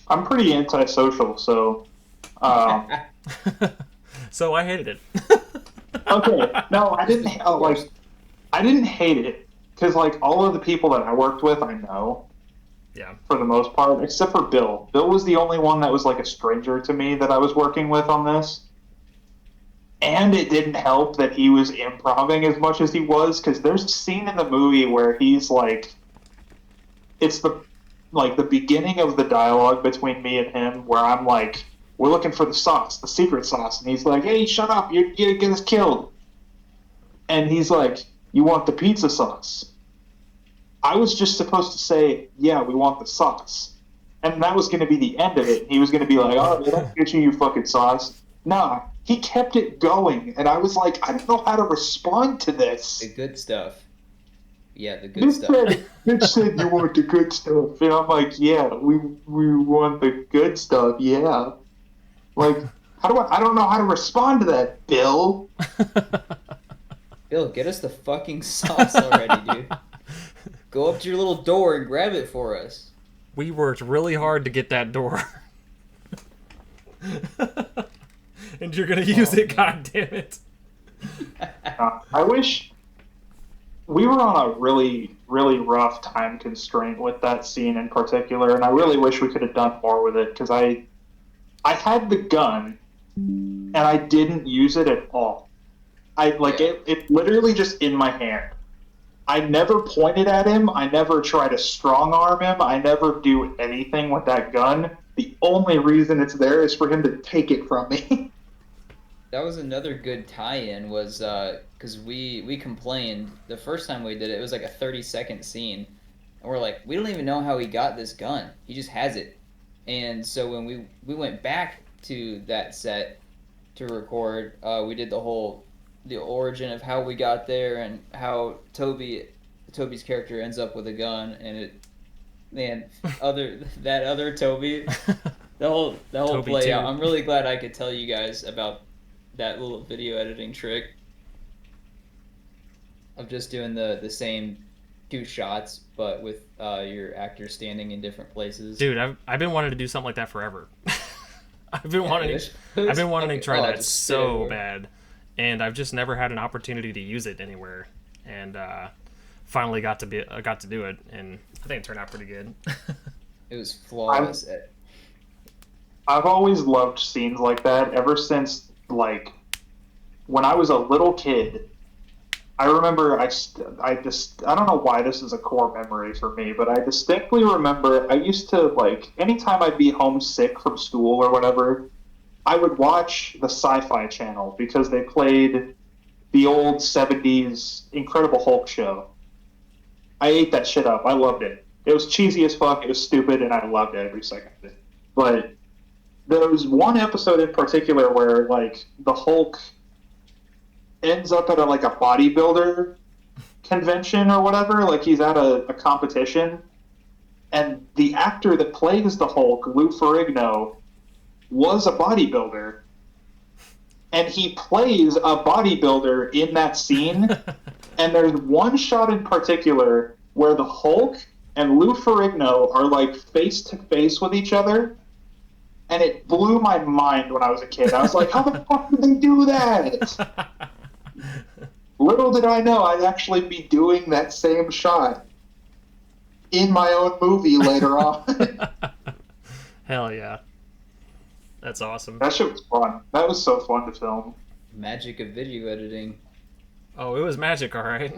I'm pretty antisocial, so. So I hated it. Okay, no, I didn't. I didn't hate it because like all of the people that I worked with, I know. Yeah. For the most part, except for Bill. Bill was the only one that was like a stranger to me that I was working with on this. And it didn't help that he was improvising as much as he was, because there's a scene in the movie where he's like, it's the beginning of the dialogue between me and him, where I'm like, we're looking for the sauce, the secret sauce, and he's like, hey, shut up, you're gonna get us killed. And he's like, you want the pizza sauce? I was just supposed to say, yeah, we want the sauce. And that was going to be the end of it. He was going to be like, oh, they don't get you fucking sauce. Nah, he kept it going. And I was like, I don't know how to respond to this. The good stuff. Yeah, the good stuff. Bitch said you want the good stuff. And I'm like, yeah, we want the good stuff, yeah. Like, I don't know how to respond to that, Bill. Bill, get us the fucking sauce already, dude. Go up to your little door and grab it for us. We worked really hard to get that door. And you're going to use it, God damn it. I wish we were on a really, really rough time constraint with that scene in particular, and I really wish we could have done more with it, because I had the gun, and I didn't use it at all. It literally just in my hand. I never pointed at him. I never try to strong arm him. I never do anything with that gun. The only reason it's there is for him to take it from me. That was another good tie-in was because we complained the first time we did it. It was like a 30-second scene, and we're like, we don't even know how he got this gun. He just has it. And so when we went back to that set to record, we did the origin of how we got there and how Toby's character ends up with a gun, and that other Toby, the whole Toby play too. out. I'm really glad I could tell you guys about that little video editing trick of just doing the same two shots, but with your actors standing in different places. Dude, I've been wanting to do something like that forever. I've been wanting to try that so bad, and I've just never had an opportunity to use it anywhere. And finally got to do it, and I think it turned out pretty good. It was flawless. I've always loved scenes like that ever since, like, when I was a little kid. I remember I don't know why this is a core memory for me, but I distinctly remember I used to, like, anytime I'd be homesick from school or whatever, I would watch the Sci-Fi Channel because they played the old 70s Incredible Hulk show. I ate that shit up. I loved it. It was cheesy as fuck, it was stupid, and I loved it every second of it. But there was one episode in particular where, like, the Hulk ends up at a bodybuilder convention or whatever, like he's at a competition, and the actor that plays the Hulk, Lou Ferrigno, was a bodybuilder, and he plays a bodybuilder in that scene. And there's one shot in particular where the Hulk and Lou Ferrigno are, like, face to face with each other, and it blew my mind when I was a kid. I was like, how the fuck did they do that? Little did I know I'd actually be doing that same shot in my own movie later on. Hell yeah. That's awesome. That shit was fun. That was so fun to film. Magic of video editing. Oh, it was magic, all right.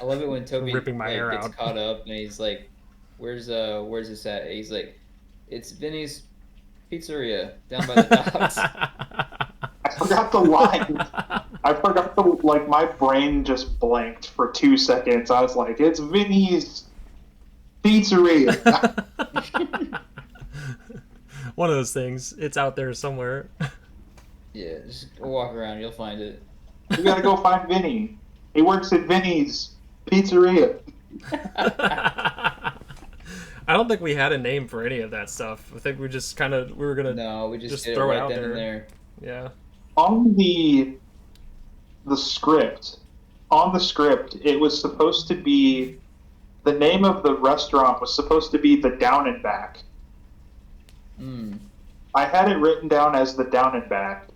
I love it when Toby ripping my hair gets out. caught up and he's like, "Where's this at?" And he's like, "It's Vinny's Pizzeria down by the docks." I forgot the line. I forgot the, like, my brain just blanked for 2 seconds. I was like, it's Vinny's Pizzeria. One of those things. It's out there somewhere. Yeah, just go walk around, you'll find it. We gotta go find Vinny. He works at Vinny's Pizzeria. I don't think we had a name for any of that stuff. I think we just we were gonna we just did throw it it right out then there. and there. Yeah. On the script, it was supposed to be, the name of the restaurant was supposed to be the Down and Back. I had it written down as the Down and Back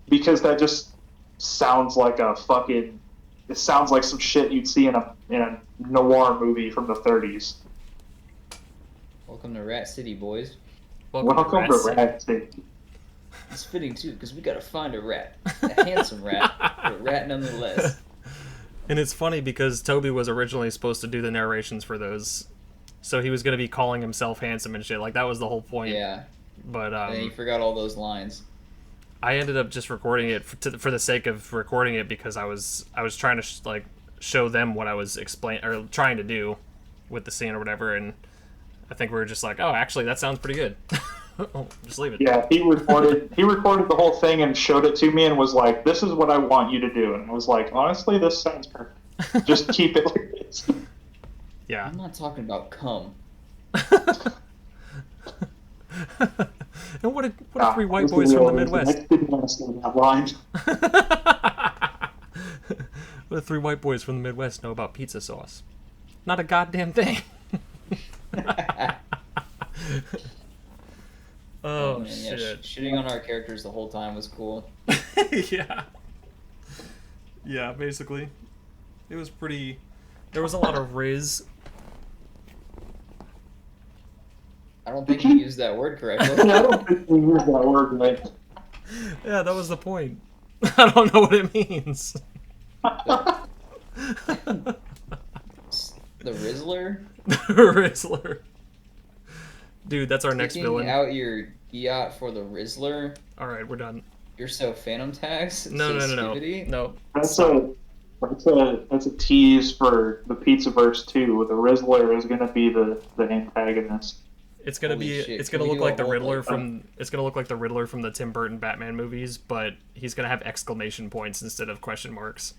because that just sounds like it sounds like some shit you'd see in a noir movie from the 30s. Welcome to Rat City, boys. Welcome to Rat City. It's fitting too, because we gotta find a rat, a handsome rat, but a rat nonetheless. And it's funny because Toby was originally supposed to do the narrations for those, so he was going to be calling himself handsome and shit. Like, that was the whole point. Yeah. But And then he forgot all those lines. I ended up just recording it for the sake of recording it because I was trying to show them what I was trying to do with the scene or whatever, and I think we were just like, oh, actually, that sounds pretty good. Just leave it. Yeah, he recorded the whole thing and showed it to me and was like, this is what I want you to do. And I was like, honestly, this sounds perfect. Just keep it like this. Yeah. I'm not talking about cum. And what if three white boys from the Midwest? I didn't understand that line. What if three white boys from the Midwest know about pizza sauce? Not a goddamn thing. Oh, man, shit. Yeah, shitting on our characters the whole time was cool. Yeah. Yeah, basically. It was pretty... There was a lot of riz. I don't think you used that word correctly. I don't think we used that word right. Yeah, that was the point. I don't know what it means. The Rizzler? Rizzler. Dude, that's our next Sticking villain. out your yacht for the Rizzler? Alright, we're done. You're so Phantom Tax? No. Skibbity? That's a tease for the Pizzaverse too. The Rizzler is gonna be the antagonist. It's gonna Holy be. shit, It's can gonna we look do a like the whole, Riddler like, from. It's gonna look like the Riddler from the Tim Burton Batman movies, but he's gonna have exclamation points instead of question marks.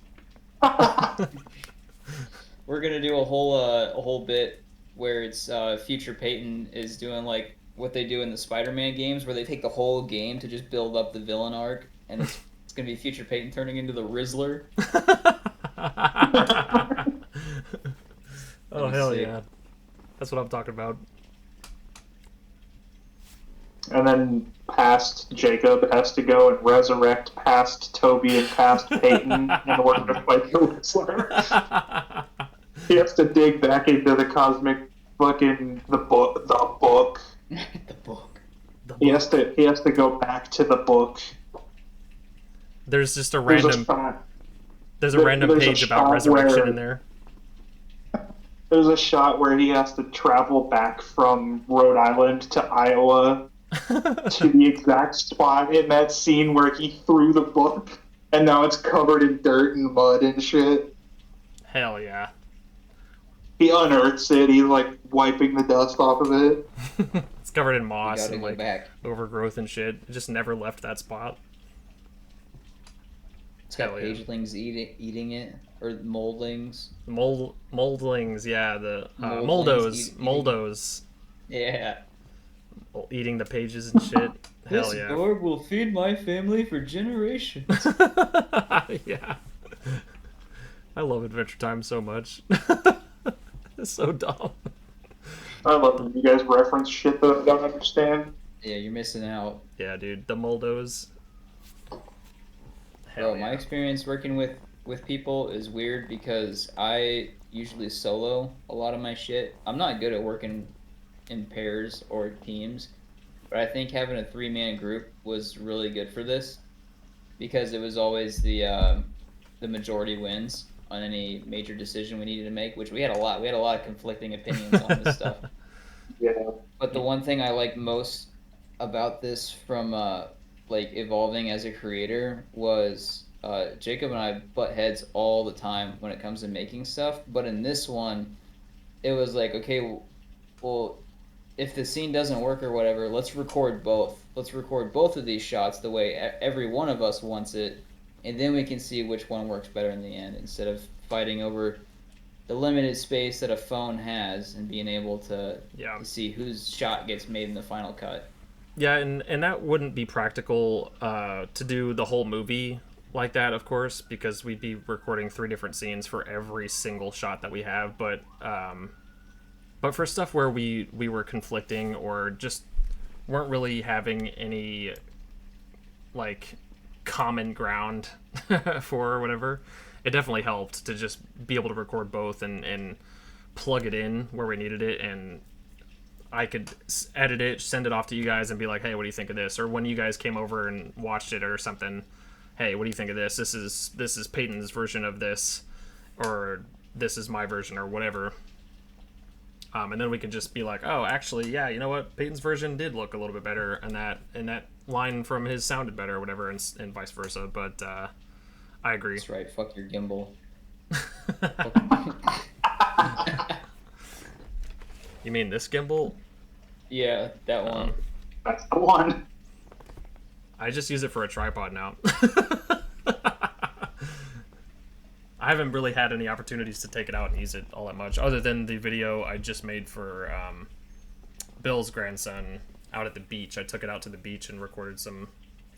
We're gonna do a whole bit where it's future Peyton is doing like what they do in the Spider-Man games, where they take the whole game to just build up the villain arc, and it's gonna be future Peyton turning into the Rizzler. Oh hell yeah, that's what I'm talking about. And then past Jacob has to go and resurrect past Toby and past Peyton in order to fight the Rizzler. He has to dig back into the cosmic fucking the book. The book. He has to go back to the book. There's just a random. There's a random page about resurrection in there. There's a shot where he has to travel back from Rhode Island to Iowa to the exact spot in that scene where he threw the book, and now it's covered in dirt and mud and shit. Hell yeah. He unearths it, he's like wiping the dust off of it. It's covered in moss gotta and go like back. overgrowth and shit. It just never left that spot. It's got Hell yeah. pagelings eating it, or moldlings. Moldlings, yeah, the Moldlings Moldos Yeah. eating the pages and shit. Hell This yeah. dog will feed my family for generations. Yeah. I love Adventure Time so much. It's so dumb. I love when you guys reference shit that I don't understand. Yeah, you're missing out. Yeah, dude, the Moldos. Bro, my experience working with people is weird because I usually solo a lot of my shit. I'm not good at working in pairs or teams, but I think having a 3-man group was really good for this because it was always the majority wins on any major decision we needed to make, which we had a lot. We had a lot of conflicting opinions on this stuff. Yeah. But the one thing I like most about this from like evolving as a creator was Jacob and I butt heads all the time when it comes to making stuff. But in this one, it was like, okay, well, if the scene doesn't work or whatever, let's record both. Let's record both of these shots the way every one of us wants it, and then we can see which one works better in the end instead of fighting over the limited space that a phone has and being able to see whose shot gets made in the final cut. Yeah, and that wouldn't be practical to do the whole movie like that, of course, because we'd be recording 3 different scenes for every single shot that we have. But for stuff where we were conflicting or just weren't really having any like common ground for or whatever, it definitely helped to just be able to record both and plug it in where we needed it, and I could edit it, send it off to you guys, and be like, hey, what do you think of this? Or when you guys came over and watched it or something, hey, what do you think of this? This is Peyton's version of this, or this is my version, or whatever. And then we could just be like, oh, actually, yeah, you know what? Peyton's version did look a little bit better, and that line from his sounded better, or whatever, and vice versa. But I agree. That's right. Fuck your gimbal. You mean this gimbal? Yeah, that one. That's the one. I just use it for a tripod now. I haven't really had any opportunities to take it out and use it all that much, other than the video I just made for Bill's grandson out at the beach. I took it out to the beach and recorded some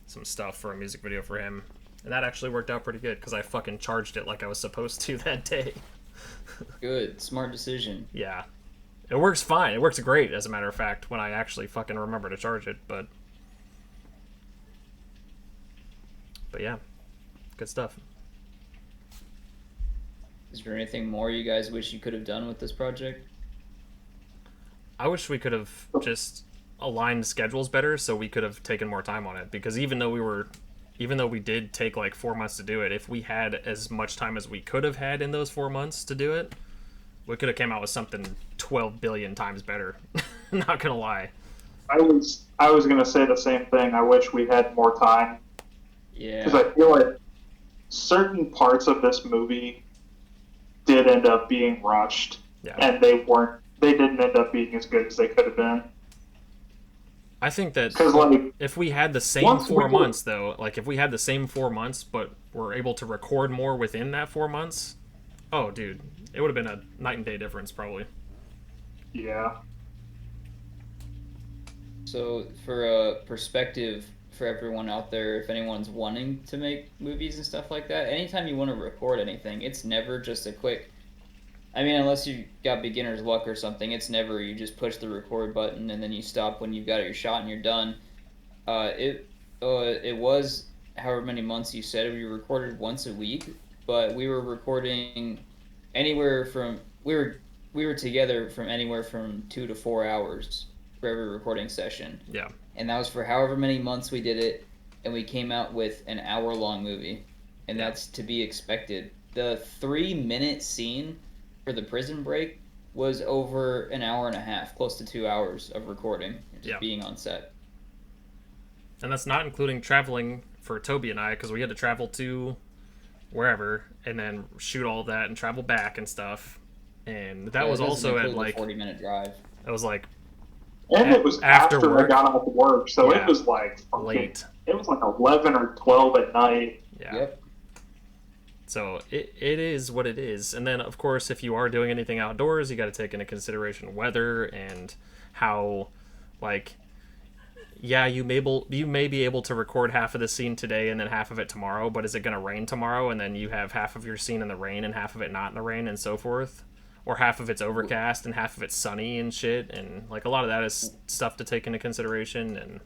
stuff for a music video for him, and that actually worked out pretty good because I fucking charged it like I was supposed to that day. Good, smart decision. Yeah. It works fine. It works great, as a matter of fact, when I actually fucking remember to charge it, but yeah, good stuff. Is there anything more you guys wish you could have done with this project? I wish we could have just aligned schedules better so we could have taken more time on it, because even even though we did take like 4 months to do it, if we had as much time as we could have had in those 4 months to do it, we could have came out with something 12 billion times better. Not gonna lie. I was gonna say the same thing. I wish we had more time. Yeah. Because I feel like certain parts of this movie did end up being rushed, and they didn't end up being as good as they could have been. I think that like, if we had the same 4 months, though, like if we had the same 4 months, but were able to record more within that 4 months, oh, dude, it would have been a night and day difference, probably. Yeah. So, for a perspective for everyone out there, if anyone's wanting to make movies and stuff like that, anytime you want to record anything, it's never just a quick... I mean, unless you got beginner's luck or something, it's never you just push the record button and then you stop when you've got your shot and you're done. It was however many months you said we recorded once a week, but we were recording anywhere from we were together from anywhere from 2 to 4 hours for every recording session. Yeah. And that was for however many months we did it, and we came out with an hour-long movie, and that's to be expected. The 3-minute scene for the prison break was over an hour and a half, close to 2 hours of recording, just being on set. And that's not including traveling for Toby and I, because we had to travel to wherever and then shoot all that and travel back and stuff. And that was also at like 40-minute drive. It was like, and it was after I got off work, so it was like late. It was like 11 or 12 at night. Yeah. Yep. So it is what it is. And then, of course, if you are doing anything outdoors, you got to take into consideration weather and how, like, yeah, you may be able to record half of the scene today and then half of it tomorrow, but is it going to rain tomorrow? And then you have half of your scene in the rain and half of it not in the rain and so forth. Or half of it's overcast and half of it's sunny and shit. And, like, a lot of that is stuff to take into consideration. And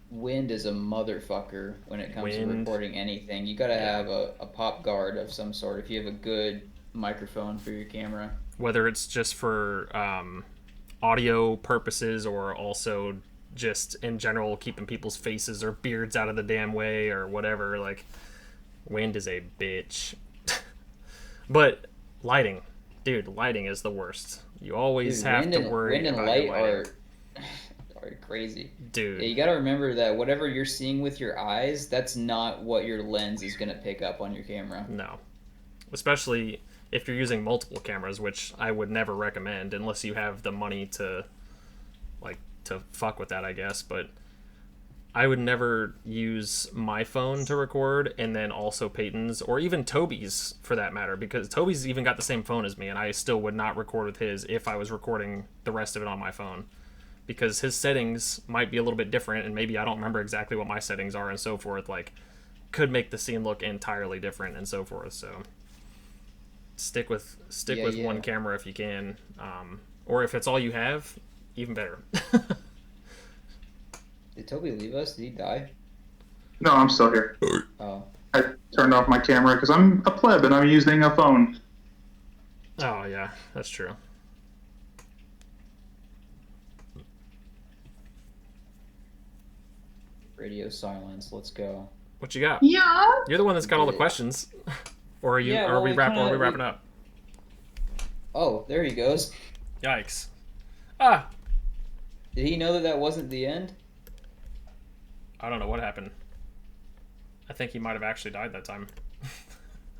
wind is a motherfucker when it comes to recording anything. You gotta have a pop guard of some sort if you have a good microphone for your camera. Whether it's just for audio purposes or also just in general keeping people's faces or beards out of the damn way or whatever, like, wind is a bitch. But lighting. Dude, lighting is the worst. You always have to worry about light your lighting. Are crazy. Dude. Yeah, you gotta remember that whatever you're seeing with your eyes, that's not what your lens is gonna pick up on your camera. No. Especially if you're using multiple cameras, which I would never recommend unless you have the money to, like, to fuck with that, I guess. But I would never use my phone to record and then also Peyton's or even Toby's for that matter, because Toby's even got the same phone as me and I still would not record with his if I was recording the rest of it on my phone. Because his settings might be a little bit different, and maybe I don't remember exactly what my settings are and so forth. Like, could make the scene look entirely different and so forth. So, stick with one camera if you can, or if it's all you have, even better. Did Toby leave us? Did he die? No, I'm still here. Oh. I turned off my camera because I'm a pleb and I'm using a phone. Oh yeah, that's true. Radio silence. Let's go. What you got? Yeah. You're the one that's got all the questions. Or are you? Yeah, are we well, wrapping up? Oh, there he goes. Yikes! Ah! Did he know that wasn't the end? I don't know what happened. I think he might have actually died that time.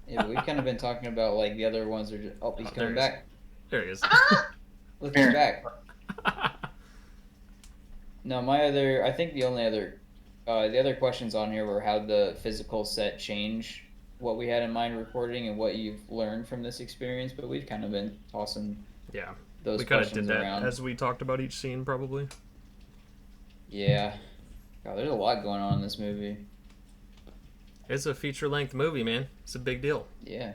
Yeah, we've kind of been talking about like the other ones are just. Oh, he's coming back. There he is. Look, he's back. No, I think the only other, the other questions on here were how the physical set changed what we had in mind recording and what you've learned from this experience, but we've kind of been tossing those we kind of questions did that around. as we talked about each scene, probably. Yeah. God, there's a lot going on in this movie. It's a feature-length movie, man. It's a big deal. Yeah.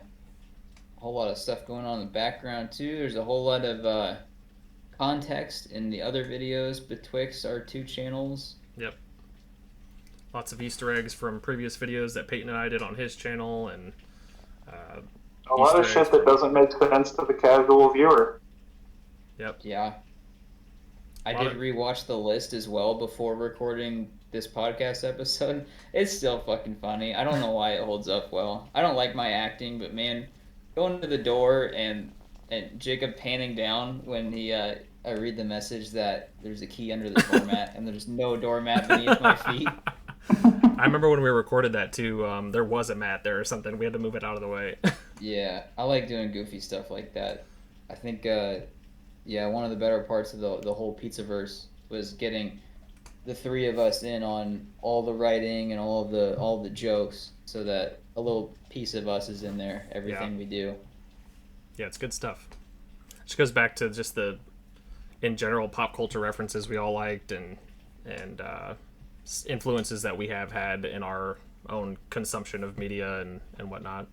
A whole lot of stuff going on in the background, too. There's a whole lot of context in the other videos betwixt our two channels. Yep. Lots of Easter eggs from previous videos that Peyton and I did on his channel, and a lot of shit that doesn't make sense to the casual viewer. Yep. Yeah. I did rewatch the list as well before recording this podcast episode. It's still fucking funny. I don't know why it holds up well. I don't like my acting, but man, going to the door and Jacob panning down when he I read the message that there's a key under the doormat and there's no doormat beneath my feet. I remember when we recorded that too. There was a mat there or something. We had to move it out of the way. Yeah, I like doing goofy stuff like that. I think, one of the better parts of the whole Pizzaverse was getting the three of us in on all the writing and all the jokes, so that a little piece of us is in there. Everything we do. Yeah, it's good stuff. It just goes back to just the, in general, pop culture references we all liked and influences that we have had in our own consumption of media and whatnot.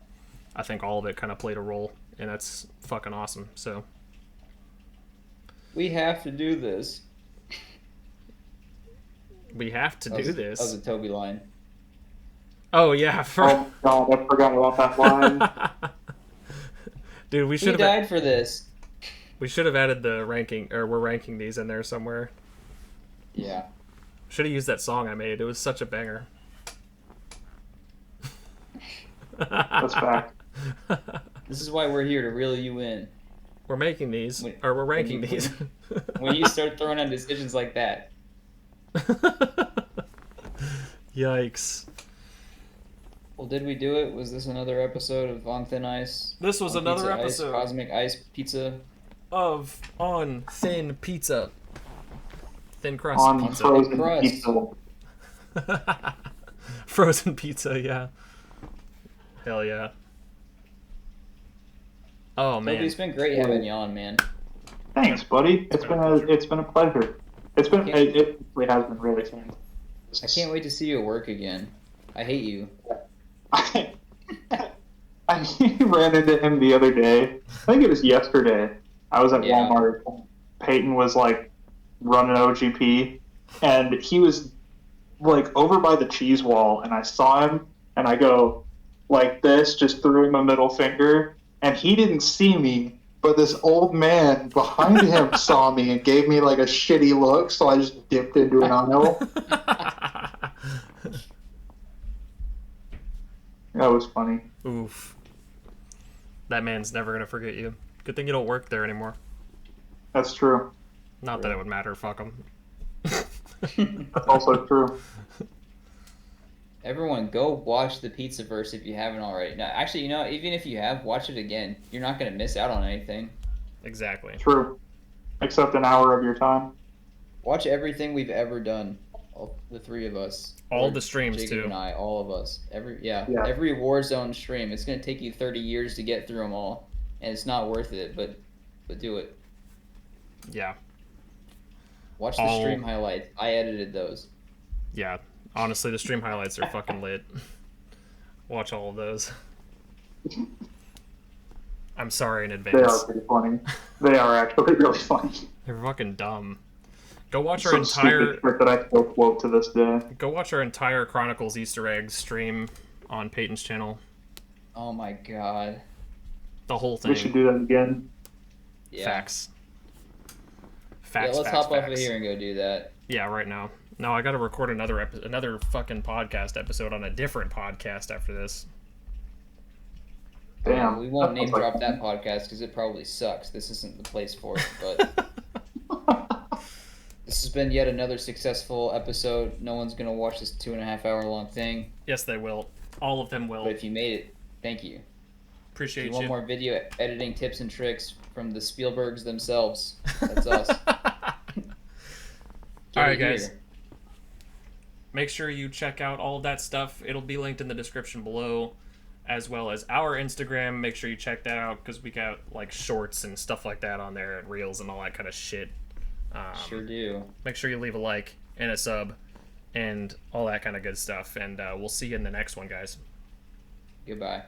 I think all of it kind of played a role, and that's fucking awesome. So we have to do this. We have to do this. That was a Toby line. Oh yeah. Oh God, I forgot about that line. Dude, we should have died for this. We should have added the ranking, or we're ranking these in there somewhere. Yeah. Should have used that song I made. It was such a banger. That's fact. This is why we're here, to reel you in. We're making these, or we're ranking these. When you start throwing out decisions like that. Yikes. Well, did we do it? Was this another episode of On Thin Ice? This was another episode. Cosmic Ice Pizza. Of On Thin Pizza. Thin crust on pizza. frozen crust. pizza. Frozen pizza, yeah. Hell yeah. Oh man, Toby, it's been great having you on, man. Thanks, buddy. It's been a pleasure. It really has been really fun. I can't wait to see you at work again. I hate you. I ran into him the other day. I think it was yesterday. I was at Walmart. Peyton was like running OGP, and he was like over by the cheese wall, and I saw him, and I go like this, just threw him a middle finger, and he didn't see me, but this old man behind him saw me and gave me like a shitty look, so I just dipped into an aisle. That was funny. Oof. That man's never gonna forget you. Good thing you don't work there anymore. That's true. Not that it would matter, fuck him. That's also true. Everyone, go watch the Pizzaverse if you haven't already. No, actually, even if you have, watch it again. You're not going to miss out on anything. Exactly. True. Except an hour of your time. Watch everything we've ever done. All, the three of us. All the streams, Jacob too. and I, all of us. Every Yeah. Warzone stream. It's going to take you 30 years to get through them all. And it's not worth it, but do it. Yeah. Watch the stream highlights. I edited those. Yeah. Honestly, the stream highlights are fucking lit. Watch all of those. I'm sorry in advance. They are pretty funny. They are actually really funny. They're fucking dumb. Go watch our Some entire stupid shit that I still quote to this day. Go watch our entire Chronicles Easter eggs stream on Peyton's channel. Oh my god. The whole thing. We should do that again. Yeah. Facts. Yeah, let's hop off of here and go do that. Yeah, right now. No, I got to record another fucking podcast episode on a different podcast after this. Damn. We won't name drop that podcast because it probably sucks. This isn't the place for it, but this has been yet another successful episode. No one's going to watch this 2.5 hour long thing. Yes, they will. All of them will. But if you made it, thank you. Appreciate if you. you want more video editing tips and tricks from the Spielbergs themselves, that's us. All right, guys. Make sure you check out all of that stuff. It'll be linked in the description below, as well as our Instagram. Make sure you check that out because we got like shorts and stuff like that on there, and reels and all that kind of shit. Sure do. Make sure you leave a like and a sub and all that kind of good stuff. And we'll see you in the next one, guys. Goodbye.